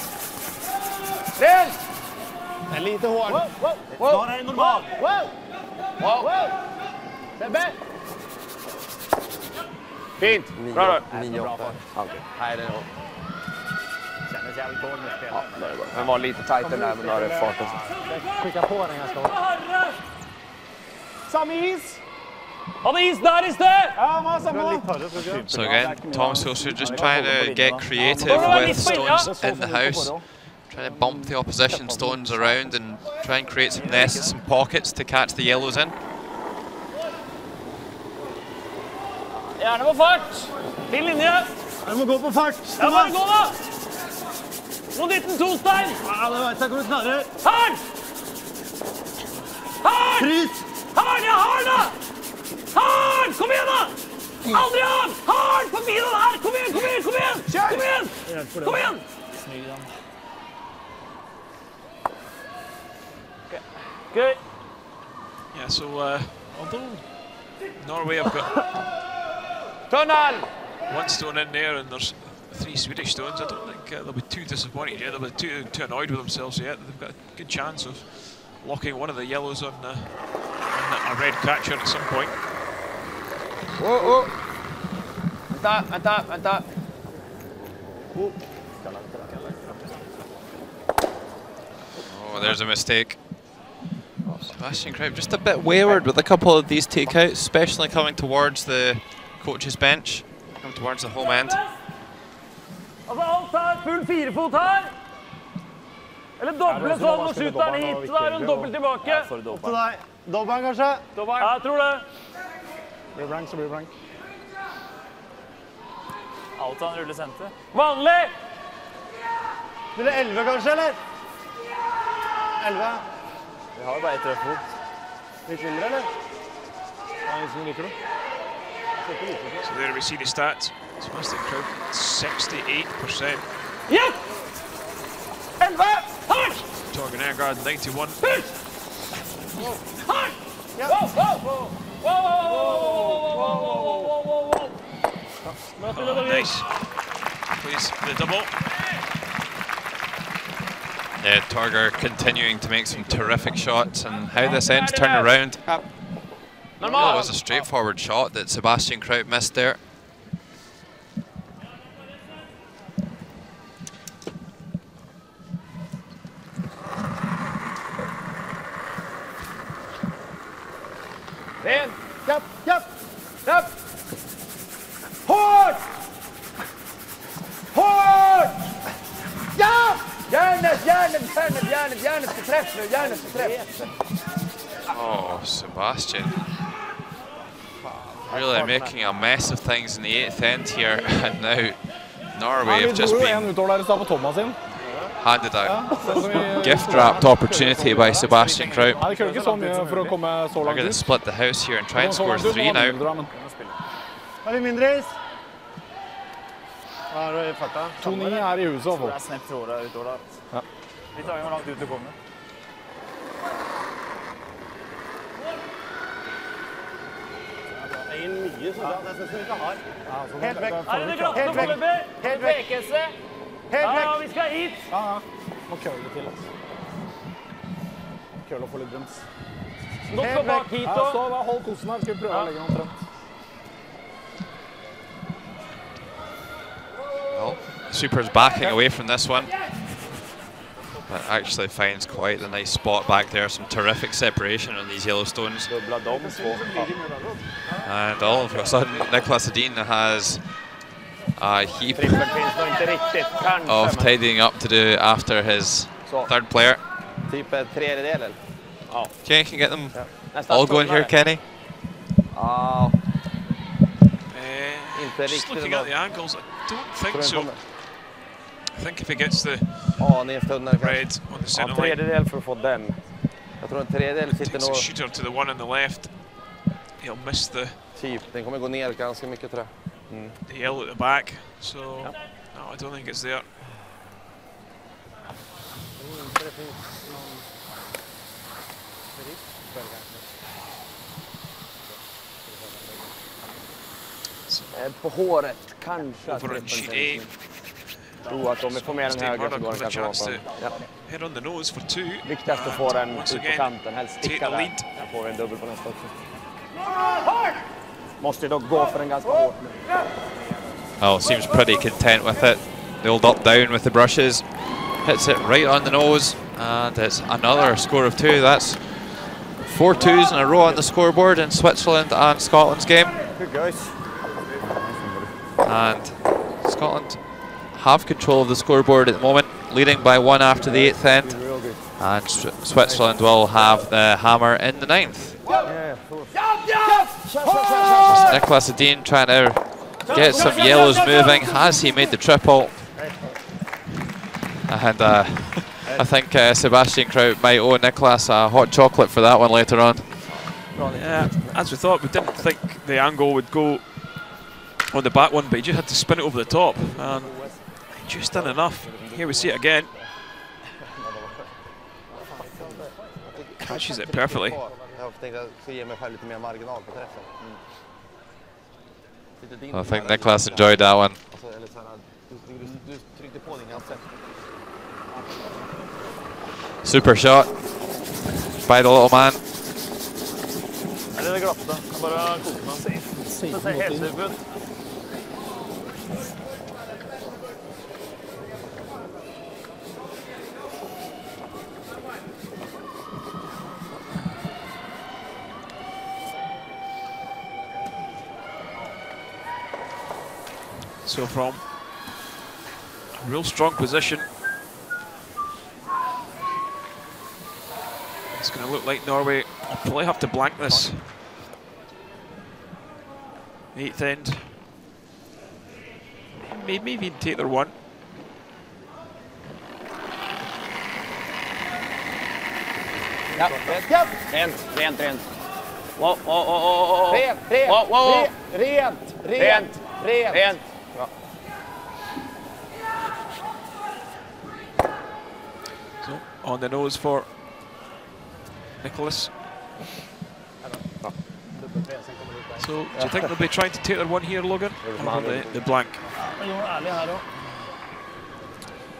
Speaker 5: En lite hård. Bara en normal. Sebbe!
Speaker 7: Fint! Bra då!
Speaker 6: 9-8. Nej, det är nog.
Speaker 5: Kändes jävligt dåligt med spel.
Speaker 7: Den var lite tajt den där, men då har det farten.
Speaker 5: Skicka på den ganska hårt. Samma is!
Speaker 2: Har vi is där istället?
Speaker 5: Ja, man har samma.
Speaker 4: So again, Thomas Hilscher just trying to get creative with stones in the house. Trying to bump the opposition stones around and try and create some nests and pockets to catch the yellows in.
Speaker 2: Gärna på fart! Till linje!
Speaker 5: Du må gå på fart!
Speaker 2: Ja, bara gå då! Mot 19 Solstein!
Speaker 5: Ja, det vet jag. Kommer snarare.
Speaker 2: Hard! Hard!
Speaker 5: Frys!
Speaker 2: Adrian! Hard! Forbi den her! Kom igjen, kom igjen, kom igjen! Kom igjen! Kom igjen! Okay.
Speaker 1: Yeah, so although Norway have got
Speaker 7: Tunnel!
Speaker 1: one stone in there and there's 3 Swedish stones, I don't think they'll be too disappointed yet. They'll be too annoyed with themselves yet. They've got a good chance of locking one of the yellows on a red catcher at some point.
Speaker 7: Oh. Vänta.
Speaker 4: Oh, there's a mistake. Sebastian Kraut just a bit wayward with a couple of these takeouts, especially coming towards the coach's bench, coming towards the home end.
Speaker 2: Altså alt her, full 4-fot her. Eller doble sånn og skyter den hit, så da er hun dobbelt tilbake.
Speaker 3: Opp til deg. Dobbelt kanskje?
Speaker 2: Ja, jeg tror det.
Speaker 5: Blir det blank, så blir det blank.
Speaker 8: Alt han ruller sente.
Speaker 2: Vanlig!
Speaker 3: Blir det 11 kanskje, eller? 11?
Speaker 8: Vi har jo bare 1 treffot.
Speaker 3: Litt mindre, eller?
Speaker 5: Ja, ingen som liker det.
Speaker 1: So there we see the stats. Sebastian Kraut, 68%.
Speaker 2: Ja! 11! Hardt!
Speaker 1: Torgen Ergaard, 91.
Speaker 2: Hardt! Wow!
Speaker 1: Oh, nice. Please, the double.
Speaker 4: Yeah, Torger continuing to make some terrific shots, and how this ends turned around. That was a straightforward shot that Sebastian Kraut missed there.
Speaker 7: Ren! Japp! Hårt! Ja! Järnet ska träff nu, järnet ska träff.
Speaker 4: Oh, Sebastian. Really making a mess of things in the 8th end here, and now Norway have just been handed a gift-wrapped opportunity by Sebastian Kraut. They're going to split the house here and try and score 3 now.
Speaker 3: Har vi mindre is? Hva har du i farta?
Speaker 5: 2-9 er i huset,
Speaker 8: Det er snept trådere utover der.
Speaker 5: Ja.
Speaker 8: Vi tar jo hvor langt ut det kommer.
Speaker 3: Det er mye sånn. Det er sånn som vi ikke har. Helt vekk.
Speaker 2: Er det glatte forløpet?
Speaker 3: Helt vekk.
Speaker 2: Pekelse.
Speaker 3: Helt
Speaker 2: Ja,
Speaker 3: vekk.
Speaker 2: vi skal hit.
Speaker 5: Ja. Må køle det til. Køle og få litt brems.
Speaker 2: Godt gå bak hit
Speaker 5: Ja,
Speaker 2: og...
Speaker 5: så da hold kosen her. Skal vi prøve å legge den omtrent.
Speaker 4: Well, Super's backing away from this one, but actually finds quite a nice spot back there. Some terrific separation on these Yellowstones. And all of a sudden, Niklas Edin has a heap of tidying up to do after his third player.
Speaker 6: Typ tredjedel.
Speaker 4: Kenny can get them all going here, Kenny.
Speaker 1: Just looking at the angles, I don't think so. I think if he gets the red on the centre line,
Speaker 7: Tredjedel för att få den.
Speaker 6: Jag tror en tredjedel sitter
Speaker 1: takes a
Speaker 6: nog...
Speaker 1: shooter to the one on the left, he'll miss the
Speaker 6: Den kommer gå ner ganska mycket, tror jag.
Speaker 1: the yellow at the back, so no, I don't think it's there.
Speaker 7: På håret, kanske.
Speaker 1: Over on sheet A,
Speaker 7: Tror att om vi får med den
Speaker 1: Steve
Speaker 7: höga så
Speaker 1: Murdoch
Speaker 7: går
Speaker 1: with
Speaker 7: den
Speaker 1: a
Speaker 7: kanske
Speaker 1: chance
Speaker 7: på.
Speaker 1: to
Speaker 7: Ja.
Speaker 1: head on the nose for 2.
Speaker 7: Viktigast att få den
Speaker 1: Once
Speaker 7: ut på
Speaker 1: again,
Speaker 7: kanten, helst
Speaker 1: take
Speaker 7: sticka
Speaker 1: the
Speaker 7: där.
Speaker 1: lead.
Speaker 7: Där får vi en dubbel på nästa också. Måste dock gå för den ganska hårt nu.
Speaker 4: Well, seems pretty content with it. The old up down with the brushes. Hits it right on the nose, and it's another score of 2. That's 4 2s in a row on the scoreboard in Switzerland and Scotland's game.
Speaker 7: Good guys.
Speaker 4: And Scotland have control of the scoreboard at the moment, leading by 1 after the 8th end. And Switzerland will have the hammer in the 9th. Niklas Edin trying to get some yellows moving. Has he made the triple? And I think Sebastian Kraut might owe Niklas a hot chocolate for that one later on.
Speaker 1: Yeah, as we thought, we didn't think the angle would go on the back one, but he just had to spin it over the top. And just done enough. Here we see it again. Catches it perfectly.
Speaker 4: I think Niklas enjoyed that one. Super shot by the little man.
Speaker 1: So from a real strong position, it's going to look like Norway will probably have to blank this. 8th end. Maybe even take their one.
Speaker 7: Yep. Rent. Whoa. Rent.
Speaker 1: So on the nose for Nicholas. So do you think they'll be trying to take their one here, Logan? Or the blank?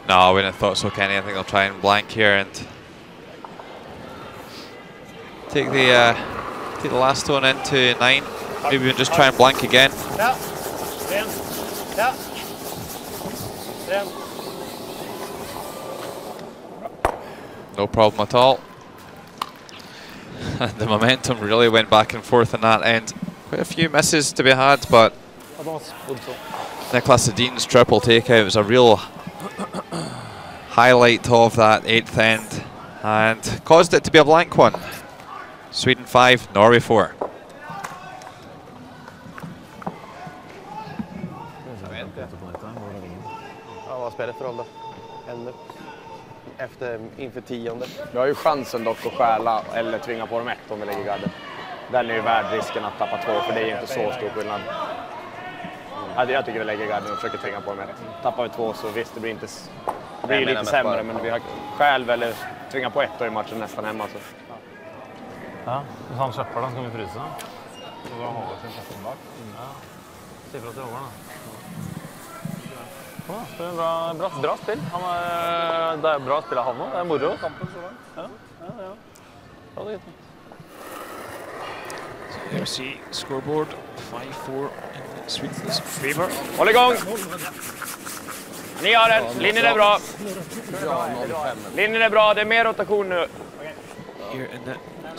Speaker 4: No, I wouldn't have thought so, Kenny. I think they'll try and blank here and take the last one into 9. Maybe even just try and blank again. No problem at all. The momentum really went back and forth in that end. Quite a few misses to be had, but Niklas Edin's triple takeout was a real highlight of that 8th end and caused it to be a blank one. Sweden 5, Norway 4.
Speaker 6: Vad spelar för roll då? Ännu. Inför 10:e.
Speaker 7: Vi har ju chansen dock att stjäla eller tvinga på dem 1 om vi lägger garden. Den är ju värd risken att tappa 2, för det är ju inte så stor skillnad. Jag tycker vi lägger garden och försöker tvinga på dem 1. Tappar vi 2 så visst, det blir inte, det blir lite sämre, men vi har själv eller tvinga på 1 i matchen nästan hemma. Så.
Speaker 2: Ja, hvis han kjøpper den, så kan vi fryse. Så da holder vi sin testen bak. Ja. Si fra til Håvard, da. Ja, det er bra spill. Det er bra spill av han også. Det er moro. Ja. Ja, det er gitt.
Speaker 1: So here we see scoreboard 5-4 in Sweden's favor.
Speaker 7: Håll igång! Ni har den. Linjen är bra. Linjen är bra. Det är mer rotation nu.
Speaker 1: Here in the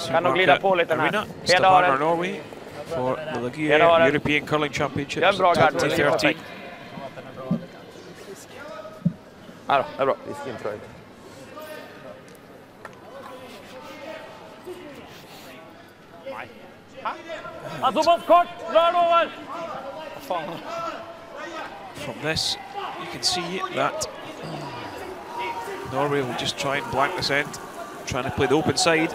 Speaker 7: Kan de glida på lite här?
Speaker 1: Stavanger, Norway for the Gruyère European Curling Championships 2013.
Speaker 7: Ja då, det är bra.
Speaker 2: Han tog bort kort! Dra över!
Speaker 1: From this, you can see that Norway will just try and blank this end, trying to play the open side.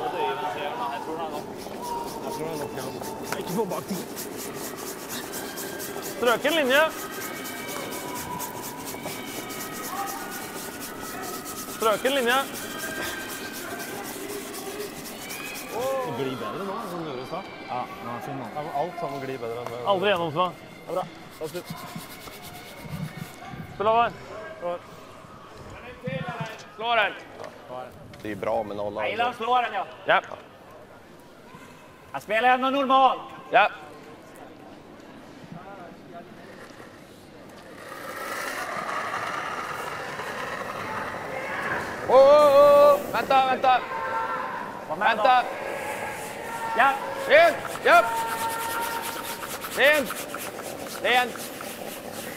Speaker 2: Strøken linje. Strøken linje. Det glir bedre nå, som det gjorde i stad. Ja, nå er det fin nå. Alt sammen glir bedre enn det. Aldri gjennomfra. Det er bra. Det er slutt. Spill over.
Speaker 7: Slå den.
Speaker 6: Det är ju bra med 0.
Speaker 9: Jag gillar att slå den, ja.
Speaker 7: Ja.
Speaker 9: Jag spelar ändå normal.
Speaker 7: Ja. Vänta. Vänta.
Speaker 9: Ja.
Speaker 7: Rent. Ja. Rent.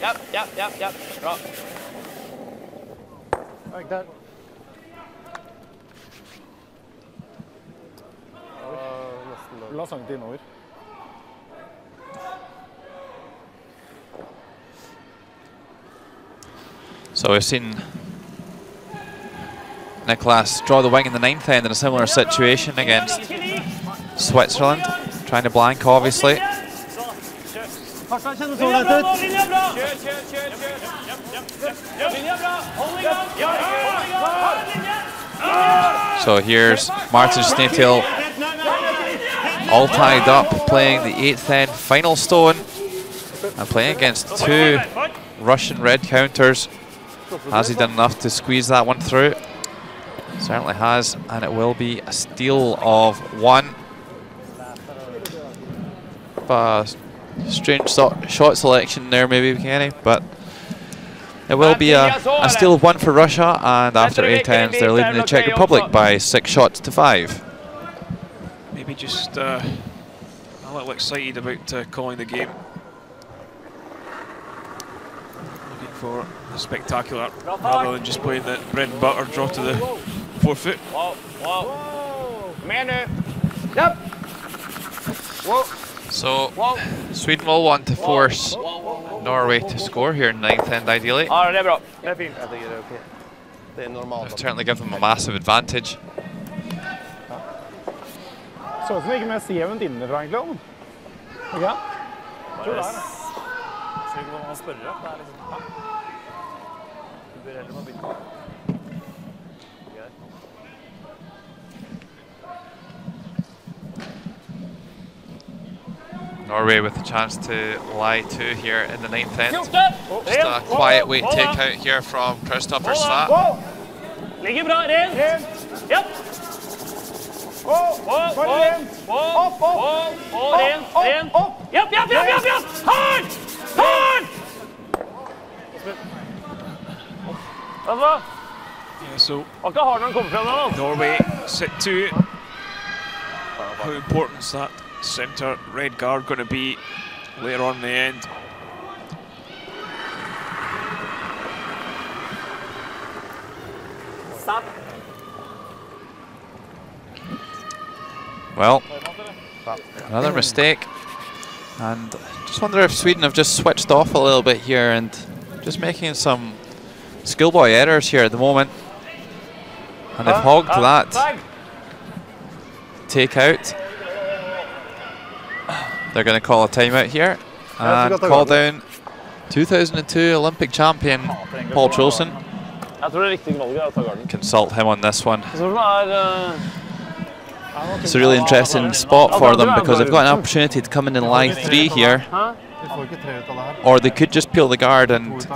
Speaker 7: Ja. Bra.
Speaker 3: Där. La sankt innover.
Speaker 4: So we've seen Niklas draw the wing in the 9th end in a similar situation against Switzerland, trying to blank obviously.
Speaker 9: Farsan kjenner så lett ut.
Speaker 2: Linja bra! Kjør! Linja bra! Hold i gang!
Speaker 4: So here's Martin Snaitail all tied up, playing the 8th end final stone and playing against 2 Russian red counters. Has he done enough to squeeze that one through? Certainly has, and it will be a steal of 1. Strange shot selection there, maybe, Kenny, but it will be a steal of 1 for Russia, and after 8 ends, they're leading the Czech Republic by 6 shots to 5.
Speaker 1: Maybe just a little excited about calling the game. Looking for the spectacular rather than just playing the bread and butter draw to the forefoot.
Speaker 7: Yep.
Speaker 4: So Sweden will want to force Norway to score here in 9th end, ideally.
Speaker 7: Ja, det är bra.
Speaker 6: Det är fint. Jag tycker det är okej. Det är normalt.
Speaker 4: Certainly give them a massive advantage.
Speaker 5: Så ut som det gikk med Sieven innenfra, egentlig. Ja. Tror det er det.
Speaker 2: Skal ikke man spørre? Det er liksom... Du bør heller må bytte.
Speaker 4: Norway with a chance to lie 2 here in the 9th end. Just a quiet weight takeout here from Christopher Svat.
Speaker 2: Ligger bra, ren. Ja. Ren. Japp. Hard! Hva?
Speaker 1: So
Speaker 2: Akkurat har den kommet frem nå.
Speaker 1: Norway set 2. How important is that centre red guard going to be later on in the end?
Speaker 9: Stop.
Speaker 4: Well, another mistake, and just wonder if Sweden have just switched off a little bit here and just making some schoolboy errors here at the moment, and they've hogged that takeout. They're going to call a timeout here and call down 2002 Olympic champion Paul Trulsen.
Speaker 2: Jeg tror det riktige valget å ta garden.
Speaker 4: Consult him on this one.
Speaker 2: It's
Speaker 4: It's a really interesting spot for them because they've got an opportunity to come in and lie 3 here, or they could just peel the guard and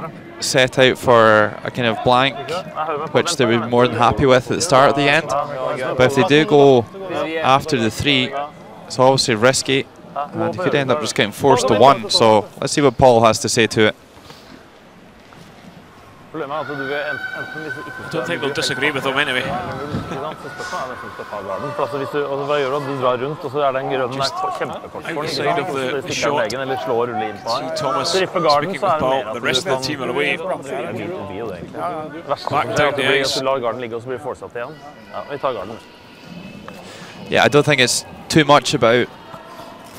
Speaker 4: set out for a kind of blank, which they would be more than happy with at the start of the end. But if they do go after the 3, it's obviously risky, and you could end up just getting forced to 1. So let's see what Paul has to say to it.
Speaker 1: I don't think they'll disagree with him anyway.
Speaker 2: Just outside
Speaker 1: of the shot, see Thomas speaking with Paul, the rest of the team are away. Back down the ice.
Speaker 4: Yeah, I don't think it's too much about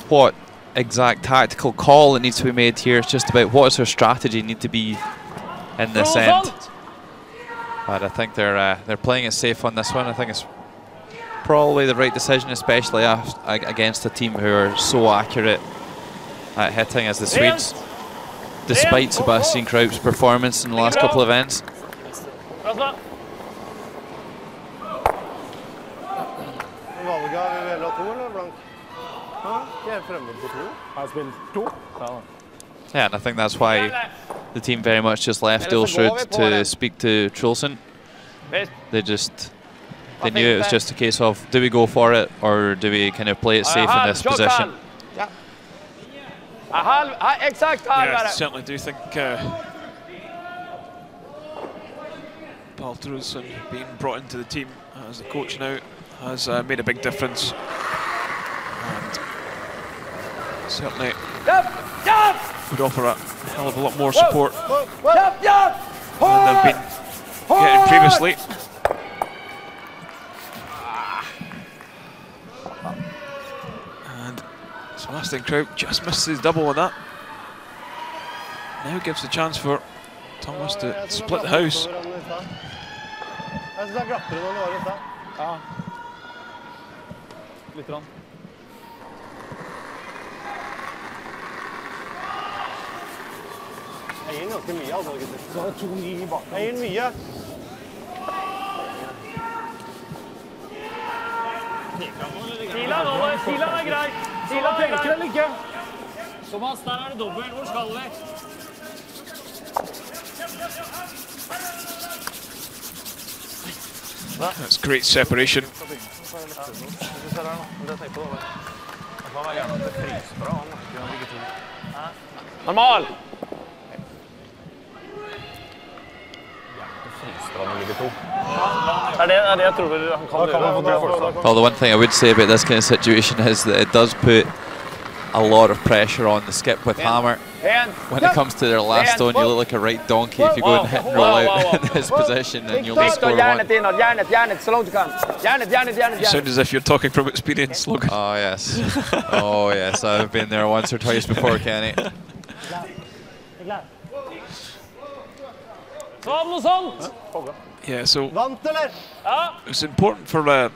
Speaker 4: what exact tactical call that needs to be made here. It's just about what does their strategy need to be in this end. But I think they're playing it safe on this one. I think it's probably the right decision, especially against a team who are so accurate at hitting as the Swedes, despite Sebastian Kraup's performance in the last couple of ends. Yeah, and I think that's why the team very much just left Ulsrud to speak to Trulsen. They knew it was just a case of, do we go for it or do we kind of play it safe in this position?
Speaker 1: Yeah, I certainly do think Paul Trulsen being brought into the team as the coach now has made a big difference. And certainly would offer a hell of a lot more support than they've been getting previously. And Sebastian Kraup just missed his double on that. Now gives the chance for Thomas to split the house.
Speaker 3: Jeg gir ganske mye, altså, gutter. Så har du 2 nye bak. Jeg gir mye.
Speaker 2: Kilan over, Kilan er grei. Kilan er grei.
Speaker 3: Eller ikke?
Speaker 2: Thomas, der er det dobbelt. Hvor skal vi?
Speaker 1: That's great separation.
Speaker 7: Normal!
Speaker 2: Er det jeg tror han kan gjøre?
Speaker 4: Well, the one thing I would say about this kind of situation is that it does put a lot of pressure on the skip with hammer. When it comes to their last stone, you look like a right donkey if you go and hit and roll out in this position, and you'll score one.
Speaker 7: Järnet, så långt du kan. Järnet.
Speaker 1: You sound as if you're talking from experience, Logan.
Speaker 4: Oh yes, oh yes, I've been there once or twice before, Kenny.
Speaker 1: Yeah, so it was important for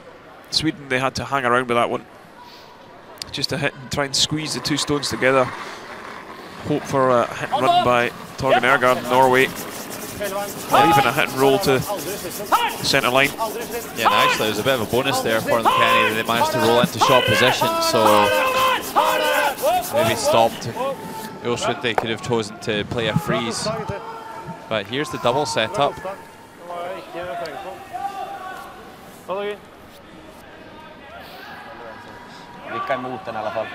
Speaker 1: Sweden. They had to hang around with that one, just to hit and try and squeeze the 2 stones together. Hope for a hit and run by Torgen Ergard, Norway, or even a hit and roll to the centre line.
Speaker 4: Yeah, and actually there's a bit of a bonus there for them, Kenny. They managed to roll into shot position, so maybe stopped. EUR they could have chosen to play a freeze. But here's the double setup.
Speaker 7: Vilka emot den I alla fall.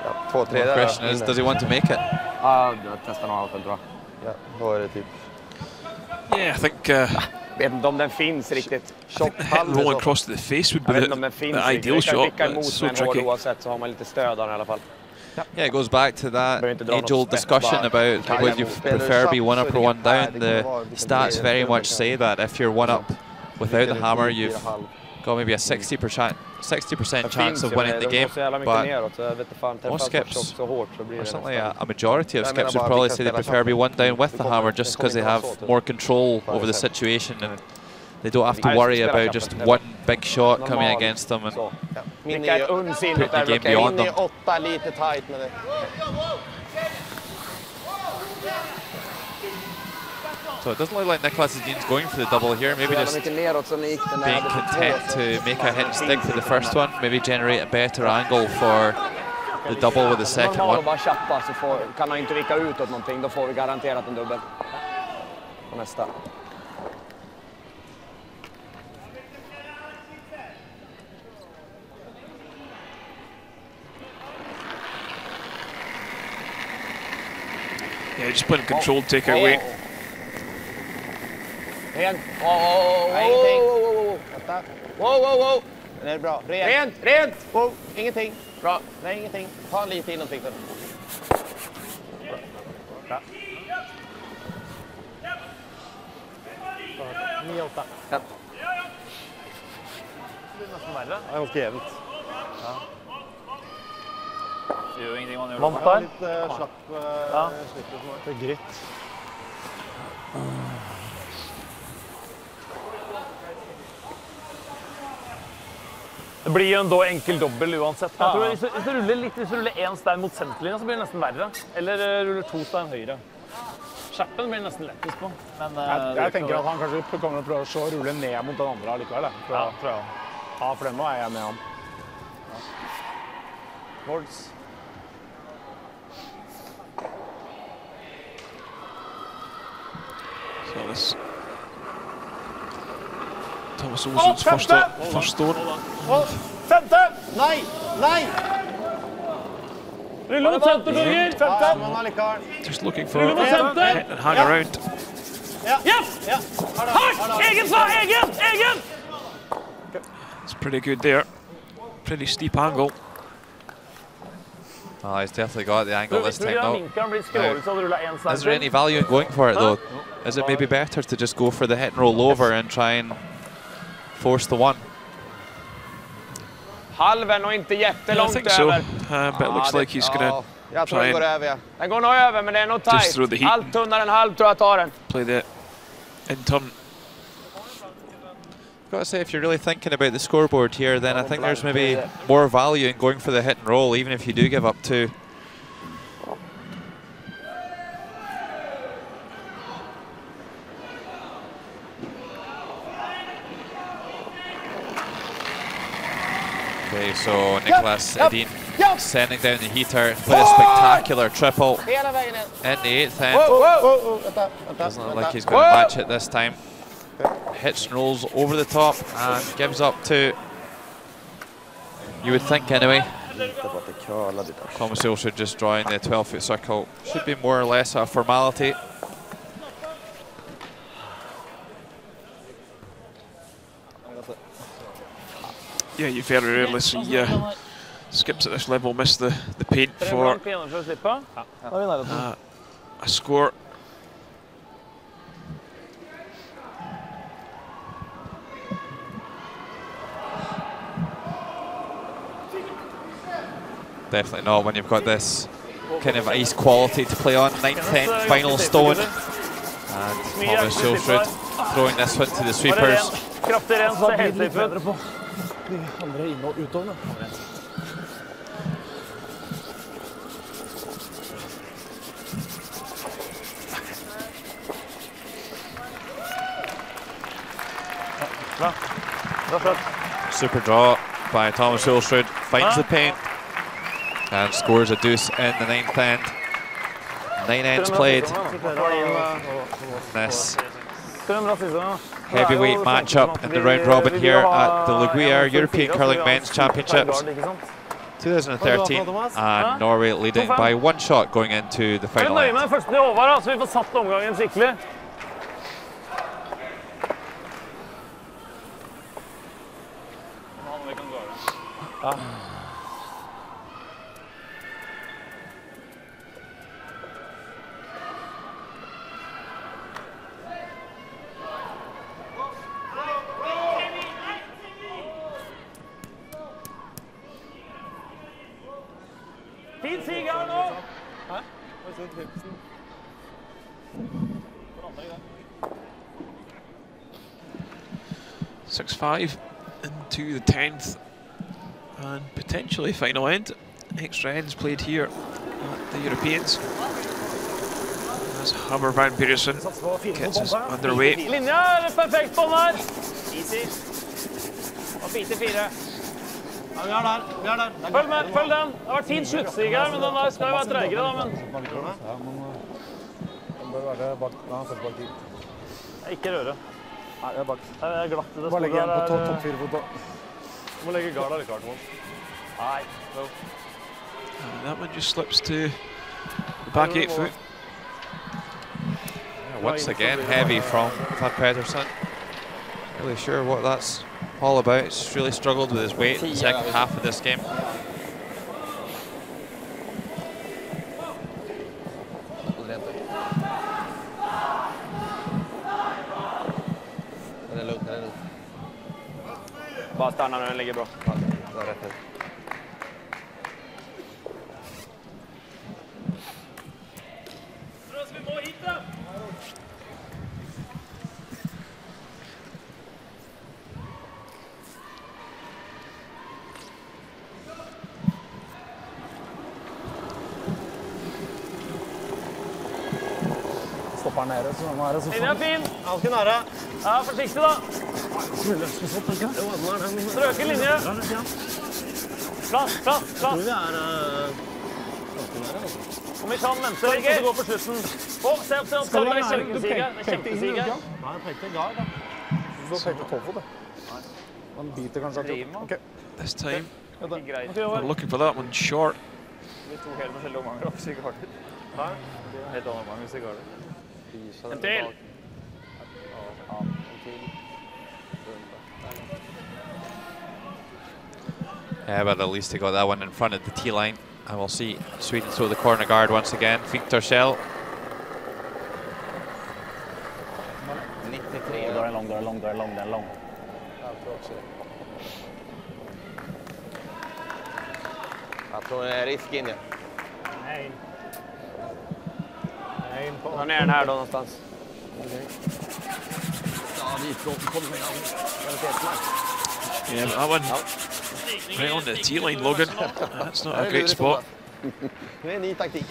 Speaker 6: Ja, 2-3
Speaker 4: The
Speaker 6: där.
Speaker 4: question is, does he want to make it?
Speaker 7: Ja, jag testar nog allt, tror jag.
Speaker 6: Ja, då är det typ...
Speaker 1: Yeah, I think
Speaker 7: Vet inte om den finns riktigt.
Speaker 1: hit and roll across the face would be
Speaker 7: Jag vet inte om den finns
Speaker 1: the ideal
Speaker 7: riktigt.
Speaker 1: shot,
Speaker 7: Vilka
Speaker 1: but it's
Speaker 7: emot
Speaker 1: so
Speaker 7: med en hård
Speaker 1: tricky.
Speaker 7: oavsett så har man lite stöd av den I alla fall.
Speaker 4: Yeah, it goes back to that age-old discussion about would you prefer be 1 up or 1 down. The stats very much say that if you're 1 up without the hammer, you've got maybe a 60% chance of winning the game. But most skips, or certainly a majority of skips, would probably say they prefer be 1 down with the hammer just because they have more control over the situation and they don't have to worry about just 1 big shot coming against them and putting the game beyond them. So it doesn't look like Nicholas Edin's going for the double here, maybe just being content to make a hit and stick for the first one, maybe generate a better angle for the double with the second one.
Speaker 7: Bara chappa så kan han inte vika utåt någonting, då får vi garanterat en dubbel på nästa.
Speaker 1: Yeah, just playing controlled take away.
Speaker 7: Ren. Wow.
Speaker 6: Det är bra.
Speaker 7: Rent.
Speaker 6: Wow, ingenting.
Speaker 7: Bra.
Speaker 6: Nej, ingenting. Ta lite in någonting.
Speaker 3: Bra. 9-8.
Speaker 7: Ja.
Speaker 3: Det är nästan värre. Det är ganska jämnt. Ja.
Speaker 2: Det gjør ingenting man gjør.
Speaker 3: Vant der. Litt slapp det er gritt.
Speaker 2: Det blir jo en da enkel dobbel uansett. Jeg tror hvis du ruller litt, hvis du ruller 1 stein mot senterlinja, så blir det nesten verre. Eller ruller 2 stein høyre. Skjerpen blir nesten lettest på. Men
Speaker 3: jeg tenker at han kanskje kommer til å prøve å rulle ned mot den andre likevel.
Speaker 2: Ja, tror jeg.
Speaker 3: Ja, for den nå er jeg med han.
Speaker 7: Volds.
Speaker 1: So this Thomas Olsen's first stone.
Speaker 3: Femte! Nei!
Speaker 2: Ruller mot senter, Torger!
Speaker 3: Femte!
Speaker 1: Just looking for a hit and hang around.
Speaker 2: Ja! Hardt! Egen!
Speaker 1: It's pretty good there. Pretty steep angle.
Speaker 4: Oh, he's definitely got the angle this time though. Is there any value in going for it though? Is it maybe better to just go for the hit and roll over and try and force the 1?
Speaker 7: Halven och inte
Speaker 1: Yeah, I
Speaker 7: jättelångt
Speaker 1: think so.
Speaker 7: över.
Speaker 1: But it looks like he's gonna
Speaker 6: Jag tror den går över, ja.
Speaker 7: Den går nog över, men det är nog
Speaker 1: Just through the
Speaker 7: tight.
Speaker 1: heat.
Speaker 7: Allt tunnare än halv tror jag tar den.
Speaker 1: play the in turn.
Speaker 4: Got to say, if you're really thinking about the scoreboard here, then I think there's maybe more value in going for the hit and roll, even if you do give up 2. Okay, so Nicholas Edin sending down the heater with a spectacular triple in the 8th end. Doesn't look like he's going to match it this time. Hits and rolls over the top and gives up to, you would think anyway, Thomas Ilsrud just drawing the 12-foot circle. Should be more or less a formality.
Speaker 1: Yeah, you very rarely see skips at this level miss the paint for a score.
Speaker 4: Definitely not when you've got this kind of ice quality to play on. 9th, 10th, final stone. And Thomas Ilsrud throwing this one to the sweepers. Super draw by Thomas Ilsrud, finds the paint and scores a deuce in the 9th end. 9 ends played. This heavyweight matchup in the round robin here at the Gruyère European Curling Men's Championships 2013, and Norway leading by 1 shot going into the final end.
Speaker 2: Fin sig her nå!
Speaker 1: 6-5 into the 10th and potentially final end. Extra ends played here at the Europeans as Hammer Van Petersen gets us underway.
Speaker 2: Linja er perfekt på den her. Easy. Og bite 4. Ja, vi er der. Følg med, følg den. Det har vært fin sluttstig her, men den der skal jo være tregere da, men... Den bør være bak, ja, først bak tid. Ikke røre. Nei, det er bak. Det er glatt i det. Bare legge en på topp 4 fot da. Du må legge garda litt klart, Mål. Nei, no.
Speaker 1: And that one just slips to the back 8 foot.
Speaker 4: Yeah, once again, heavy from Van Petersen. Really sure what that's all about. He's really struggled with his weight in the second half of this game.
Speaker 2: Bare stanna når den ligger bra.
Speaker 5: Stopper nede, så nå er det så
Speaker 2: Den er fin!
Speaker 5: Ganske nære.
Speaker 2: Ja, forsiktig da. Strøken linje. Plass.
Speaker 5: Tror vi er ganske nære.
Speaker 2: Om vi kan vente litt, så går på slutten. Se opp. Det er kjempesiger.
Speaker 5: Nei, jeg pekte gard da. Så pekte toffet det. Man biter kanskje akkurat.
Speaker 1: This time, we're looking for that one short.
Speaker 2: Vi to helt forskjellige omganger av sigarer. Hæ? Helt annen omgang med sigarer. En til!
Speaker 4: Yeah, but at least he got that one in front of the tee line. And we'll see Sweden throw the corner guard once again. Victor Schell.
Speaker 2: Det er lang.
Speaker 6: Jag tror det är risk in.
Speaker 2: Nej. Ta ner den här då någonstans.
Speaker 6: Ja, dit kommer vi.
Speaker 1: Yeah, that one right on the tee line, Logan. That's not a great spot.
Speaker 6: Det är en ny taktik.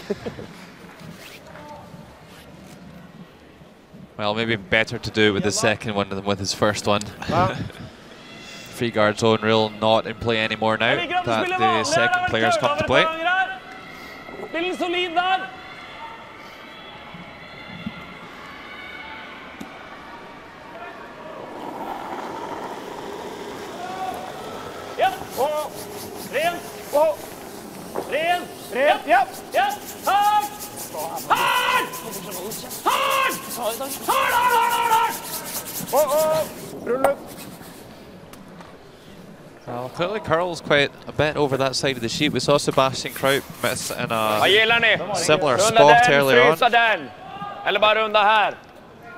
Speaker 4: Well, maybe better to do it with the second one than with his first one. free guard zone rule not in play anymore now that the second players come to play.
Speaker 2: Spill solid der. Ja. Ren. Ren. Ren. Ja. Ja. Hard. Hard. Hard. Hard.
Speaker 5: Rull ut.
Speaker 4: Well, clearly Carl's quite a bit over that side of the sheet. We saw Sebastian Kraut miss in a similar spot earlier on.
Speaker 7: Frysa den. Eller bara runda här.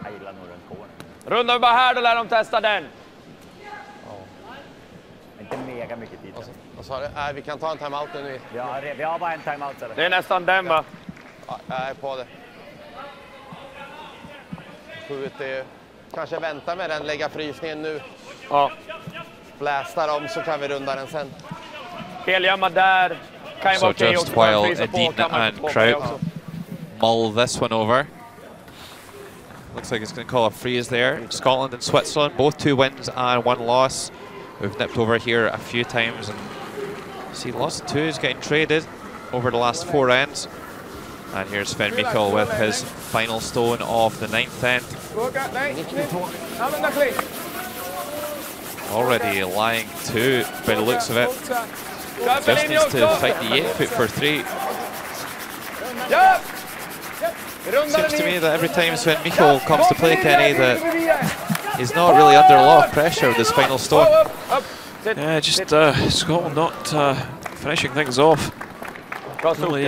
Speaker 9: Jag gillar nog runt kåren.
Speaker 7: Runda bara här, då lär de testa den.
Speaker 9: Inte mega mycket tid.
Speaker 6: Vad sa du? Nej, vi kan ta en timeout nu.
Speaker 9: Ja, vi har bara en timeout. Eller?
Speaker 7: Det är nästan den, va?
Speaker 6: Ja, jag är på det. Skjut det. Kanske vänta med den, lägga frysningen nu.
Speaker 7: Ja.
Speaker 6: Blästa dem så kan vi runda den sen.
Speaker 7: Helgömma där. Kan ju
Speaker 4: So
Speaker 7: vara okej
Speaker 4: just
Speaker 7: också. Bara
Speaker 4: while
Speaker 7: frysa på,
Speaker 4: Edin
Speaker 7: kan man
Speaker 4: and
Speaker 7: få på det
Speaker 4: Kraut
Speaker 7: också.
Speaker 4: mull this one over. Looks like it's going to call a freeze there. Scotland and Switzerland, both 2 wins and 1 loss. We've nipped over here a few times and see lots of 2s getting traded over the last 4 ends. And here's Sven Mikkel with his final stone of the 9th end. Already lying 2 by the looks of it. Just needs to fight the 8-foot for 3. Seems to me that every time Sven Mikkel comes to play, Kenny, that he's not really under a lot of pressure with his final stone.
Speaker 1: Yeah, just Scotland not finishing things off. Really,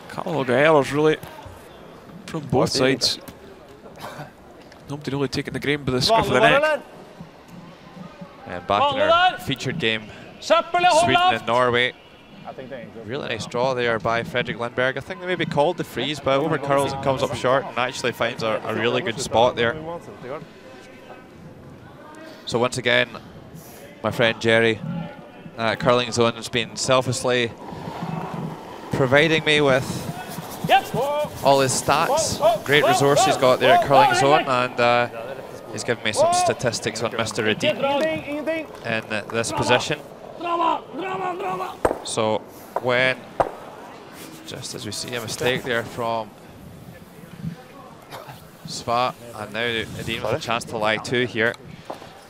Speaker 1: couple of errors really from both sides. Nobody really taking the game by the scruff of the neck.
Speaker 4: And back in our featured game, Sweden and Norway. Really nice draw there by Fredrik Lindberg. I think they maybe called the freeze, but over curls and comes up short and actually finds a really good spot there. So once again, my friend Jerry at Curling Zone has been selflessly providing me with all his stats. Great resource he's got there at Curling Zone, and he's given me some statistics on Mr. Edin in this position. So when, just as we see a mistake there from Sva, and now Edin with a chance to lie 2 here.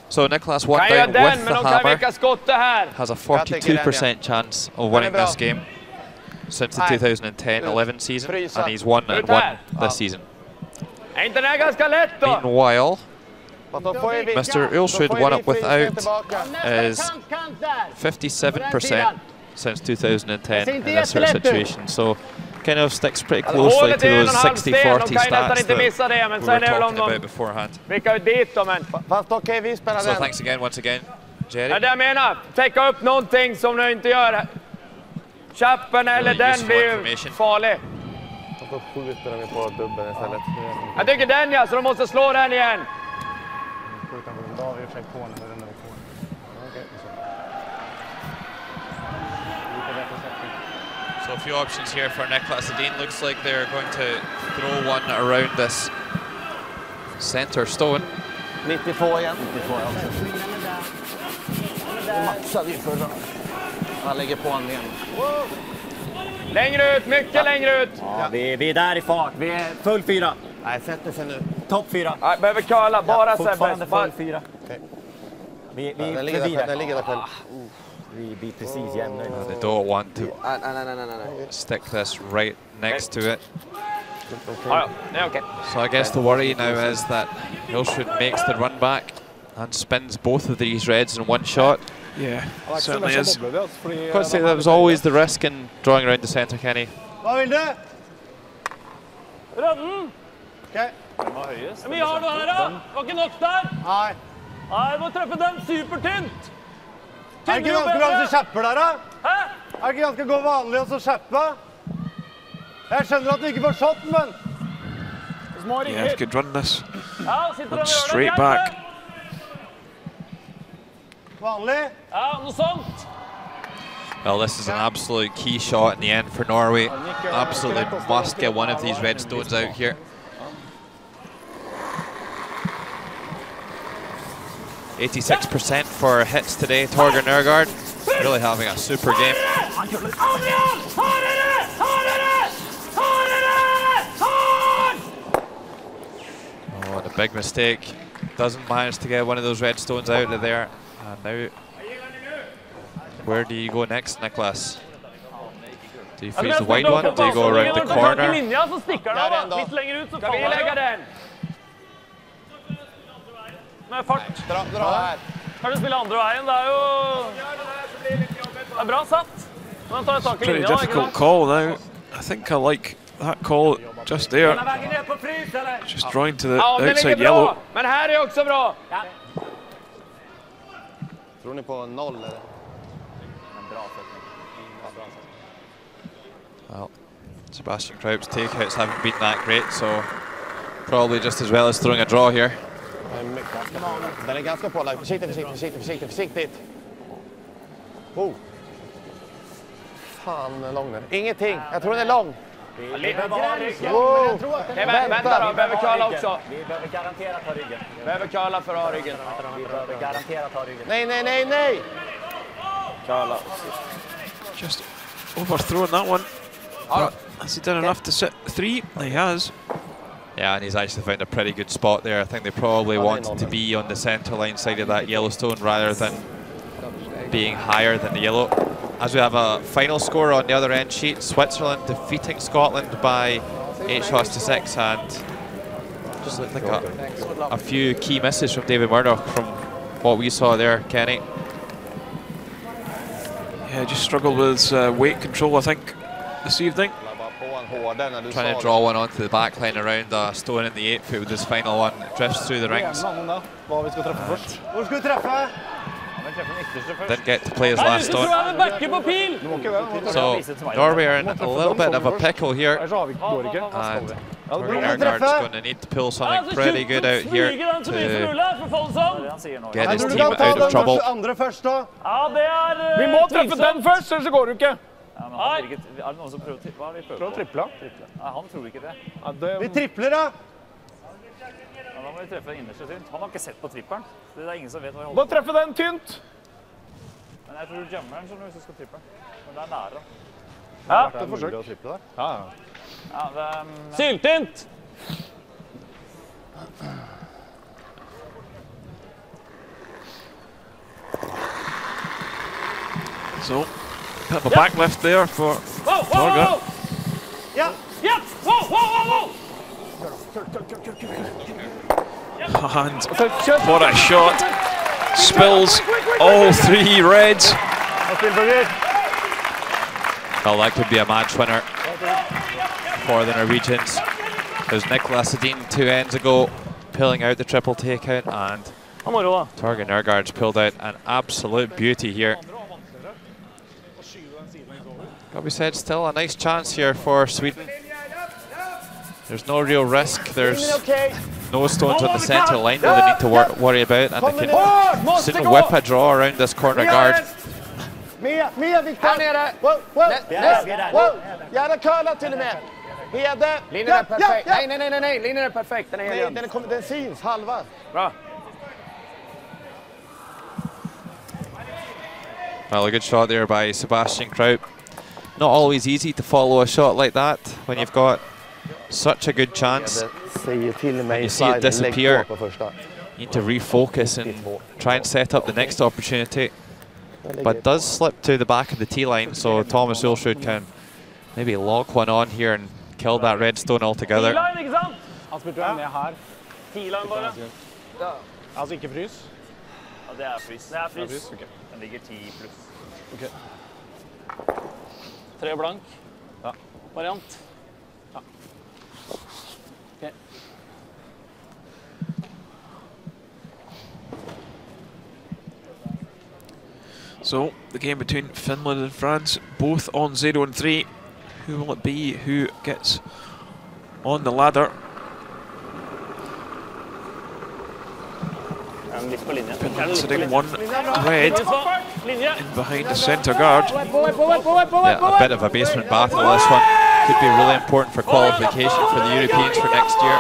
Speaker 4: So Niklas one down with the hammer, has a 42% chance of winning this game since the 2010-11 season, and he's 1-1 this season. Meanwhile, Mr. Ulsrud one up without is 57% since 2010 in this sort of situation. So kind of sticks pretty closely to those 60-40 stats that we were talking about beforehand. So thanks again, once again, Jerry.
Speaker 7: Det jag menar, täcka upp någonting som du inte gör. Chappen eller den blir ju farlig.
Speaker 6: Då skjuter de på dubben istället.
Speaker 7: Jag tycker den, ja, så de måste slå den igen.
Speaker 4: So a few options here for Niklas Edin. Looks like they're going to throw one around this center stone.
Speaker 6: 92 igen. 92 också. Maxade ju förra. Han lägger på en igen.
Speaker 7: Längre ut, mycket längre ut.
Speaker 9: Ja, vi är där i fart. Vi är full 4.
Speaker 6: Nej, sätter sig nu.
Speaker 9: Topp 4.
Speaker 7: Nej, behöver curla, bara Sebbe.
Speaker 9: Fortfarande full 4. Vi
Speaker 6: den ligger där själv.
Speaker 9: Vi blir precis jämna.
Speaker 4: They don't want to stick this right next to it. So I guess the worry now is that Ulsrud makes the run back and spins both of these reds in one shot.
Speaker 1: Yeah, certainly is.
Speaker 4: I've got to say there was always the risk in drawing around the centre, Kenny.
Speaker 5: Vad vill du?
Speaker 2: Okej. Men vi har noe her, da. Var ikke nok der?
Speaker 5: Nei.
Speaker 2: Nei, du må treffe den supertynt.
Speaker 5: Er det ikke ganske bra hvis du kjapper der, da?
Speaker 2: Hæ?
Speaker 5: Er det ikke ganske gå vanlig å så kjappe? Jeg skjønner at du ikke får shot, men...
Speaker 1: Yeah, if you could run this.
Speaker 2: Ja, sitter
Speaker 1: Run
Speaker 2: og gjør
Speaker 1: straight
Speaker 2: det
Speaker 1: back.
Speaker 5: Vanlig?
Speaker 2: Ja, noe sånt.
Speaker 4: Well, this is an absolute key shot in the end for Norway. Absolutely must get one of these red stones out here. 86% for hits today. Torgeir Nørgaard really having a super game. Oh, the big mistake. Doesn't manage to get one of those red stones out of there. And now, where do you go next, Nicholas? Do you freeze the wide one? Do you go around the corner?
Speaker 2: Med fart. Kan du spille andre veien? Det er bra satt. Men tar tak I
Speaker 1: Pretty
Speaker 2: linja,
Speaker 1: difficult call now. I think I like that call just there. Just drawing to the outside yellow.
Speaker 7: Men här är också bra.
Speaker 6: Tror ni på 0 eller?
Speaker 4: Well, Sebastian Kraup's takeouts haven't been that great, so probably just as well as throwing a draw here.
Speaker 6: Den är ganska pålagd. Försiktigt. Oh. Fan, lång den. Ingenting. Jag tror den är lång.
Speaker 7: Wow. Vänta då, behöver curla också.
Speaker 9: Vi behöver garanterat ta ryggen.
Speaker 7: Behöver curla för att ha ryggen.
Speaker 9: Vi behöver garanterat ta ryggen.
Speaker 6: Nej.
Speaker 7: Curla.
Speaker 1: Just overthrown that one. Has he done enough to sit 3? He has.
Speaker 4: Yeah, and he's actually found a pretty good spot there. I think they probably wanted to be on the centre line side of that Yellowstone rather than being higher than the yellow. As we have a final score on the other end sheet, Switzerland defeating Scotland by 8 shots to 6, and just looked like a few key misses from David Murdoch from what we saw there, Kenny.
Speaker 1: Yeah, just struggled with weight control, I think, this evening.
Speaker 4: Trying to draw one onto the back line around a stone in the 8 foot with this final one. It drifts through the rings. Didn't get to play his last stone. So Norway are in a little bit of a pickle here. And Torgeir Nørgaard's going to need to pull something pretty good out here to get his team out of trouble.
Speaker 5: Vi må treffe den først, ellers så går det ikke.
Speaker 8: Er det noen som prøver å
Speaker 5: tripla?
Speaker 8: Han tror ikke det.
Speaker 5: Vi tripler da!
Speaker 8: Da må vi treffe innerste tynt. Han har ikke sett på tripperen. Det er ingen som vet hva jeg holder
Speaker 5: på. Bare treffe den tynt!
Speaker 8: Men jeg tror du jammer den hvis du skal trippe. Men det er nære da.
Speaker 5: Ja, det er forsøk.
Speaker 8: Ja, det er...
Speaker 2: Syltynt!
Speaker 1: So, bit of a back lift there for Torgeir.
Speaker 2: Yeah! Whoa!
Speaker 1: And what a shot! Spills all 3 reds.
Speaker 4: Well, that could be a match winner for the Norwegians. There's Nicholas Edin 2 ends ago pulling out the triple takeout, and Torgeir Nørgaard's pulled out an absolute beauty here. Got to be said, still a nice chance here for Sweden. There's no real risk. There's no stones on the centre line that they need to worry about, and they can soon whip a draw around this corner guard.
Speaker 6: Mia, Victor! Wow! Gärna curla till och med! Hede!
Speaker 7: Linjen är perfekt. Nej, linjen är perfekt. Den är helt jämn.
Speaker 6: Den syns, halva.
Speaker 7: Bra.
Speaker 4: Well, a good shot there by Sebastian Kraup. Not always easy to follow a shot like that when you've got such a good chance. You see it disappear. You need to refocus and try and set up the next opportunity. But does slip to the back of the tee line, so Thomas Ulsrud can maybe lock one on here and kill that red stone altogether.
Speaker 5: Han spilte jo med her.
Speaker 2: T-line bare.
Speaker 5: Altså ikke frys?
Speaker 8: Ja, det er frys. Det er frys. Den ligger 10 pluss.
Speaker 5: Okay.
Speaker 2: 3 blank.
Speaker 5: Ja.
Speaker 2: Variant.
Speaker 5: Ja.
Speaker 2: Okay.
Speaker 1: So, the game between Finland and France, both on 0 and 3. Who will it be who gets on the ladder? Finland sitting 1 red in behind the centre guard.
Speaker 4: Yeah, a bit of a basement battle this one. Could be really important for qualification for the Europeans for next year.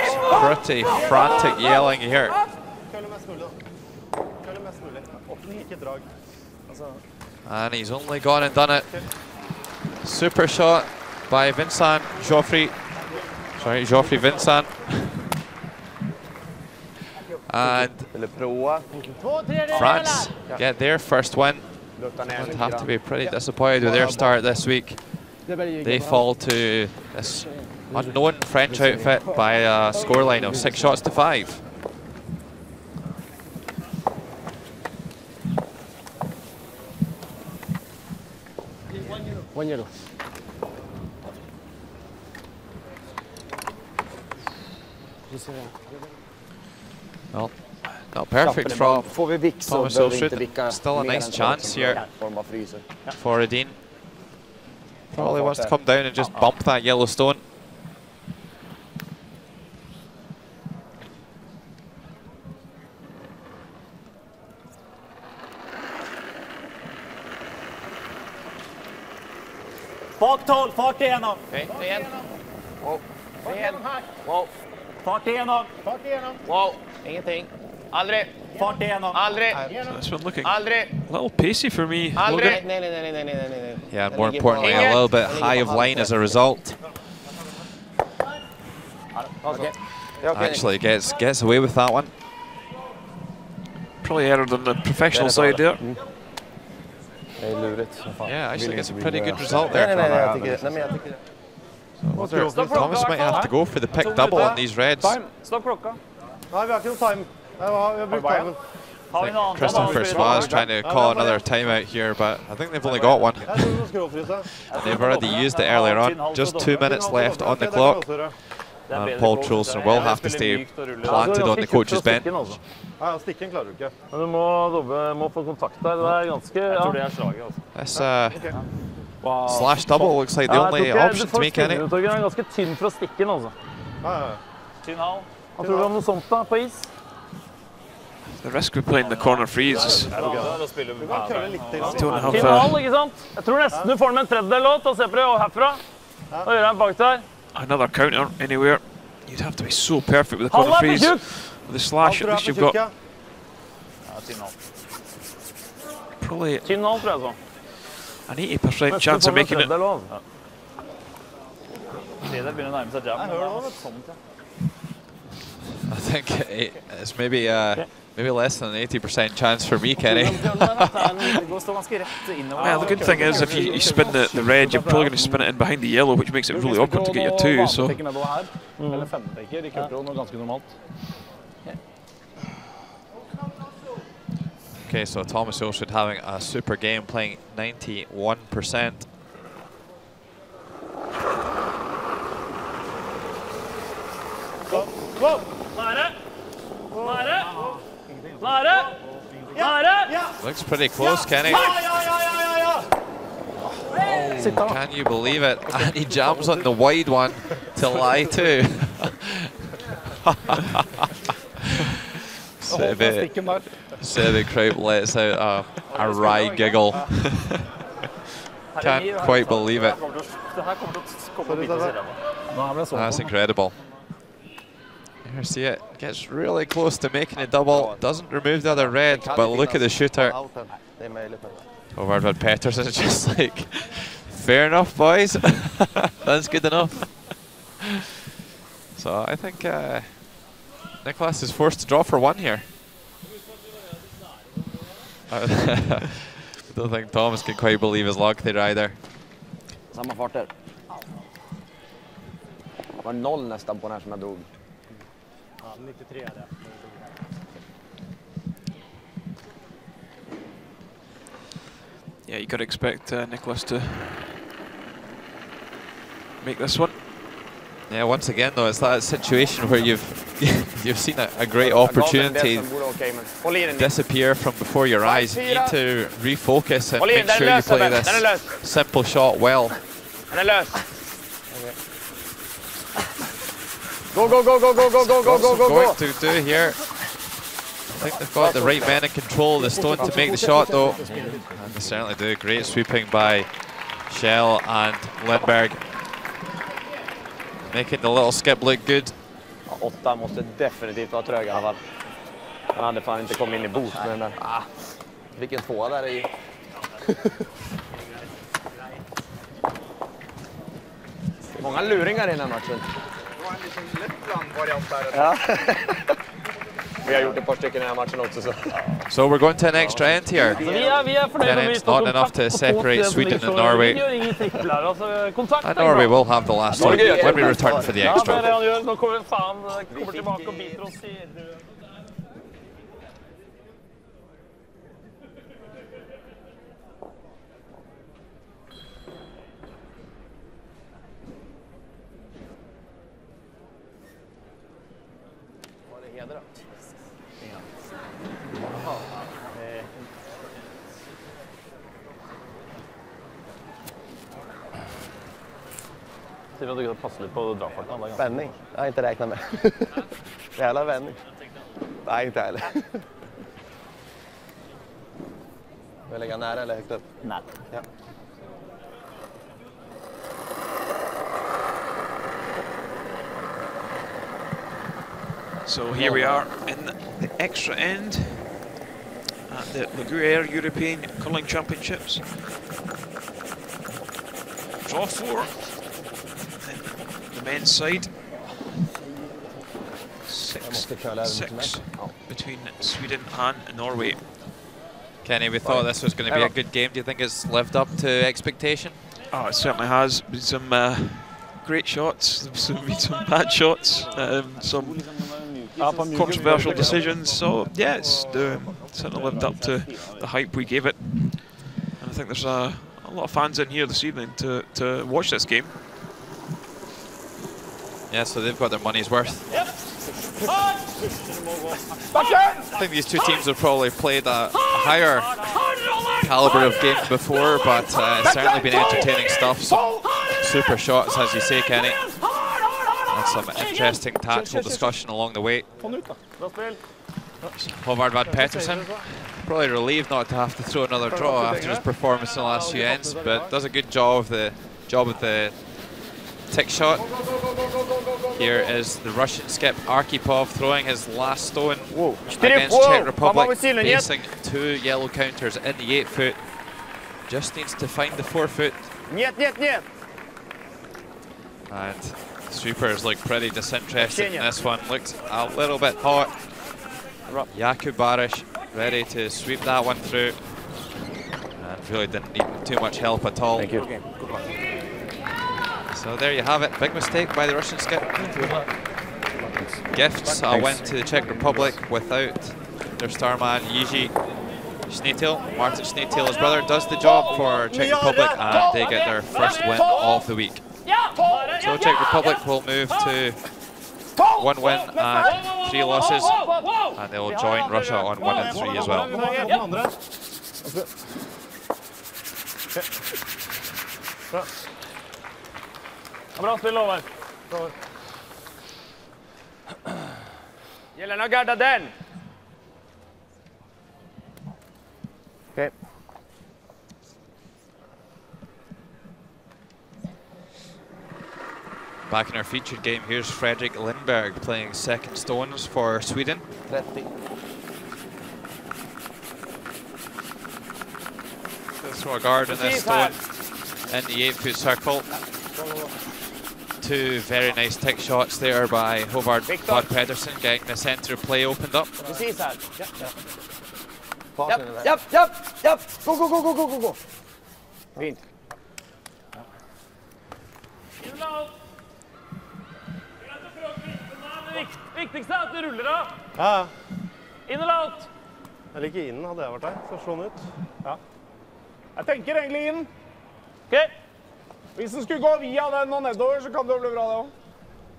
Speaker 4: It's pretty frantic yelling here. And he's only gone and done it. Super shot by Vincent Geoffrey. Sorry, Geoffrey Vincent. And France get their first win. Would have to be pretty disappointed with their start this week. They fall to this unknown French outfit by a scoreline of 6-5. Well, not perfect from Thomas Ulsrud. Still a nice chance here for Edin. Probably wants to come down and just bump that yellow stone.
Speaker 9: Baktål, fart igenom.
Speaker 7: Igen. Wow. Igen.
Speaker 9: Wow. Fart igenom.
Speaker 3: Fart igenom.
Speaker 7: Wow. Ingenting. Aldrig.
Speaker 9: Fart igenom.
Speaker 7: Aldrig.
Speaker 1: So this one looking
Speaker 7: Aldrig.
Speaker 1: a little pacey for me.
Speaker 7: Aldrig.
Speaker 1: Logan.
Speaker 4: Yeah, and more importantly, a little bit high of line as a result. Actually gets away with that one.
Speaker 1: Probably erred on the professional side there.
Speaker 4: Yeah, actually gets a pretty good result there. Thomas might have to go for the pick double on these reds.
Speaker 8: Stopp klokka.
Speaker 3: Nei, vi har ikke noe time. Jeg har brukt timen.
Speaker 8: Har vi noe annet?
Speaker 4: Christopher Swa is trying to call another timeout here, but I think they've only got one. They've already used it earlier on. Just 2 minutes left on the clock. And Paul Trulson will have to stay planted on the coach's bench.
Speaker 3: Ja, stikken klarer du ikke.
Speaker 2: Men du må få kontakt der. Det er ganske... Jeg tror det er slaget, altså.
Speaker 4: This slash double looks like the only option to make any.
Speaker 2: Du er ganske tynn fra stikken, altså.
Speaker 8: Tynn hal.
Speaker 2: Hva tror du om noe sånt da, på is?
Speaker 1: The risk of playing the corner freeze is
Speaker 2: Tynn hal, ikke sant? Jeg tror nesten du får den med en tredjedel låt, og se på det herfra. Da gjør jeg en bak der.
Speaker 1: another counter anywhere. You'd have to be so perfect with the corner freeze. With the slash, at least you've got probably an 80% chance of making it.
Speaker 4: I think it's maybe maybe less than an 80% chance for me, Kenny.
Speaker 1: Well, the good thing is if you spin the red, you're probably going to spin it in behind the yellow, which makes it really awkward to get your two. So.
Speaker 4: Okay, so Thomas Ulsrud having a super game, playing 91%. Looks pretty close, Kenny. Oh, can you believe it? And he jams on the wide one to lie too. Sevi Kraut lets out a wry giggle. Can't quite believe it. That's incredible. Here, see it. Gets really close to making a double. Doesn't remove the other red, but look at the shooter. Overvad Pettersson is just like, fair enough, boys. That's good enough. So I think Nicholas is forced to draw for one here. I don't think Thomas can quite believe his luck there either.
Speaker 7: Samma farter. Var 0 nästan på den här som jag drog.
Speaker 3: Ja, 93 är det.
Speaker 1: Yeah, you got to expect Nicholas to make this one.
Speaker 4: Yeah, once again though, it's that situation where you've seen a great opportunity disappear from before your eyes. You need to refocus and make sure you play this simple shot well.
Speaker 7: Go, go, go, go, go, go, go, go, go, go,
Speaker 4: going to do here. I think they've got the right men in control of the stone to make the shot though. And they certainly do. Great sweeping by Shell and Lindberg. Making the little skip look good.
Speaker 7: 8 måste definitivt vara trög i alla fall. Han hade fan inte kommit in i boost med den där.
Speaker 6: Vilken tvåa där i.
Speaker 7: Många luringar i den här matchen.
Speaker 5: Det var en liten Lettland-variant där.
Speaker 7: Ja. Vi har gjort ett par stycken i den här matchen också.
Speaker 4: So we're going to an extra end here. It's not enough to separate Sweden and Norway. And Norway will have the last one when we return for the extra.
Speaker 2: Sier at du kan passe litt på dragfarten.
Speaker 6: Vändning? Jag har inte räknat med. Jävla vändning. Nej, inte heller. Vill jag lägga nära eller högt upp?
Speaker 9: Nej.
Speaker 6: Ja.
Speaker 1: So here we are in the extra end at the Gruyère European Curling Championships. Draw 4. The men's side. 6-6 between Sweden and Norway.
Speaker 4: Kenny, we thought this was going to be a good game. Do you think it's lived up to expectation?
Speaker 1: Oh, it certainly has. Been some great shots, there's been some bad shots, some controversial decisions. So yeah, it's certainly lived up to the hype we gave it. And I think there's a lot of fans in here this evening to watch this game.
Speaker 4: Yeah, so they've got their money's worth. I think these two teams have probably played a higher caliber of game before, but it's certainly been entertaining stuff. Some super shots, as you say, Kenny, and some interesting tactical discussion along the way. Håvard Vad Pettersson, probably relieved not to have to throw another draw after his performance in the last few ends, but does a good job of the tick shot. Here is the Russian skip Arkhipov throwing his last stone against Czech Republic, facing 2 yellow counters in the 8-foot. Just needs to find the 4-foot. And sweepers look pretty disinterested in this one. Looks a little bit hot. Jakub Barish ready to sweep that one through. And really didn't need too much help at all.
Speaker 7: Thank you.
Speaker 4: So there you have it. Big mistake by the Russian skip. Gifts a win to the Czech Republic without their star man Jiří Schneetil. Martin Schneetil, his brother, does the job for Czech Republic, and they get their first win of the week. So Czech Republic will move to 1 win and 3 losses, and they will join Russia on 1 and 3 as well.
Speaker 2: Bra spill, Håvard.
Speaker 7: Gäller att garda den.
Speaker 6: Okay.
Speaker 4: Back in our featured game, here's Fredrik Lindberg playing second stones for Sweden.
Speaker 6: 30.
Speaker 4: Let's throw a guard in this stone in the 8-foot circle. 2 very nice tick shots there by Håvard Vad Pedersen, getting the centre play opened up.
Speaker 7: Japp. Go. Fint.
Speaker 2: Viktigste er at du ruller av.
Speaker 3: Ja.
Speaker 2: In eller out?
Speaker 3: Jeg liker inn, hadde jeg vært der. Så slå den ut. Ja. Jeg tenker egentlig inn.
Speaker 2: Ok.
Speaker 3: Hvis den skulle gå via den og nedover, så kan det bli bra det også.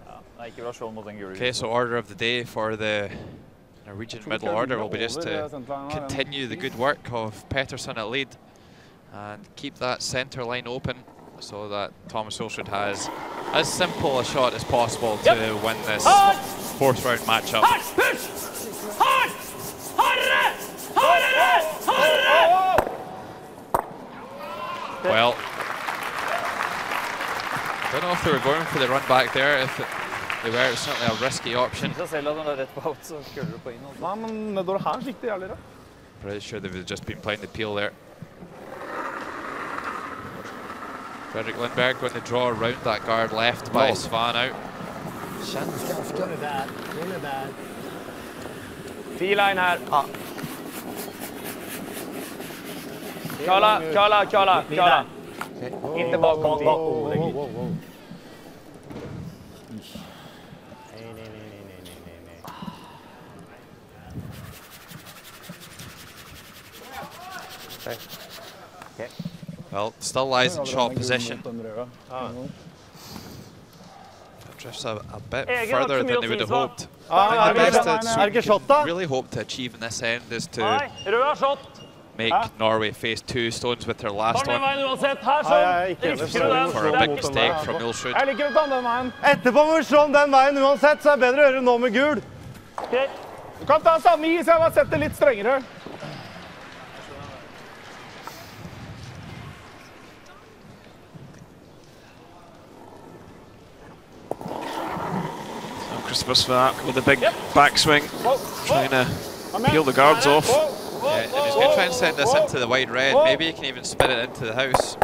Speaker 8: Ja, det er ikke bra slå mot den gule.
Speaker 4: Okay, so order of the day for the Norwegian middle order will be just to continue the good work of Pettersson at lead and keep that centre line open so that Thomas Ulsrud has as simple a shot as possible to win this 4th round matchup. Well, I don't know if they were going for the run back there. If they were, it's certainly a risky option.
Speaker 8: Selv om den er rett på out, så køller du på inn.
Speaker 3: Nei, men nedover her gikk det jævlig, da.
Speaker 4: Pretty sure they've just been playing the peel there. Fredrik Lindberg going to draw around that guard left by Svan out.
Speaker 3: Really bad.
Speaker 7: T-line här. Kala. Inte bakom.
Speaker 4: Okay. Well, still lies in short position. Drifts a bit further than they would have hoped. I think the best that really hoped to achieve in this end is to make Norway face 2 stones with their last one. For a big mistake from Ulsrud.
Speaker 5: Jeg liker å ta den veien. Etterpå må vi slå den veien uansett, så er det bedre å gjøre nå med gul. Du kan ta samme is, jeg har sett det litt strengere.
Speaker 1: Christopher Svak with a big backswing, trying to peel the guards off.
Speaker 4: Yeah, and he's going to try and send this into the wide red. Maybe he can even spin it into the house.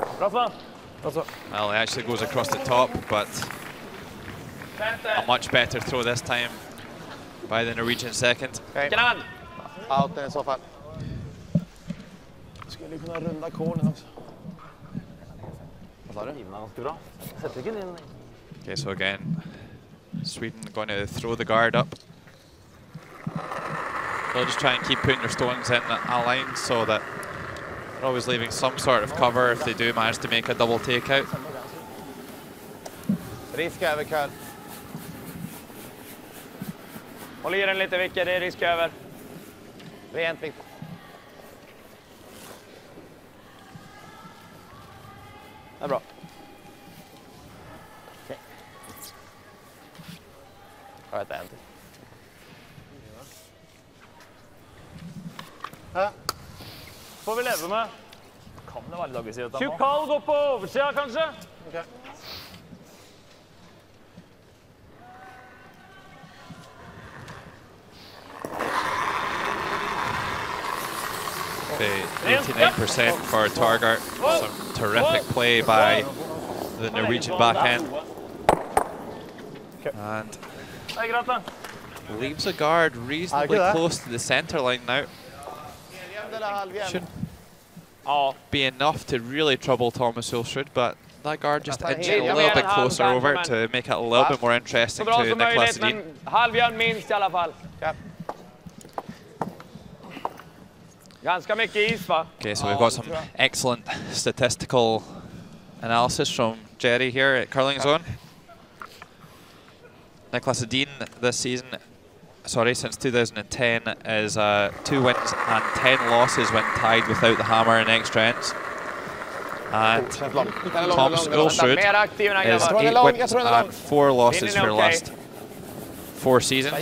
Speaker 4: Well, he actually goes across the top, but a much better throw this time by the Norwegian second.
Speaker 6: Out i så fall. Skulle kunna runda kornen också. Vad sa du?
Speaker 4: Okay, so again, Sweden going to throw the guard up. They'll just try and keep putting their stones in a line so that they're always leaving some sort of cover if they do manage to make a double takeout.
Speaker 6: Risk över curl.
Speaker 7: Håll i den lite, Vicke, det är risk över.
Speaker 6: Rent vikt. Det är bra. Okej. Jag vet inte.
Speaker 2: Får vi leve med. Kan det være litt aggressivt? Tjukal går på oversida, kanskje?
Speaker 5: Okay.
Speaker 4: Okay, 89% for Targart. Some terrific play by the Norwegian backhand. And leaves a guard reasonably close to the center line now. Shouldn't be enough to really trouble Thomas Ulsrud, but that guard just edging a little bit closer over to make it a little bit more interesting to Niklas Edin.
Speaker 7: Halvjärn minst i alla fall. Ganska mycket is, va?
Speaker 4: Okay, so we've got some excellent statistical analysis from Jerry here at Curling Zone. Niklas Edin this season, since 2010, is 2 wins and 10 losses when tied without the hammer in extra ends. And Thomas Ulsrud is 8 wins and 4 losses for the last 4 seasons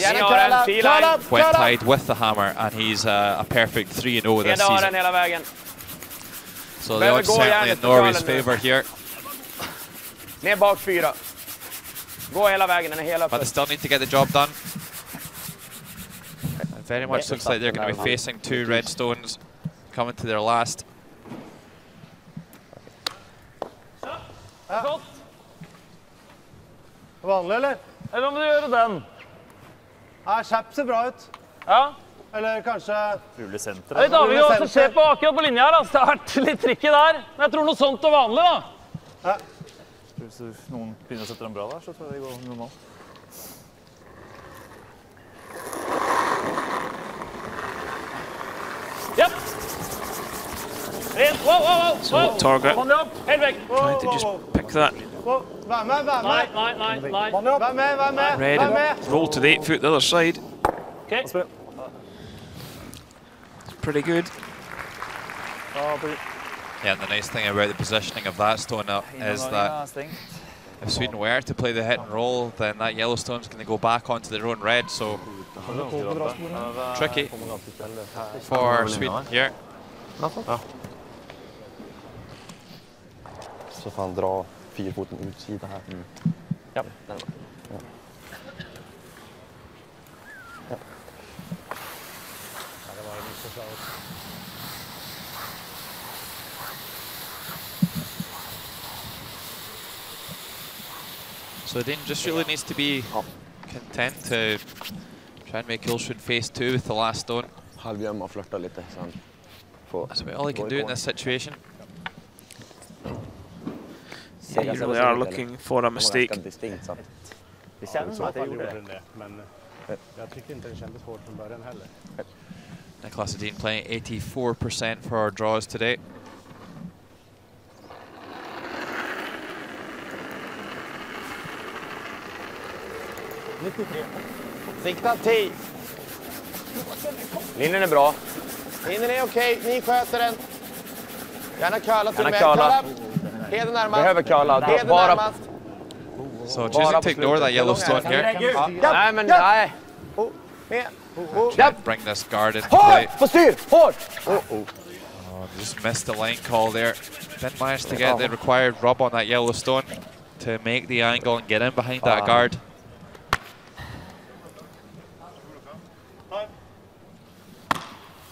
Speaker 4: when tied with the hammer, and he's a perfect 3-0 this season. So the odds certainly in Norway's favour here.
Speaker 7: Ner bak 4. Gå hela vägen, den är hela.
Speaker 4: But they still need to get the job done. It very much looks like they're going to be facing 2 red stones coming to their last.
Speaker 5: Vanlig, eller?
Speaker 2: Eller om du gjør den?
Speaker 5: Ja, Chps ser bra ut.
Speaker 2: Ja.
Speaker 5: Eller kanskje...
Speaker 2: Fulle senter. Jeg vet avhengig av hva som skjer på akkurat på linja her. Det har vært litt tricky der. Men jeg tror noe sånt er vanlig, da.
Speaker 5: Ja.
Speaker 2: Hvis noen begynner å sette dem bra der, så tror jeg det går normalt. Japp! Rent! Wow!
Speaker 1: So Target
Speaker 2: helt vekk!
Speaker 1: trying to just pick that.
Speaker 5: Vær med!
Speaker 2: Nei.
Speaker 5: Vær med!
Speaker 1: Red and roll to the 8 foot the other side.
Speaker 2: Okay.
Speaker 1: It's pretty good.
Speaker 4: Yeah, and the nice thing about the positioning of that stone up is that if Sweden were to play the hit and roll, then that yellow stone's going to go back onto their own red, so tricky for Sweden here.
Speaker 6: Så får han dra 4-foten utsida här.
Speaker 7: Ja.
Speaker 4: So Dean just really needs to be content to try and make Ulsrud phase 2 with the last stone.
Speaker 7: Halvgömma och flörta lite så han får.
Speaker 4: That's about all he can do in this situation.
Speaker 1: Yeah, you really are looking for a mistake.
Speaker 3: Det känns som att jag gjorde det, men jag tyckte inte det kändes hårt från början heller.
Speaker 4: Niklas Edin playing 84% for our draws today.
Speaker 7: Sikta 10. Linjen är bra. Linjen är okej, ni sköter den. Gärna curla till och med. Curla. Heden närmast. Behöver curla. Heden närmast.
Speaker 4: So choosing to ignore that yellow stone here.
Speaker 7: Nej, men nej.
Speaker 4: Try to bring this guard into play.
Speaker 7: På styr! Hårt!
Speaker 4: Just missed the line call there. Didn't manage to get the required rub on that yellow stone to make the angle and get in behind that guard.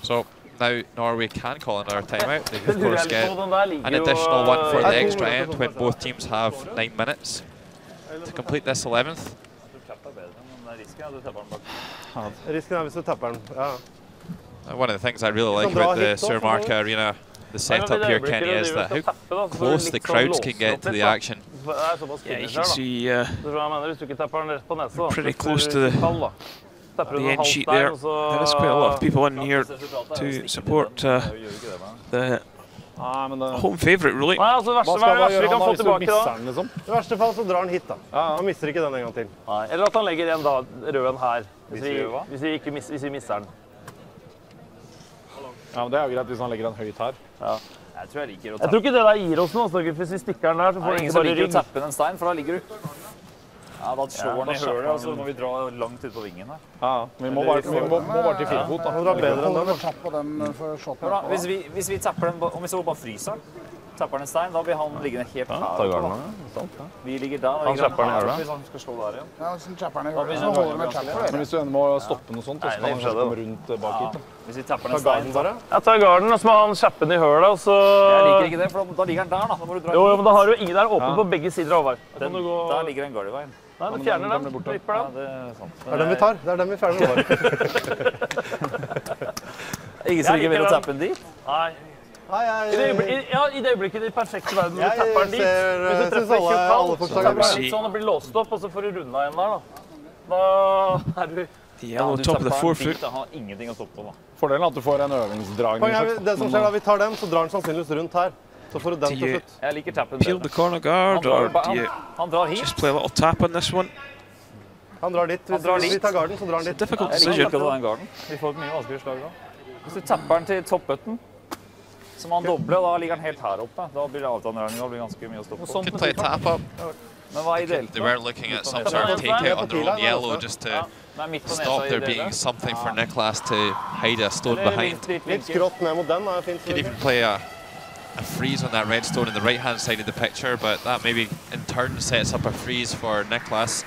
Speaker 4: So now Norway can call another timeout. They of course get an additional one for the extra end when both teams have 9 minutes to complete this 11th.
Speaker 3: Risken är hvis du tappar den. Ja.
Speaker 4: One of the things I really like about the Surmarka Arena, the setup here, Kenny, is that how close the crowds can get to the action.
Speaker 1: Yeah, you can see pretty close to the end sheet there. There is quite a lot of people in here to support the home favourite, really.
Speaker 3: I verste fall så drar han hit da. Han mister ikke den en gang til.
Speaker 2: Eller at han legger den da, røden her, hvis vi misser den.
Speaker 5: Ja, men det er jo greit hvis han legger den høyt her.
Speaker 2: Ja. Jeg tror ikke det der gir oss noe, hvis vi stikker den der, så får ingen bare rygg.
Speaker 8: Tappe den stein, for da ligger du. Ja, da slår den i hølet, og så må vi dra langt ut på vingen her.
Speaker 5: Ja, vi må bare til firefot da.
Speaker 3: Han drar bedre enn den.
Speaker 10: Tappe den for shotten.
Speaker 8: Hvis vi tapper den, om vi så bare fryser den, tapper den en stein, da blir han liggende helt her. Vi ligger der,
Speaker 2: han tapper den her da.
Speaker 8: Hvis han skal slå der igjen.
Speaker 10: Ja, hvis han tapper den i hølet, så holder med tapper.
Speaker 5: Men hvis du ender med å stoppe noe sånt, så kan han komme rundt bak hit.
Speaker 8: Hvis vi tapper den en stein, så...
Speaker 2: Jeg tar garden, og så må han kjappe den i hølet, og så...
Speaker 8: Jeg liker ikke det, for da ligger den der da. Da må du dra
Speaker 2: jo, men da har du ingen der åpen på begge sider av Håvard.
Speaker 8: Der ligger en guard i veien.
Speaker 2: Nei, du fjerner den, flipper den.
Speaker 8: Det er sant.
Speaker 3: Det er den vi tar, det er den vi fjerner.
Speaker 8: Ingen som ikke vil å tappe den dit?
Speaker 2: Nei. I det øyeblikket i perfekte verden når du tapper den dit. Hvis du treffer ikke sånn og blir låst opp, og så får du runda igjen der da. Da er du...
Speaker 1: Yellow top of the forefoot.
Speaker 8: Han har ingenting å stoppe på da.
Speaker 5: Fordelen er at du får en øvingsdragning.
Speaker 3: Det som skjer da vi tar den, så drar den sannsynligvis rundt her. Så får du den til slutt.
Speaker 8: Jeg liker tappen.
Speaker 1: Peel the corner guard, or do you just play a little tap on this one?
Speaker 3: Han drar dit. Hvis vi tar garden, så drar han dit.
Speaker 1: Difficult
Speaker 8: Jeg
Speaker 1: decision.
Speaker 8: liker å ta den garden. Vi får et mye vanskeligere slag da. Hvis du tapper den til toppbutton, så må han doble, og da ligger den helt her oppe. Da blir det avtannrøring, da blir det ganske mye å stoppe på.
Speaker 4: Could play tap up.
Speaker 8: Men hva er ideelt?
Speaker 4: They were looking at some sort of takeout on their own yellow just to stop there being something for Niklas to hide a stone behind.
Speaker 3: Litt skrått ned mot den, er fint.
Speaker 4: Could even play a freeze on that red stone in the right hand side of the picture, but that maybe in turn sets up a freeze for Niklas.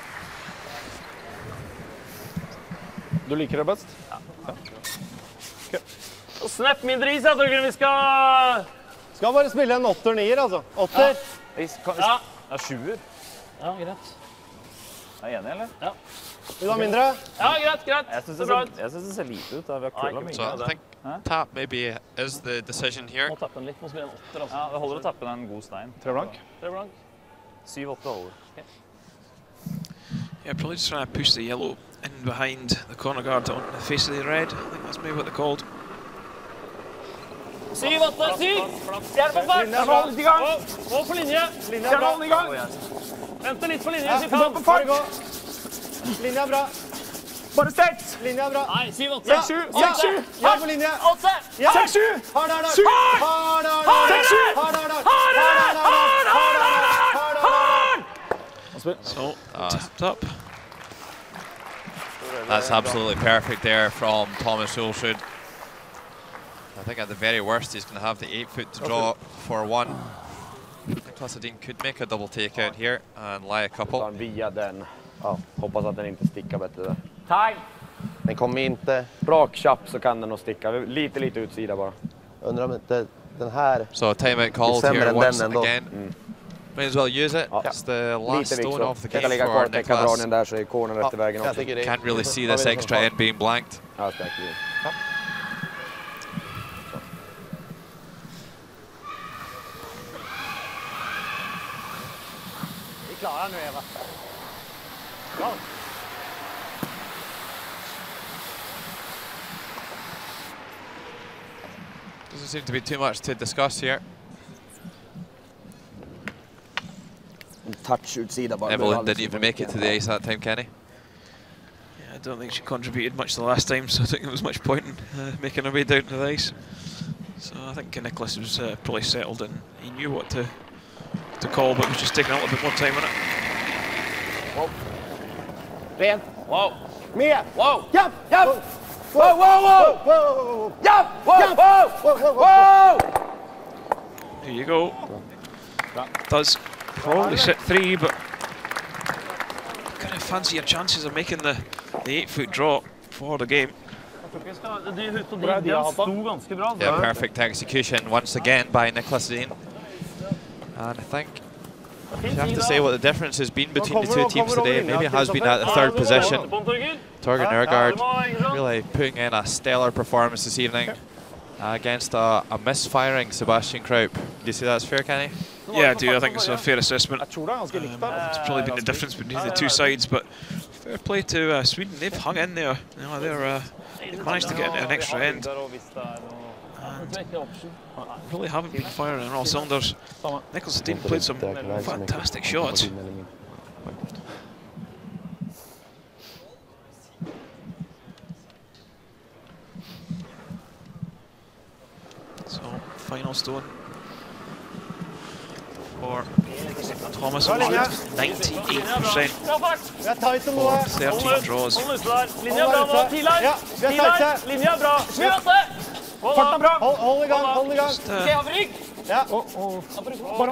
Speaker 5: Du liker det best?
Speaker 2: Ja. Og snap mindre is, jeg tror ikke vi skal...
Speaker 3: Skal bare spille en 8-9-er, altså. 8-er.
Speaker 8: Ja. Ja, 7-er. Ja, greit. Er du enig, eller?
Speaker 2: Ja.
Speaker 3: Vil du ha mindre?
Speaker 2: Ja, greit.
Speaker 8: Jeg synes det ser lite ut. Vi har kølet mye.
Speaker 4: So I think tap maybe is the decision here.
Speaker 2: Må tappe den litt, må spille en 8-er.
Speaker 8: Ja, det holder å tappe den en god stein.
Speaker 5: 3 blank?
Speaker 2: 3 blank.
Speaker 8: 7-8 holder.
Speaker 1: Yeah, probably just trying to push the yellow in behind the corner guard on the face of the red. I think that's maybe what they're called.
Speaker 2: 7-8, 7! Stjern på fart! Stjern litt i gang! Gå på linje! Stjern i gang! Vente litt på linje, så på fart!
Speaker 3: Linja er bra.
Speaker 2: Bare stelt!
Speaker 3: Linja er bra.
Speaker 2: Nei, 7-8.
Speaker 3: 6-7! Ja, på linje.
Speaker 2: 8! 6-7!
Speaker 3: Har der!
Speaker 2: 7!
Speaker 3: Har der!
Speaker 1: So, tapped up.
Speaker 4: That's absolutely perfect there from Thomas Ulsrud. I think at the very worst he's going to have the 8-foot to draw for 1. Niklas Edin could make a double takeout here and lie a couple.
Speaker 7: Via den. Ja, hoppas att den inte stickar bättre där.
Speaker 2: Time!
Speaker 6: Den kommer inte...
Speaker 7: Rak chapp så kan den nog sticka. Lite utsida bara.
Speaker 6: Undrar om inte den här...
Speaker 4: So timeout called here once again. May as well use it. It's the last stone off the game for Nicholas.
Speaker 7: Där så är cornern efter vägen också.
Speaker 4: Can't really see this extra end being blanked.
Speaker 7: Ja, säkert.
Speaker 3: Vi klarar nu, Eva. Bra.
Speaker 4: Doesn't seem to be too much to discuss here.
Speaker 7: Touch utsida bara.
Speaker 4: Evelyn didn't even make it to the ice that time, Kenny.
Speaker 1: Yeah, I don't think she contributed much the last time, so I think there was much point in making her way down to the ice. So I think Nicholas was probably settled and he knew what to call, but was just taking a little bit more time on it.
Speaker 3: Whoa. Ren.
Speaker 7: Wow.
Speaker 3: Mia.
Speaker 7: Wow.
Speaker 3: Japp, japp.
Speaker 7: Whoa, whoa, whoa.
Speaker 3: Whoa.
Speaker 7: Japp, whoa, whoa, whoa.
Speaker 1: Here you go. Does probably sit 3, but kind of fancy your chances of making the 8-foot drop for the game.
Speaker 4: Yeah, perfect execution once again by Nicholas Dean. And I think you have to say what the difference has been between the two teams today. Maybe it has been at the 3rd position. Torgen Ørgaard really putting in a stellar performance this evening against a misfiring Sebastian Kruip. Do you see that's fair, Kenny?
Speaker 1: Yeah, I do. I think it's a fair assessment. It's probably been the difference between the two sides, but fair play to Sweden. They've hung in there. You know, they've managed to get into an extra end. And really haven't been firing on all cylinders. Nicholas Dean played some fantastic shots. So, final stone for Thomas Olsrud, 98% for 13 draws.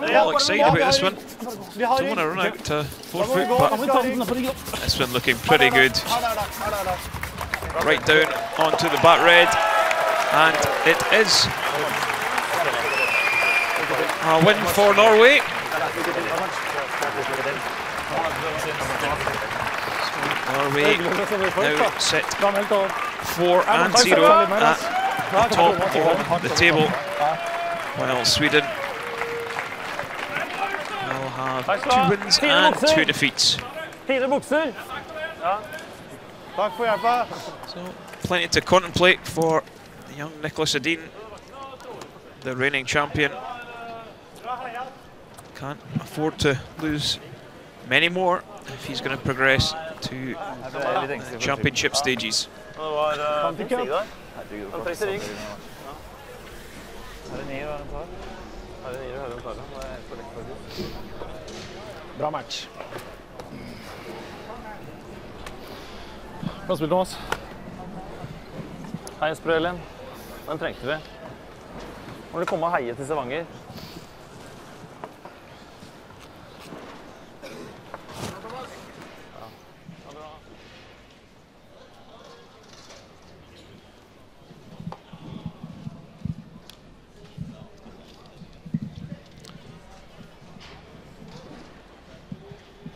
Speaker 1: All excited about this one. Don't want to run out to 4 foot, but this one looking pretty good. Right down onto the back red, and it is a win for Norway. Norway now sit 4-0 at the top of the table, while Sweden will have 2 wins and 2 defeats. So plenty to contemplate for the young Nicholas Edin, the reigning champion. Can't afford to lose many more if he's going to progress to championship stages.
Speaker 3: Bra match.
Speaker 2: Bra spilt, Thomas. Hei, Jesper og Elin. Den trengte vi. Må dere komme og heie til Stavanger.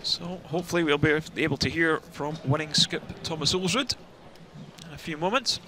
Speaker 1: So hopefully we'll be able to hear from winning skip Thomas Olsrud in a few moments.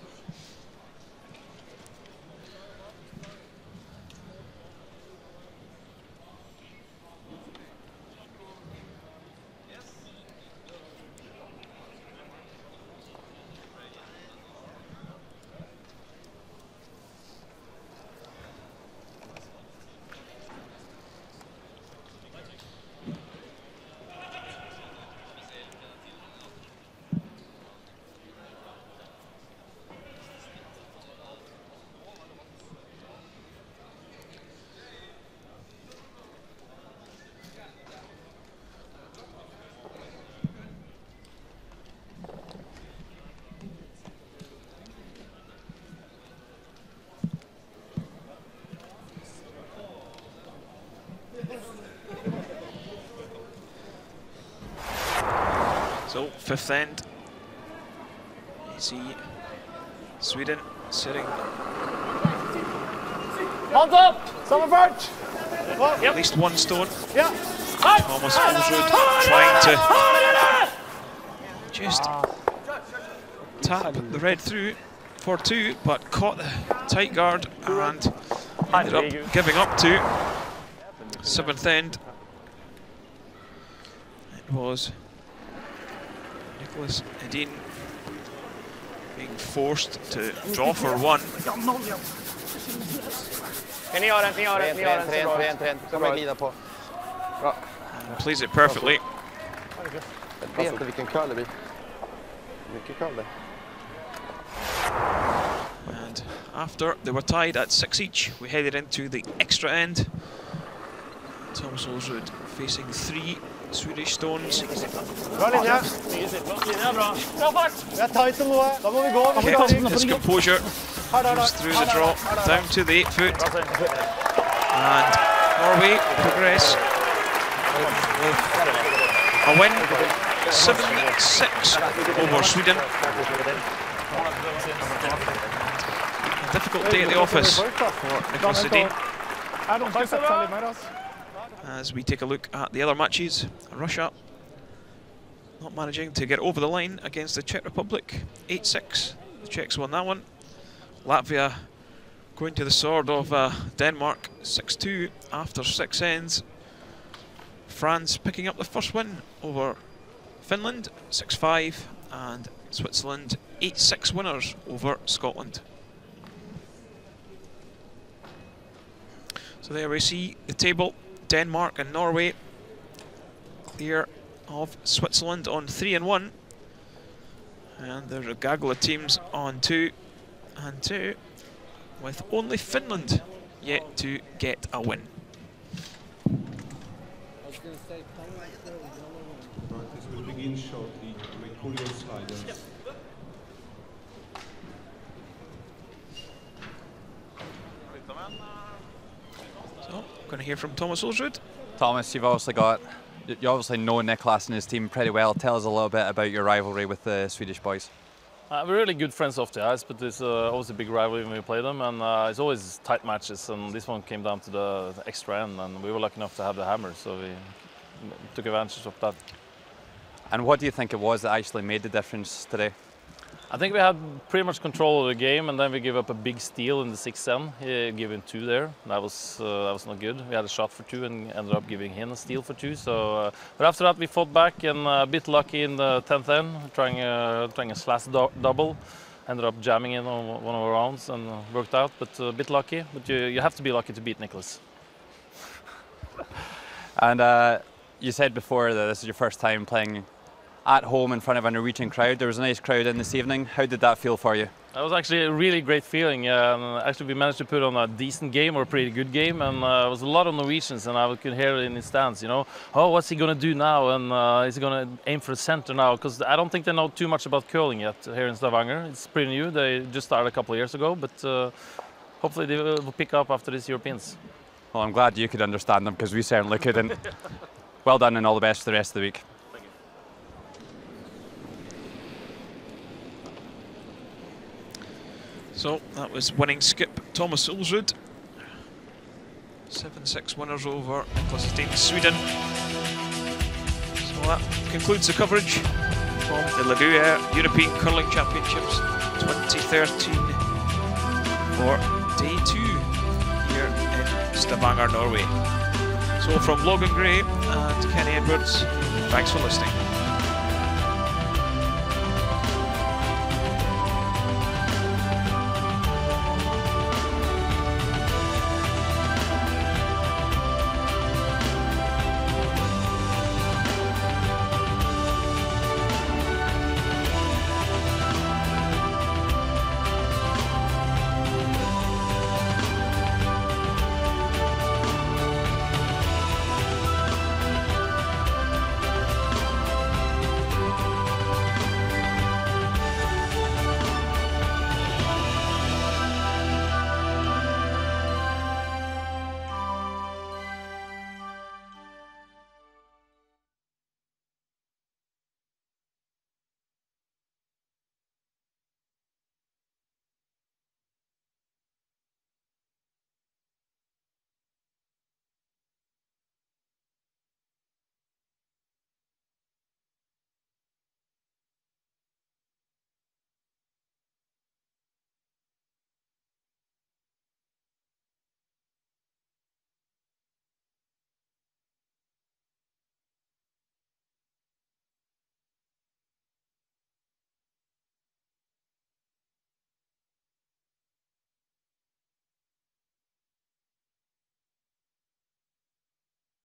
Speaker 1: So 5th end See Sweden sitting
Speaker 2: Hands up!
Speaker 5: Sammenfart!
Speaker 1: at least one stone.
Speaker 5: Ja.
Speaker 1: Thomas Olsrud trying to just tap the red through for 2, but caught the tight guard and ended up giving up to 7th end. It was Nicholas Edin being forced to draw for 1.
Speaker 7: Kan ni göra den?
Speaker 1: And plays it perfectly.
Speaker 6: Jag vet inte vilken curl det blir. Mycket curl där.
Speaker 1: And after they were tied at 6 each, we headed into the extra end. Thomas Olsrud facing 3 Swedish stones.
Speaker 5: Bra linje.
Speaker 2: Linja bra. Bra fart!
Speaker 5: Vi er tight om noe. Da må vi gå.
Speaker 1: Kept his composure. Goes through the draw, down to the 8 foot. And Norway progress with a win, 7-6 over Sweden. A difficult day at the office for Nicholas Edin. As we take a look at the other matches, Russia not managing to get over the line against the Czech Republic, 8-6. The Czechs won that one. Latvia going to the sword of Denmark, 6-2 after 6 ends. France picking up the first win over Finland, 6-5, and Switzerland 8-6 winners over Scotland. So there we see the table. Denmark and Norway clear of Switzerland on 3 and 1, and there's a gaggle of teams on 2 and 2, with only Finland yet to get a win.
Speaker 11: This will begin shortly. May pull your sliders.
Speaker 1: So, going to hear from Thomas Olsrud.
Speaker 4: Thomas, you obviously know Niklas and his team pretty well. Tell us a little bit about your rivalry with the Swedish boys.
Speaker 2: We're really good friends off the ice, but it's always a big rivalry when we play them, and it's always tight matches, and this one came down to the extra end, and we were lucky enough to have the hammer, so we took advantage of that.
Speaker 4: And what do you think it was that actually made the difference today?
Speaker 2: I think we had pretty much control of the game, and then we gave up a big steal in the 6th end. He gave in 2 there. That was not good. We had a shot for 2 and ended up giving him a steal for 2. So, but after that we fought back and a bit lucky in the 10th end, trying a slash double. Ended up jamming in on one of our rounds and worked out, but a bit lucky. But you have to be lucky to beat Nicholas.
Speaker 4: And you said before that this is your first time playing at home in front of a Norwegian crowd. There was a nice crowd in this evening. How did that feel for you?
Speaker 2: That was actually a really great feeling. Actually, we managed to put on a decent game, or a pretty good game, and it was a lot of Norwegians, and I could hear it in the stands, you know, oh, what's he going to do now, and is he going to aim for the center now? Because I don't think they know too much about curling yet here in Stavanger. It's pretty new. They just started a couple of years ago, but hopefully they will pick up after these Europeans.
Speaker 4: Well, I'm glad you could understand them, because we certainly couldn't. Well done, and all the best for the rest of the week.
Speaker 1: So that was winning skip Thomas Olsrud. 7-6 winners over Nicholas Edin, Sweden. So that concludes the coverage from the Gruyère European Curling Championships 2013 for day 2 here in Stavanger, Norway. So from Logan Gray and Kenny Edwards, thanks for listening.